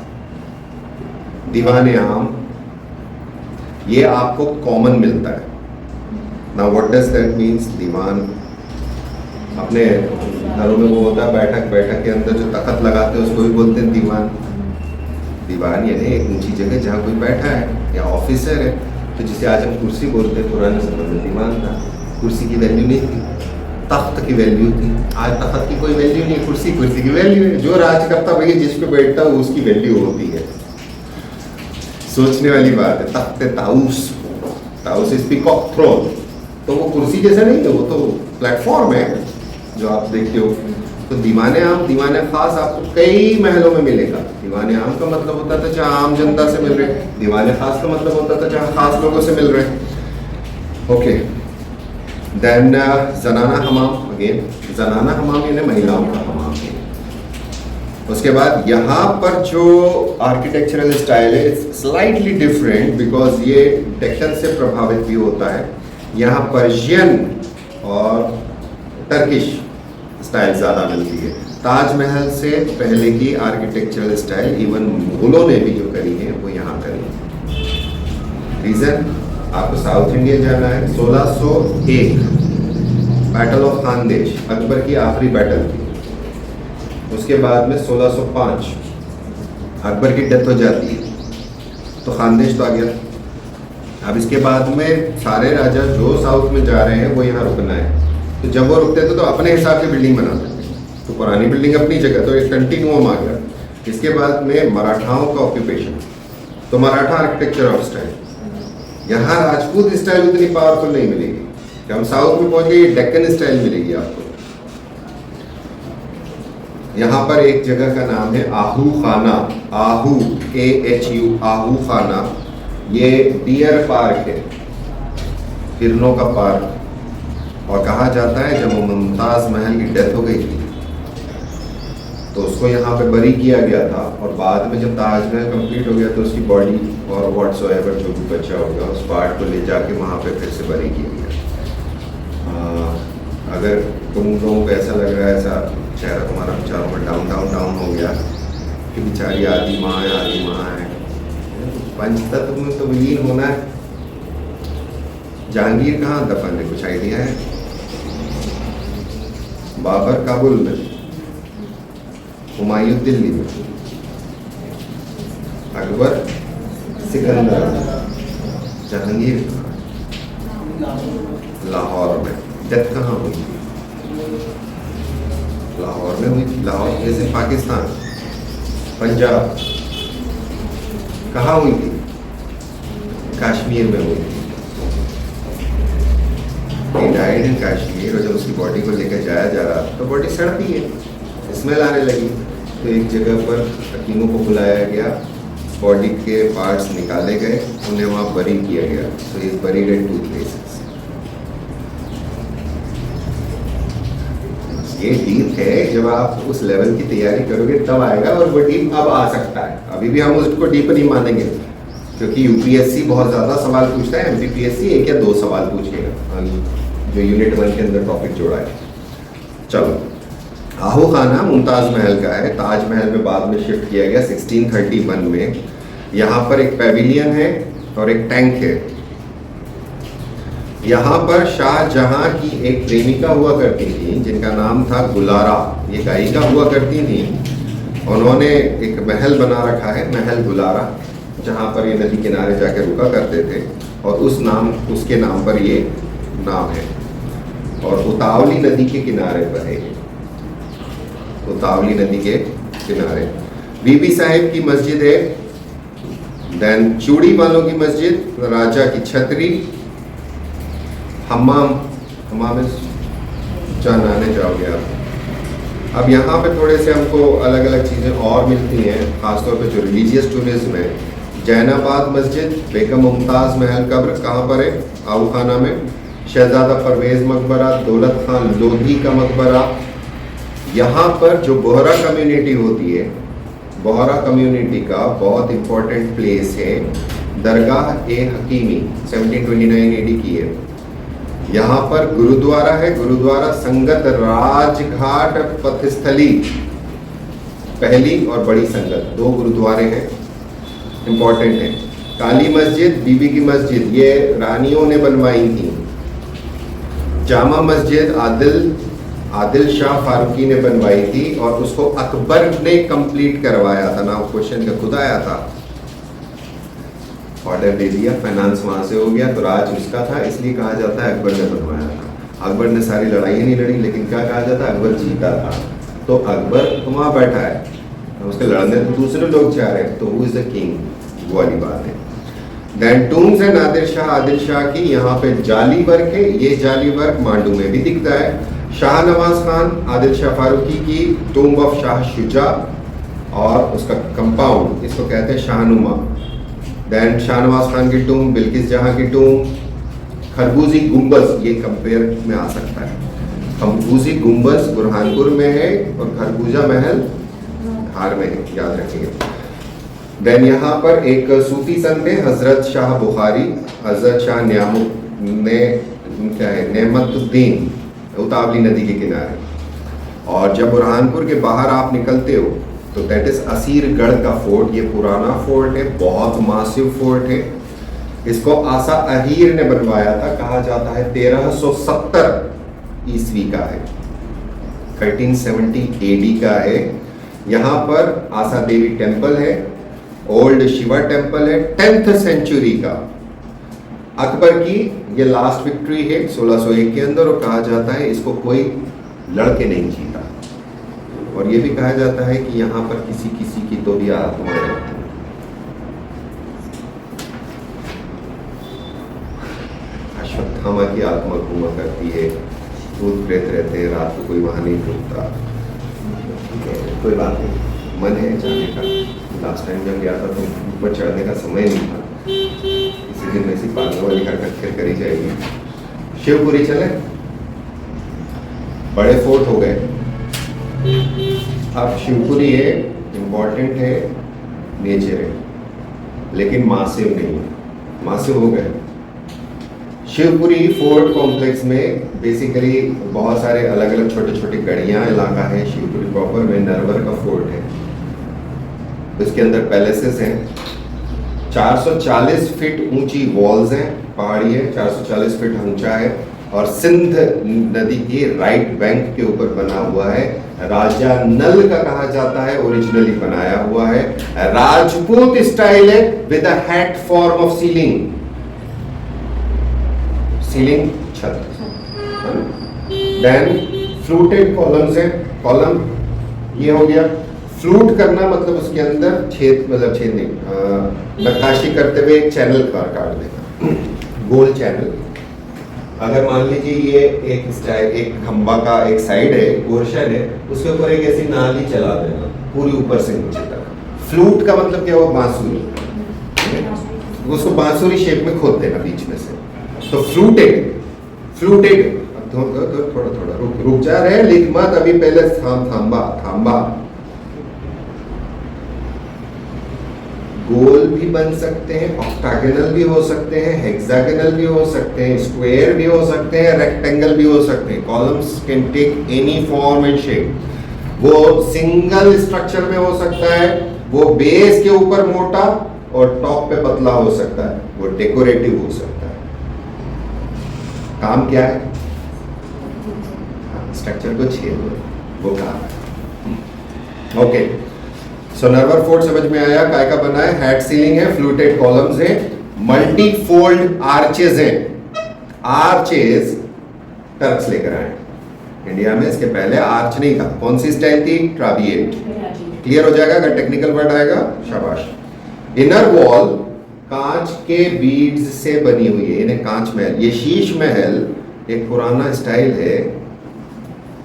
दीवाने आम, ये आपको कॉमन मिलता है ना। What does that mean? दीवान अपने घरों में वो होता है बैठक के अंदर जो तखत लगाते हैं उसको भी बोलते हैं दीवान। दीवान यानी एक ऊंची जगह जहाँ कोई बैठा है या ऑफिसर है। तो जिसे आज हम कुर्सी बोलते हैं, पुराने समय में दीवान था। कुर्सी की वैल्यू नहीं थी, तख्त की वैल्यू थी। आज तख्त की कोई वैल्यू नहीं है, कुर्सी की वैल्यू है। जो राज करता भैया जिस पे बैठता है उसकी वैल्यू होती है। सोचने वाली बात है। तख्त ताउस इज पीकॉक थ्रोन, तो वो कुर्सी जैसा नहीं है, वो तो प्लेटफॉर्म है जो आप देखते हो। तो दीवाने आम, दीवाने खास आपको कई महलों में मिलेगा। दीवाने आम का मतलब होता था जहाँ आम जनता से मिल रहे, दीवाने खास का मतलब होता था जहाँ खास लोगों से मिल रहे। ओके, देन जनाना हमाम, अगेन जनाना हमाम यानी महिलाओं का हमाम है। उसके बाद यहाँ पर जो आर्किटेक्चरल स्टाइल है इट्स स्लाइटली डिफरेंट बिकॉज ये डेक्कन से प्रभावित भी होता है। यहाँ पर्शियन और टर्किश स्टाइल ज़्यादा मिलती है। ताजमहल से पहले की आर्किटेक्चरल स्टाइल इवन मुगलों ने भी जो करी है वो यहाँ करी है। रीज़न, आपको साउथ इंडिया जाना है। 1601 बैटल ऑफ खानदेश, अकबर की आखिरी बैटल थी। उसके बाद में 1605 अकबर की डेथ हो जाती है तो खानदेश तो आ गया। अब इसके बाद में सारे राजा जो साउथ में जा रहे हैं वो यहाँ रुकना है। तो जब वो रुकते थे तो अपने हिसाब से बिल्डिंग बनाते थे। तो पुरानी बिल्डिंग अपनी जगह, तो एक कंटिन्यूम आ गया। इसके बाद में मराठाओं का ऑक्यूपेशन, तो मराठा आर्किटेक्चर ऑफ स्टाइल। यहाँ राजपूत स्टाइल उतनी पावरफुल नहीं मिलेगी कि हम साउथ में पहुँच गए, डेक्कन स्टाइल मिलेगी आपको। यहाँ पर एक जगह का नाम है आहू खाना, आहू AHU, आहू खाना। ये डियर पार्क है, हिरनों का पार्क। और कहा जाता है जब मुमताज़ महल की डेथ हो गई थी तो उसको यहाँ पे बरी किया गया था, और बाद में जब ताजमहल कंप्लीट हो गया तो उसकी बॉडी और व्हाट्सएवर जो भी बचा होगा उस पार्ट को ले जाके वहाँ पे फिर से बरी किया गया। अगर तुम लोगों को ऐसा लग रहा है, ऐसा चेहरा तुम्हारा चारों में डाउन डाउन डाउन हो गया कि बेचारी आदि माँ है, पंचतत्व में तो विलीन होना है। जहांगीर कहाँ दफन है, कुछ आइडिया है? बाबर काबुल में, हुमायूं दिल्ली में, अकबर सिकंदर, जहांगीर लाहौर में। डेथ कहाँ हुई थी? लाहौर में हुई थी। लाहौर जैसे पाकिस्तान, पंजाब। कहाँ हुई थी? कश्मीर में हुई थी। डाइड इन कश्मीर, और जब उसकी बॉडी को लेकर जाया जा रहा था तो बॉडी सड़ती है, स्मेल आने लगी। तो एक जगह पर हकीमों को बुलाया गया, बॉडी के पार्ट्स निकाले गए, उन्हें वहाँ बरी किया गया। तो इज बरीड इन 2 प्लेसेस। ये डीप है, जब आप उस लेवल की तैयारी करोगे तब आएगा, और वो डीप अब आ सकता है। अभी भी हम उसको डीप नहीं मानेंगे क्योंकि यूपीएससी बहुत ज़्यादा सवाल पूछता है, एमपीपीएससी 1 या 2 सवाल पूछेगा जो यूनिट 1 के अंदर टॉपिक जोड़ा है। चलो, आहू खाना मुमताज़ महल का है। ताजमहल में बाद में शिफ्ट किया गया 1631 में। यहाँ पर एक पेविलियन है और एक टैंक है। यहाँ पर शाहजहां की एक प्रेमिका हुआ करती थी जिनका नाम था गुलारा। ये गायिका हुआ करती थी। उन्होंने एक महल बना रखा है, महल गुलारा, जहाँ पर ये नदी किनारे जाके रुका करते थे, और उसके नाम पर ये नाम है। और उतावली नदी के किनारे पर है, उतावली नदी के किनारे। बीबी साहिब की मस्जिद है, देन चूड़ी वालों की मस्जिद, राजा की छतरी, हमाम जाने जाओगे आप। अब यहाँ पे थोड़े से हमको अलग अलग चीज़ें और मिलती हैं, खासतौर पे जो रिलीजियस टूरिज्म है। जैनाबाद मस्जिद, बेगम मुमताज़ महल कब्र कहाँ पर है? आहू खाना में। शहजादा परवेज़ मकबरा, दौलत खान लोधी का मकबरा। यहाँ पर जो बोहरा कम्युनिटी होती है, बोहरा कम्युनिटी का बहुत इम्पोर्टेंट प्लेस है दरगाह ए हकीमी, 1729 AD की है। यहाँ पर गुरुद्वारा है, गुरुद्वारा संगत राजघाट पथस्थली, पहली और बड़ी संगत, 2 गुरुद्वारे हैं, इम्पोर्टेंट है। काली मस्जिद, बीबी की मस्जिद, ये रानियों ने बनवाई थी। जामा मस्जिद आदिल शाह फारूकी ने बनवाई थी, और उसको अकबर ने कंप्लीट करवाया था। नाउ क्वेश्चन का खुद आया था, ऑर्डर दे दिया, फाइनेंस वहाँ से हो गया, तो राज उसका था, इसलिए कहा जाता है अकबर ने बनवाया था। अकबर ने सारी लड़ाई नहीं लड़ी, लेकिन क्या कहा जाता है? अकबर जीता था। तो अकबर तो वहाँ बैठा है, उसके लड़ने तो दूसरे लोग जा रहे हैं, तो हु इज द किंग, वो वाली बात है। देन टूम्स है आदिल शाह की। यहाँ पे जाली वर्क है, ये जाली वर्क मांडू में भी दिखता है। शाह नवाज खान, आदिल शाह फारूकी की टूम्ब ऑफ शाह शुजा, और उसका कंपाउंड, इसको कहते हैं शाहनुमा। देन शाहनवाज खान की टूम, बिल्किस जहाँ की टूम। खरबूजी गुम्बज, ये कंपेयर में आ सकता है। खरबूजी गुम्बज बुरहानपुर में है, और खरबूजा महल धार में है, याद रखिए। देन यहाँ पर एक सूफी संत है, हजरत शाह बुखारी, हजरत शाह नेमतुद्दीन, उतावली नदी के किनारे। और जब बुरहानपुर के बाहर आप निकलते हो तो दैट इज असीरगढ़ का फोर्ट। ये पुराना फोर्ट है, बहुत मासिव फोर्ट है। इसको आसा अहीर ने बनवाया था, कहा जाता है 1370 ईस्वी का है, 1370 AD का है। यहाँ पर आसा देवी टेम्पल है, ओल्ड शिवा टेम्पल है, 10th सेंचुरी का। अकबर की ये लास्ट विक्ट्री है 1601 के अंदर, और कहा जाता है इसको कोई लड़के नहीं जीता। और ये भी कहा जाता है कि यहाँ पर किसी किसी की तो भी आत्मा है। अश्वत्थामा की आत्मा घूमा करती है, भूत प्रेत रहते हैं, रात को कोई वहां नहीं ढूंढता। ठीक है, कोई बात नहीं, मन है जाने का। लास्ट टाइम जब गया था तो ऊपर चढ़ने का समय नहीं था, इसी दिन ऐसी पागल वाली हरकत फिर करी जाएगी। शिवपुरी चले, बड़े फोर्ट हो गए। अब शिवपुरी है, इम्पोर्टेंट है, नेचर है, लेकिन मासिव नहीं है। मासिव हो गए। शिवपुरी फोर्ट कॉम्प्लेक्स में बेसिकली बहुत सारे अलग अलग छोटे छोटे गढ़ियाँ इलाका है। शिवपुरी प्रॉपर में नरवर का फोर्ट है, उसके अंदर पैलेसेस हैं। 440 फीट ऊंची वॉल्स हैं, पहाड़ी है, 440 फीट ऊंचा है, और सिंध नदी के राइट बैंक के ऊपर बना हुआ है। राजा नल का कहा जाता है, ओरिजिनली बनाया हुआ है। राजपूत स्टाइल है with a hat form of ceiling, ceiling छत। देन फ्लूटेड कॉलम्स है, कॉलम ये हो गया। फ्लूट करना मतलब उसके अंदर छेद, मतलब छेद नहीं, नक्काशी करते हुए एक चैनल काट देना, गोल चैनल। अगर मान लीजिए ये एक स्टाइल, एक खंबा का एक साइड है, पोर्शन है, उसके ऊपर एक ऐसी नाली चला देना पूरी ऊपर से नीचे तक। फ्लूट का मतलब क्या हुआ, बांसुरी, उसको बांसुरी शेप में खोद देना बीच में से, तो फ्लूटेड। फ्लूटेड, अब थोड़ा थोड़ा रुक जा रहे हैं, लिख मत अभी, पहले थांबा। गोल भी बन सकते हैं, ऑक्टागोनल भी हो सकते हैं, हेक्सागोनल भी हो सकते हैं, स्क्वायर भी हो सकते हैं, रेक्टेंगल भी हो सकते हैं। Columns can take any form and shape. वो सिंगल स्ट्रक्चर में हो सकता है, वो बेस के ऊपर मोटा और टॉप पे पतला हो सकता है, वो डेकोरेटिव हो सकता है। काम क्या है, स्ट्रक्चर को छेद दो, वो काम है। ओके, सो नरवर फोर्ट समझ में आया, काय का बना है, हैट सीलिंग है, फ्लूटेड कॉलम्स है, मल्टी फोल्ड आर्चेज है। आर्चेज टर्क्स लेकर आए इंडिया में, इसके पहले आर्च नहीं था। कौन सी स्टाइल थी, ट्राबिएट। क्लियर हो जाएगा, अगर टेक्निकल वर्ड आएगा शाबाश। इनर वॉल कांच के बीड्स से बनी हुई है, यानी कांच महल। ये शीश महल एक पुराना स्टाइल है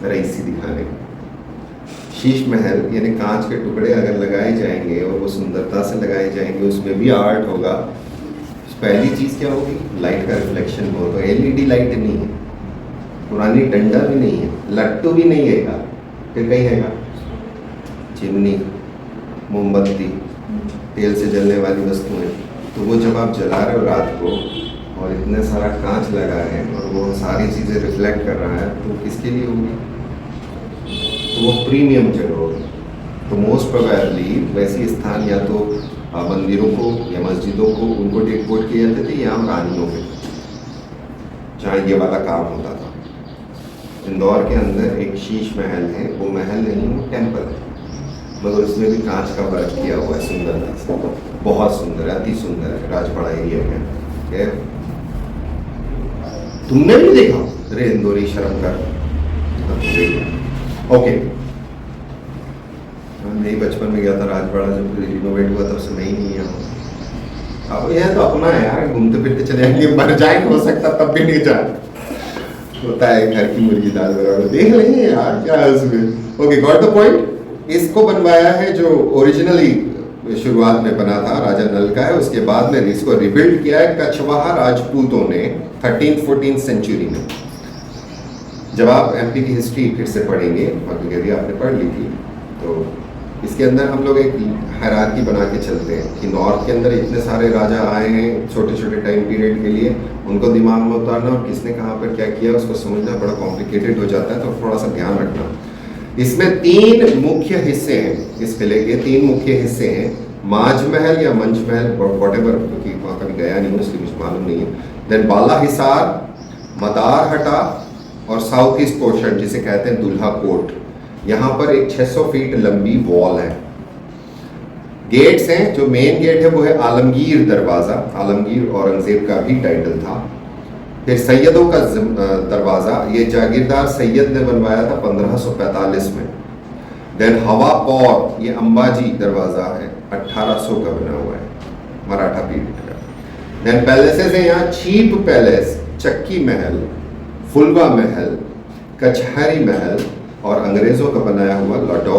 रईसी दिखाने का। शीश महल यानी कांच के टुकड़े अगर लगाए जाएंगे और वो सुंदरता से लगाए जाएंगे, उसमें भी आर्ट होगा। पहली चीज क्या होगी, लाइट का रिफ्लेक्शन हो। तो एलईडी लाइट नहीं है, पुरानी डंडा भी नहीं है, लट्टू भी नहीं है, फिर कहीं है चिमनी, मोमबत्ती, तेल से जलने वाली वस्तुएं। तो वो जब आप जला रहे हो रात को और इतने सारा कांच लगा है और वो सारी चीज़ें रिफ्लेक्ट कर रहा है, तो किसके लिए होगी, तो वो प्रीमियम जगह होगी। तो मोस्ट प्रोबेबली वैसी स्थान या तो मंदिरों को या मस्जिदों को उनको डेकोरेट किए जाते थे, या रानियों के जहाँ ये वाला काम होता था। इंदौर के अंदर एक शीश महल है, वो महल नहीं, वो टेम्पल है, मगर उसमें भी कांच का वर्क किया हुआ है सुंदरता से, बहुत सुंदर है, अति सुंदर है। राजपाड़ा एरिया में है, तुमने भी देखा, अरे इंदौरी शर्म कर। ओके, मैं बचपन में गया था राजपाड़ा, जब रिनोवेट हुआ था, उसमें ही नहीं आया। अब यह तो अपना है यार, घूमते फिरते चले जाएंगे, मर जाएंगे हो सकता तब भी नहीं जा होता है, घर की मुर्गी दाल बराबर, देख लेंगे यार क्या है उसमें। Okay, got the point. इसको बनवाया है जो ओरिजिनली शुरुआत में बना था, राजा नल का है। उसके बाद में इसको रिबिल्ड किया है कछवाहा राजपूतों ने 13th-14th सेंचुरी में। जब आप एमपी की हिस्ट्री फिर से पढ़ेंगे, क्योंकि यदि आपने पढ़ ली थी, तो इसके अंदर हम लोग एक हायरार्की बना के चलते हैं कि नॉर्थ के अंदर इतने सारे राजा आए हैं छोटे छोटे टाइम पीरियड के लिए, उनको दिमाग में उतारना और किसने कहाँ पर क्या किया उसको समझना बड़ा कॉम्प्लिकेटेड हो जाता है, तो थोड़ा सा ध्यान रखना। इसमें 3 मुख्य हिस्से हैं, इस किले के 3 मुख्य हिस्से हैं। माज महल या मंच महल, वॉटेवर, क्योंकि वहाँ कभी गया नहीं हूँ इसलिए मुझे मालूम नहीं है। देन बाला हिसार, मदार हटा और साउथ ईस्ट पोर्शन जिसे कहते हैं दुल्हा कोट। यहाँ पर एक 600 फीट लंबी वॉल है। गेट्स हैं, जो मेन गेट है वो है आलमगीर दरवाज़ा, आलमगीर औरंगजेब का भी टाइटल था। फिर सैयदों का दरवाज़ा, ये जागीरदार सैयद ने बनवाया था 1545 में। देन हवा पौर, ये अंबाजी दरवाज़ा है, 1800 का बना हुआ है, मराठा पीरियड का। देन पैलेसेस हैं यहाँ, चीप पैलेस, चक्की महल, फुलवा महल, कचहरी महल, और अंग्रेजों का बनाया हुआ लटो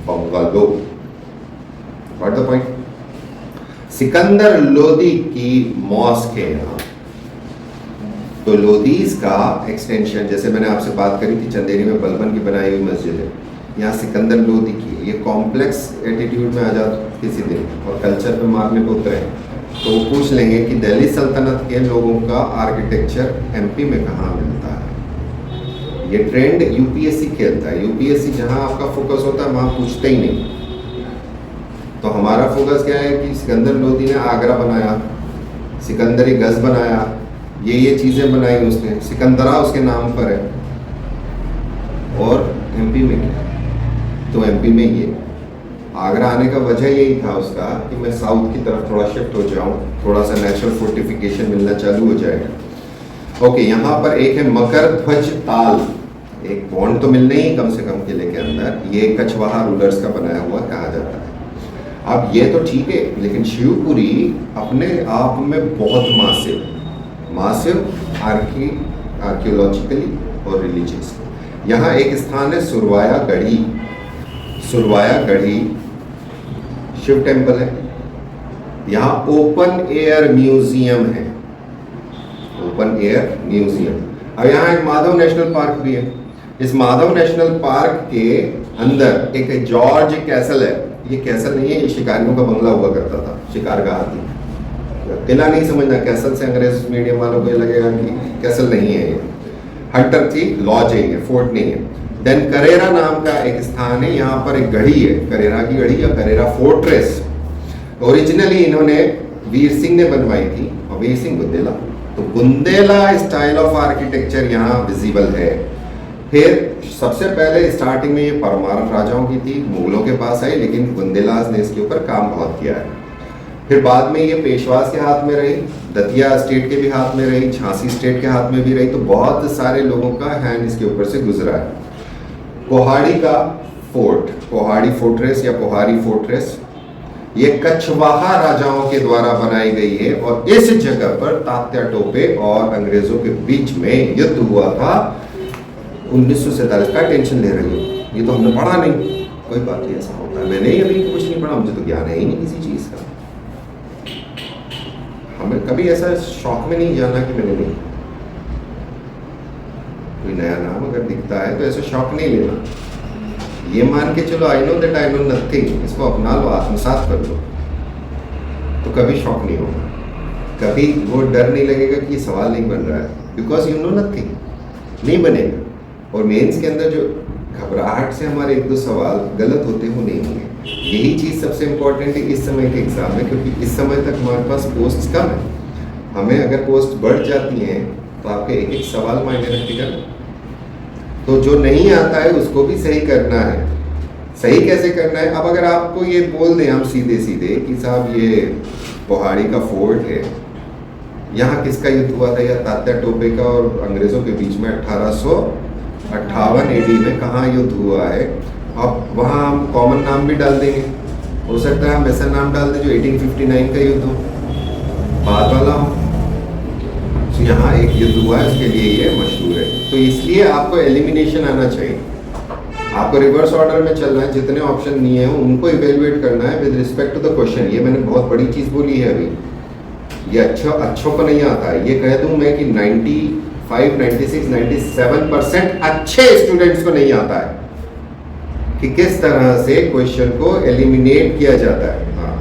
bungalow. What the point? Sikandar Lodi की मॉस्क है यहाँ। तो लोदीज का एक्सटेंशन, जैसे मैंने आपसे बात करी थी चंदेरी में बलबन की बनाई हुई मस्जिद है, यहाँ सिकंदर लोदी की है। ये कॉम्प्लेक्स एटीट्यूड में आ जाओ किसी दिन और कल्चर पे मारने को उतरे तो वो पूछ लेंगे कि दिल्ली सल्तनत के लोगों का आर्किटेक्चर एमपी में कहाँ मिलता है। ये ट्रेंड यूपीएससी खेलता है। यूपीएससी जहाँ आपका फोकस होता है वहाँ पूछते ही नहीं। तो हमारा फोकस क्या है कि सिकंदर लोदी ने आगरा बनाया, सिकंदरी गज बनाया, ये चीज़ें बनाई उसने, सिकंदरा उसके नाम पर है। और एमपी में क्या? तो एमपी में ये आगरा आने का वजह यही था उसका कि मैं साउथ की तरफ थोड़ा शिफ्ट हो जाऊं, थोड़ा सा नेचुरल फोर्टिफिकेशन मिलना चालू हो जाएगा। ओके, यहाँ पर एक है मकर ध्वज ताल, एक बॉन्ड तो मिलने ही कम से कम किले के अंदर, ये कछवाहा रूलर्स का बनाया हुआ कहा जाता है। अब ये तो ठीक है, लेकिन शिवपुरी अपने आप में बहुत मासिव आर्कियोलॉजिकली और रिलीजियसली। यहाँ एक स्थान है सुरवाया गढ़ी, सुरवाया गढ़ी शिव टेम्पल है। यहाँ ओपन एयर म्यूजियम है, ओपन एयर म्यूजियम। और यहाँ एक माधव नेशनल पार्क भी है। इस माधव नेशनल पार्क के अंदर एक जॉर्ज कैसल है। ये कैसल नहीं है, ये शिकारियों का बंगला हुआ करता था, शिकार का हाथी। किला नहीं समझना, कैसल से अंग्रेज मीडियम वालों को ये लगेगा कि कैसल नहीं है, ये हंटर थी, लॉज है, ये फोर्ट नहीं है। देन करेरा नाम का एक स्थान है, यहाँ पर एक गढ़ी है, करेरा की गढ़ी या करेरा फोर्ट्रेस। ओरिजिनली इन्होंने वीर सिंह ने बनवाई थी, और वीर सिंह बुंदेला। तो बुंदेला स्टाइल ऑफ आर्किटेक्चर यहाँ विजिबल है। फिर सबसे पहले स्टार्टिंग में ये परमार राजाओं की थी, मुगलों के पास आई, लेकिन बुंदेलास ने इसके ऊपर काम बहुत किया है। फिर बाद में ये पेशवास के हाथ में रही, दतिया स्टेट के भी हाथ में रही, झांसी स्टेट के हाथ में भी रही। तो बहुत सारे लोगों का हैंड इसके ऊपर से गुजरा है। कोहाड़ी का फोर्ट, कोहाड़ी फोर्ट्रेस या कोहारी फोर्ट्रेस, ये कछवाहा राजाओं के द्वारा बनाई गई है। और इस जगह पर तात्या टोपे और अंग्रेजों के बीच में युद्ध हुआ था 1947 का। टेंशन ले रही हो, ये तो हमने पढ़ा नहीं। कोई बात नहीं, ऐसा होता है। मैंने अभी कुछ नहीं पढ़ा, मुझे तो ज्ञान है ही नहीं किसी चीज़ का। हमें कभी ऐसा शौक में नहीं जाना कि मैंने नहीं, कोई नया नाम अगर दिखता है तो ऐसा शौक नहीं लेना। ये मान के चलो I know that I know nothing, इसको अपना लो, आत्मसात कर लो, तो कभी शौक नहीं होगा। कभी वो डर नहीं लगेगा कि ये सवाल नहीं बन रहा है, बिकॉज यू नो नथिंग, नहीं बनेगा। और मेंस के अंदर जो घबराहट से हमारे एक दो सवाल गलत होते हो नहीं होंगे, यही चीज़ सबसे इम्पोर्टेंट है इस समय के एग्ज़ाम में, क्योंकि इस समय तक हमारे पास पोस्ट कम है। हमें अगर पोस्ट बढ़ जाती हैं तो आपके एक एक सवाल मायने रखेगा। तो जो नहीं आता है उसको भी सही करना है। सही कैसे करना है? अब अगर आपको ये बोल दें हम सीधे सीधे कि साहब ये पहाड़ी का फोर्ट है, यहाँ किसका युद्ध हुआ था, या तात्या टोपे का और अंग्रेज़ों के बीच में 1858 AD में कहाँ युद्ध हुआ है। अब वहाँ हम कॉमन नाम भी डाल देंगे, हो सकता है हम ऐसा नाम डाल दें जो 1859 का युद्ध हो, बाद वाला हो। तो यहाँ एक युद्ध हुआ है, उसके लिए ये मशहूर है। तो इसलिए आपको एलिमिनेशन आना चाहिए। आपको रिवर्स ऑर्डर में चलना है, जितने ऑप्शन नहीं है उनको इवेलुएट करना है with respect to the question. ये मैंने बहुत बड़ी चीज़ बोली है अभी, ये अच्छों को नहीं आता है। ये कह दूँ मैं कि 95, 96, 97% अच्छे स्टूडेंट्स को नहीं आता है कि किस तरह से क्वेश्चन को एलिमिनेट किया जाता है। हाँ,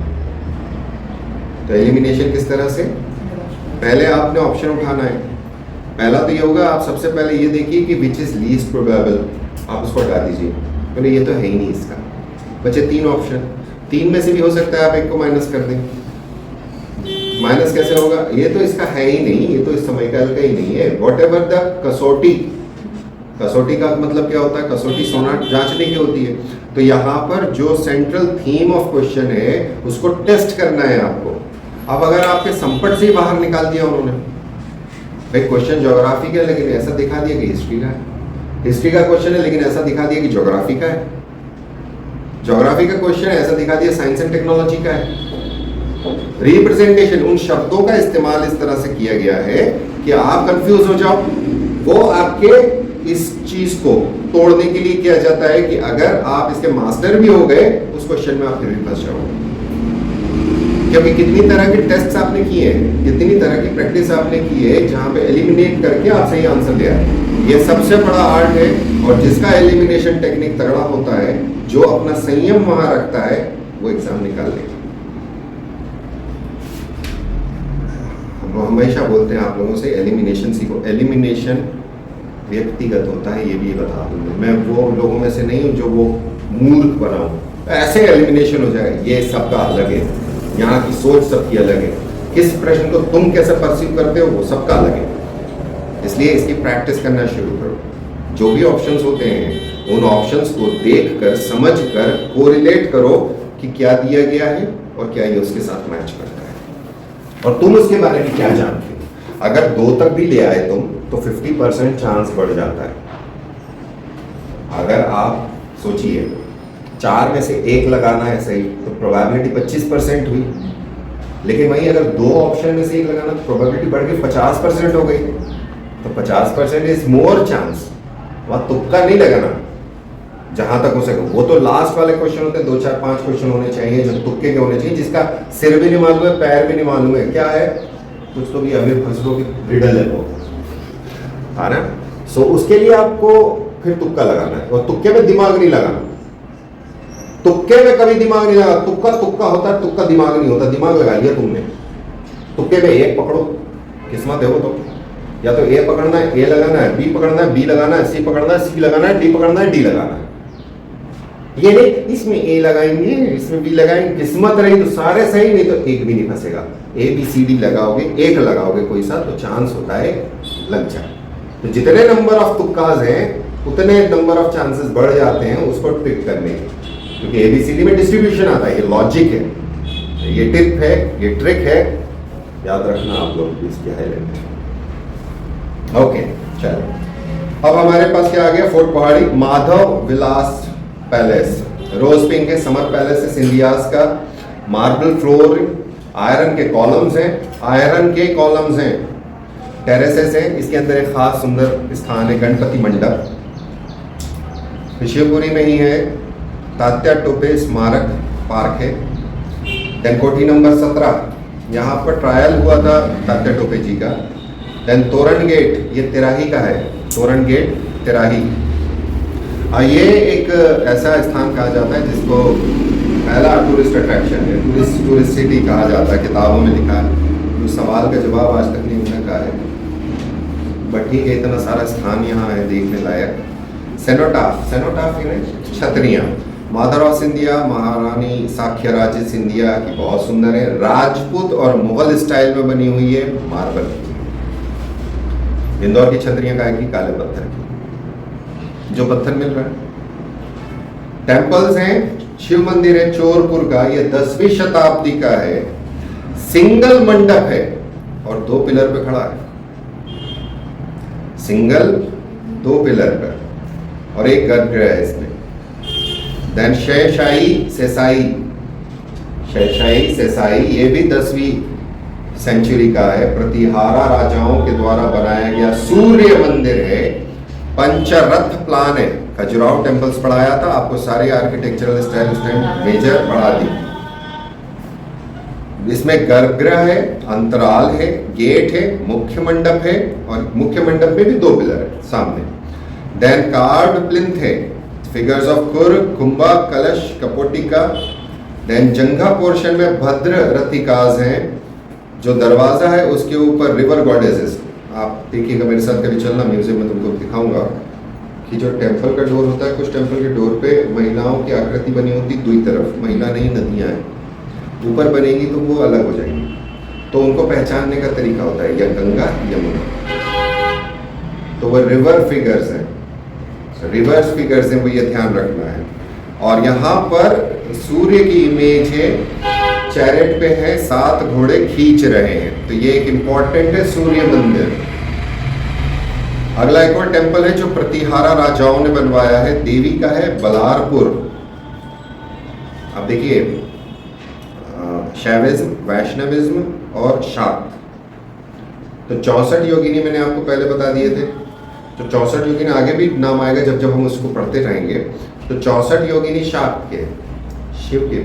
तो एलिमिनेशन किस तरह से? पहले आपने ऑप्शन उठाना है। पहला तो ये होगा, आप सबसे पहले ये देखिए कि विच इज लीस्ट प्रोबेबल, आप उसको हटा दीजिए, बोले ये तो है ही नहीं इसका। बचे 3 ऑप्शन, 3 में से भी हो सकता है आप एक को माइनस कर दें। माइनस कैसे होगा? ये तो इसका है ही नहीं, ये तो इस समय का ही नहीं है। वॉट एवर द कसौटी, कसौटी का मतलब क्या होता है? कसौटी सोना जांचने की होती है। तो यहाँ पर जो सेंट्रल थीम ऑफ क्वेश्चन है उसको टेस्ट करना है आपको। अब अगर आपके संपट से ही बाहर निकाल दिया उन्होंने, भाई क्वेश्चन ज्योग्राफी का है लेकिन ऐसा दिखा दिया कि हिस्ट्री का है, हिस्ट्री का क्वेश्चन है लेकिन ऐसा दिखा दिया कि ज्योग्राफी का है, ज्योग्राफी का क्वेश्चन है ऐसा दिखा दिया साइंस एंड टेक्नोलॉजी का है। रिप्रेजेंटेशन, उन शब्दों का इस्तेमाल इस तरह से किया गया है कि आप कंफ्यूज हो जाओ। वो आपके इस चीज को तोड़ने के लिए किया जाता है कि अगर आप इसके मास्टर भी हो गए उस क्वेश्चन में आप फिर भी फंस जाओगे, क्योंकि कितनी तरह के टेस्ट आपने किए हैं, कितनी तरह की प्रैक्टिस आपने की है जहां पे एलिमिनेट करके आप सही आंसर दे आए। ये सबसे बड़ा आर्ट है, और जिसका एलिमिनेशन टेक्निक तगड़ा होता है, जो अपना संयम वहां रखता है, वो एग्जाम निकाल लेगा। हम हमेशा बोलते हैं आप लोगों से एलिमिनेशन सीखो। एलिमिनेशन व्यक्तिगत होता है, ये भी बता दूं मैं वो लोगों में से नहीं हूं जो वो मूर्ख बनाऊं, ऐसे एलिमिनेशन हो जाए। ये सबका अलग है, यहाँ की सोच सबकी अलग है, किस प्रश्न को तुम कैसे परसीव करते हो वो सबका अलग है। इसलिए इसकी प्रैक्टिस करना शुरू करो। जो भी ऑप्शंस होते हैं उन ऑप्शंस को देखकर, समझकर कोरिलेट करो कि क्या दिया गया है और क्या ये उसके साथ मैच करता है, और तुम उसके बारे में क्या जानते हो। अगर 2 तक भी ले आए तुम तो 50% चांस बढ़ जाता है। अगर आप सोचिए 4 में से 1 लगाना है सही तो प्रोबेबिलिटी 25% हुई, लेकिन वहीं अगर 2 ऑप्शन में से 1 लगाना तो प्रोबेबिलिटी बढ़ गई 50% हो गई। तो 50% इज मोर चांस। वहां तुक्का नहीं लगाना जहां तक हो सके। वो तो लास्ट वाले क्वेश्चन होते हैं, 2 4 5 क्वेश्चन होने चाहिए जो तुक्के के होने चाहिए, जिसका सिर भी नहीं मालूम है, पैर भी नहीं मालूम है, क्या है कुछ तो भी अमीर फसलों की रिडल है वो, है ना। सो उसके लिए आपको फिर तुक्का लगाना है, और तुक्के में दिमाग नहीं लगाना। तुक्के में कभी दिमाग नहीं लगा, तुक्का तुक्का होता है, तुक्का दिमाग नहीं होता। दिमाग लगा लिया तुमने, तुक्के में एक पकड़ो, किस्मत है वो तो। या तो ए पकड़ना है, ए लगाना है, बी पकड़ना है, बी लगाना है, सी पकड़ना है, सी लगाना है, डी पकड़ना है, डी लगाना है। ये नहीं इसमें ए लगाएंगे, इसमें बी लगाएंगे, किस्मत रही तो सारे सही, नहीं तो एक भी नहीं फंसेगा। ए बी सी डी लगाओगे, एक लगाओगे कोई सा तो चांस होता है लग जाए। तो जितने नंबर ऑफ तुक्काज हैं उतने नंबर ऑफ चांसेस बढ़ जाते हैं उसको ट्रिक करने के, क्योंकि एबीसीडी में डिस्ट्रीब्यूशन आता है, ये लॉजिक है, ये टिप है, ये ट्रिक है, याद रखना आप लोग भी इसकी हाईलाइट। ओके चलो, अब हमारे पास क्या आ गया, फोर्ट पहाड़ी माधव विलास पैलेस, रोज पिंक है, समर पैलेस है, सिंधियास का, मार्बल फ्लोर, आयरन के कॉलम्स हैं, आयरन के कॉलम्स हैं, टेरेसेस हैं। इसके अंदर एक खास सुंदर स्थान है गणपति मंडप, शिवपुरी में ही है। तात्या टोपे स्मारक पार्क है। देन कोठी नंबर 17, यहाँ पर ट्रायल हुआ था तात्या टोपे जी का। देन तोरण गेट, ये तिराही का है, तोरण गेट तिराही। ये एक ऐसा स्थान कहा जाता है जिसको पहला टूरिस्ट अट्रैक्शन है, टूरिस्ट सिटी कहा जाता है, किताबों में लिखा है। जो सवाल का जवाब आज तक नहीं मिल सका है, बट ठीक है, इतना सारा स्थान यहाँ है देखने लायक। सेनोटाफ, सेनोटाफ छतरियाँ, माधवराव सिंधिया, महारानी साक्ष्यराज सिंधिया की बहुत सुंदर है, राजपूत और मुगल स्टाइल में बनी हुई है, मार्बल। इंदौर की छतरियाँ काय की, काले पत्थर की, जो पत्थर मिल रहा है। टेम्पल्स हैं, शिव मंदिर है चोरपुर का, ये 10वीं शताब्दी का है, सिंगल मंडप है और 2 पिलर पे खड़ा है, सिंगल 2 पिलर पर, और एक गर्भगृह है इसमें। देन शेषशाही सेसाई, शेषशाही सेसाई, ये भी 10वीं सेंचुरी का है, प्रतिहारा राजाओं के द्वारा बनाया गया सूर्य मंदिर है, पंचरथ प्लान है। खजुराहो टेम्पल्स पढ़ाया था आपको, सारे आर्किटेक्चरल स्टाइल उस टाइम मेजर पढ़ा दी। इसमें गर्भगृह है, अंतराल है, गेट है, मुख्य मंडप है, और मुख्य मंडप में भी 2 पिलर है सामने। देन कार्ड प्लिंथ है, फिगर्स ऑफ खुर, कुंभा, कलश, कपोटिका। देन जंघा पोर्शन में भद्र रथिकाज हैं, जो दरवाजा है उसके ऊपर रिवर गॉडेसेस। आप देखिएगा मेरे साथ कभी चलना, म्यूजियम में तुमको दिखाऊंगा कि जो टेम्पल का डोर होता है, कुछ टेम्पल के डोर पे महिलाओं की आकृति बनी होती है, 2 तरफ महिला नहीं नदियाँ हैं, ऊपर बनेगी तो वो अलग हो जाएंगी, तो उनको पहचानने का तरीका होता है या गंगा यमुना, तो वो रिवर फिगर्स हैं, रिवर्स फिगर्स हैं, वो ये ध्यान रखना है। और यहाँ पर सूर्य की इमेज है, चैरेट पे है, 7 घोड़े खींच रहे हैं, तो ये एक इंपॉर्टेंट है सूर्य मंदिर। अगला एक और टेम्पल है जो प्रतिहारा राजाओं ने बनवाया है, देवी का है, बलारपुर। अब देखिए, शैविज्म, वैष्णविज्म और शाक्त, तो 64 योगिनी मैंने आपको पहले बता दिए थे। तो 64 योगिनी आगे भी नाम आएगा जब जब हम उसको पढ़ते रहेंगे। तो 64 योगिनी शाक्त के, शिव के,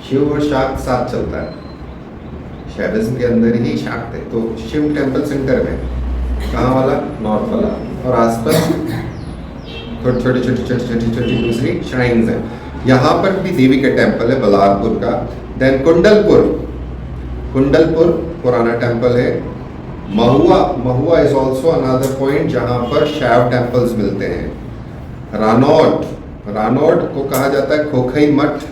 शिव और शाक्त साथ चलता है, शैविज्म के अंदर ही शाक्त है। तो शिव टेम्पल सेंटर में कहाँ वाला, नॉर्थ वाला, और आसपास छोटी छोटी दूसरी श्राइन्स हैं। यहाँ पर भी देवी का टेम्पल है बलारपुर का। देन कुंडलपुर, कुंडलपुर पुराना टेम्पल है। महुआ, महुआ इज ऑल्सो अनदर पॉइंट जहाँ पर शैव टेम्पल्स मिलते हैं। रानौट, रानौट को कहा जाता है खोखई मठ,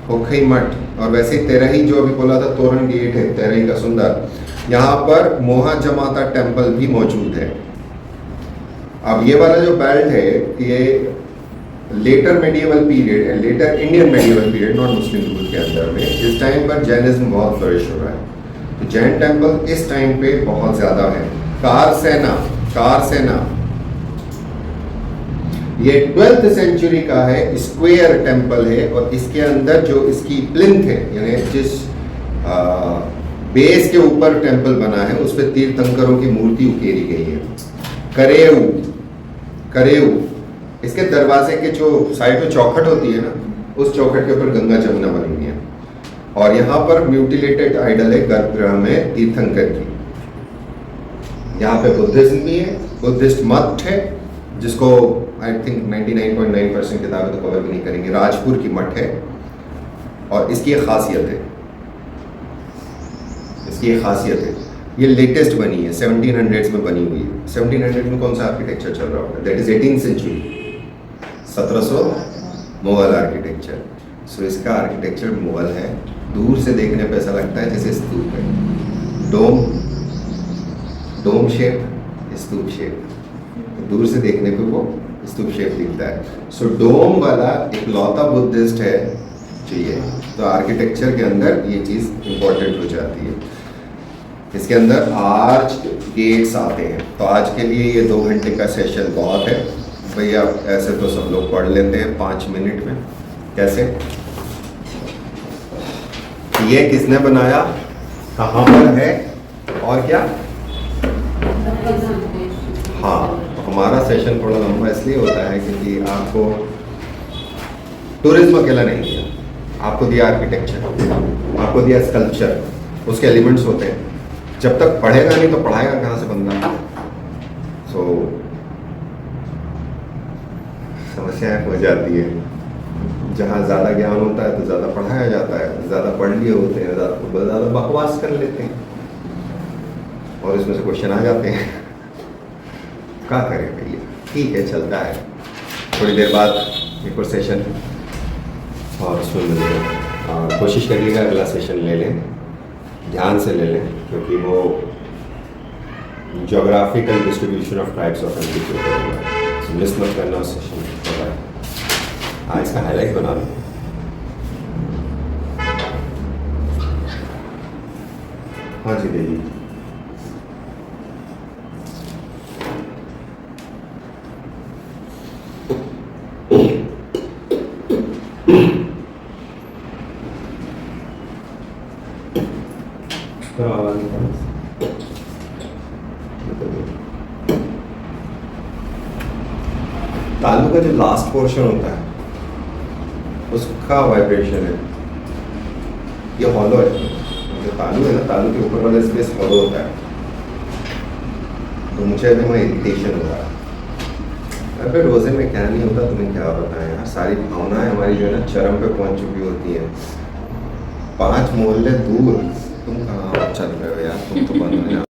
खोखई मठ। और वैसे तेरही जो अभी बोला था तोरण गेट है तेरही का सुंदर, यहाँ पर मोहा जमाता टेम्पल भी मौजूद है। अब ये वाला जो बेल्ट है ये लेटर मेडिएवल पीरियड है, later Indian medieval period, non Muslim rule के अंदर में। इस टाइम पर जैनिज्म बहुत फ्लरिश हो रहा है, तो जैन टेम्पल इस टाइम पे बहुत ज़्यादा है। कारसेना, कारसेना ये 12th सेंचुरी का है, स्क्वायर टेम्पल है। और इसके अंदर जो इसकी प्लिंथ है, यानी जिस बेस के ऊपर टेम्पल बना है उस पर तीर्थंकरों की मूर्ति उकेरी गई है। करेऊ, करेऊ इसके दरवाजे के जो साइड में चौखट होती है ना, उस चौखट के ऊपर गंगा जमुना बनी हुई है। और यहाँ पर म्यूटिलेटेड आइडल है गर्भगृह में तीर्थंकर की। यहाँ पे बुद्धिज्म भी है, बुद्धिस्ट मठ है जिसको आई थिंक 99.9% किताबें तो कवर भी नहीं करेंगे। राजपुर की मठ है। और इसकी एक खासियत है, इसकी एक खासियत है, ये लेटेस्ट बनी है, 1700s में बनी हुई है। 1700 में कौन सा आर्किटेक्चर चल रहा होगा, that is 18th century, 1700 Mughal architecture. So इसका आर्किटेक्चर मुगल है। दूर से देखने पे ऐसा लगता है जैसे स्तूप है, डोम, डोम शेप, स्तूप शेप। दूर से देखने पे वो स्तूप शेप दिखता है। सो डोम वाला एक लौता बुद्धिस्ट है चाहिए, तो आर्किटेक्चर के अंदर ये चीज़ इम्पोर्टेंट हो जाती है। इसके अंदर आर्च गेट्स आते हैं। तो आज के लिए ये 2 घंटे का सेशन बहुत है भैया। ऐसे तो सब लोग पढ़ लेते हैं 5 मिनट में। कैसे, ये किसने बनाया, कहाँ पर है और क्या। हाँ, हमारा सेशन थोड़ा लंबा इसलिए होता है क्योंकि आपको टूरिज्म अकेला नहीं दिया, आपको दिया आर्किटेक्चर, आपको दिया स्कल्पचर, उसके एलिमेंट्स होते हैं। जब तक पढ़ेगा नहीं तो पढ़ाएगा कहाँ से बंदा। सो समस्याएं हो जाती है। जहाँ ज़्यादा ज्ञान होता है तो ज़्यादा पढ़ाया जाता है, ज़्यादा पढ़ लिए होते हैं ज़्यादा बकवास कर लेते हैं और इसमें से क्वेश्चन आ जाते हैं। क्या करें भैया, ठीक है चलता है। थोड़ी देर बाद एक और सेशन और उसमें मिलेगा। कोशिश करिएगा अगला सेशन ले लें, ध्यान से ले लें, क्योंकि वो geographical distribution of types of entity miss मत करना उस सेशन में। हाँ, इसका हाईलाइट बना लो। हाँ जी देवी, तालू का जो लास्ट पोर्शन होता है उसका वाइब्रेशन है, ये हॉलो है। जो तालू है ना, तालू के ऊपर वाला स्पेस हॉलो होता है, तो मुझे अभी वहाँ इरिटेशन हो रहा है। अबे रोजे में क्या नहीं होता, तुम्हें क्या बताएं यार। सारी भावनाएं हमारी जो है ना चरम पे पहुंच चुकी होती हैं। 5 मोहल्ले दूर तुम कहाँ चल रहे हो यार, तुम तो बंद हो जाओ।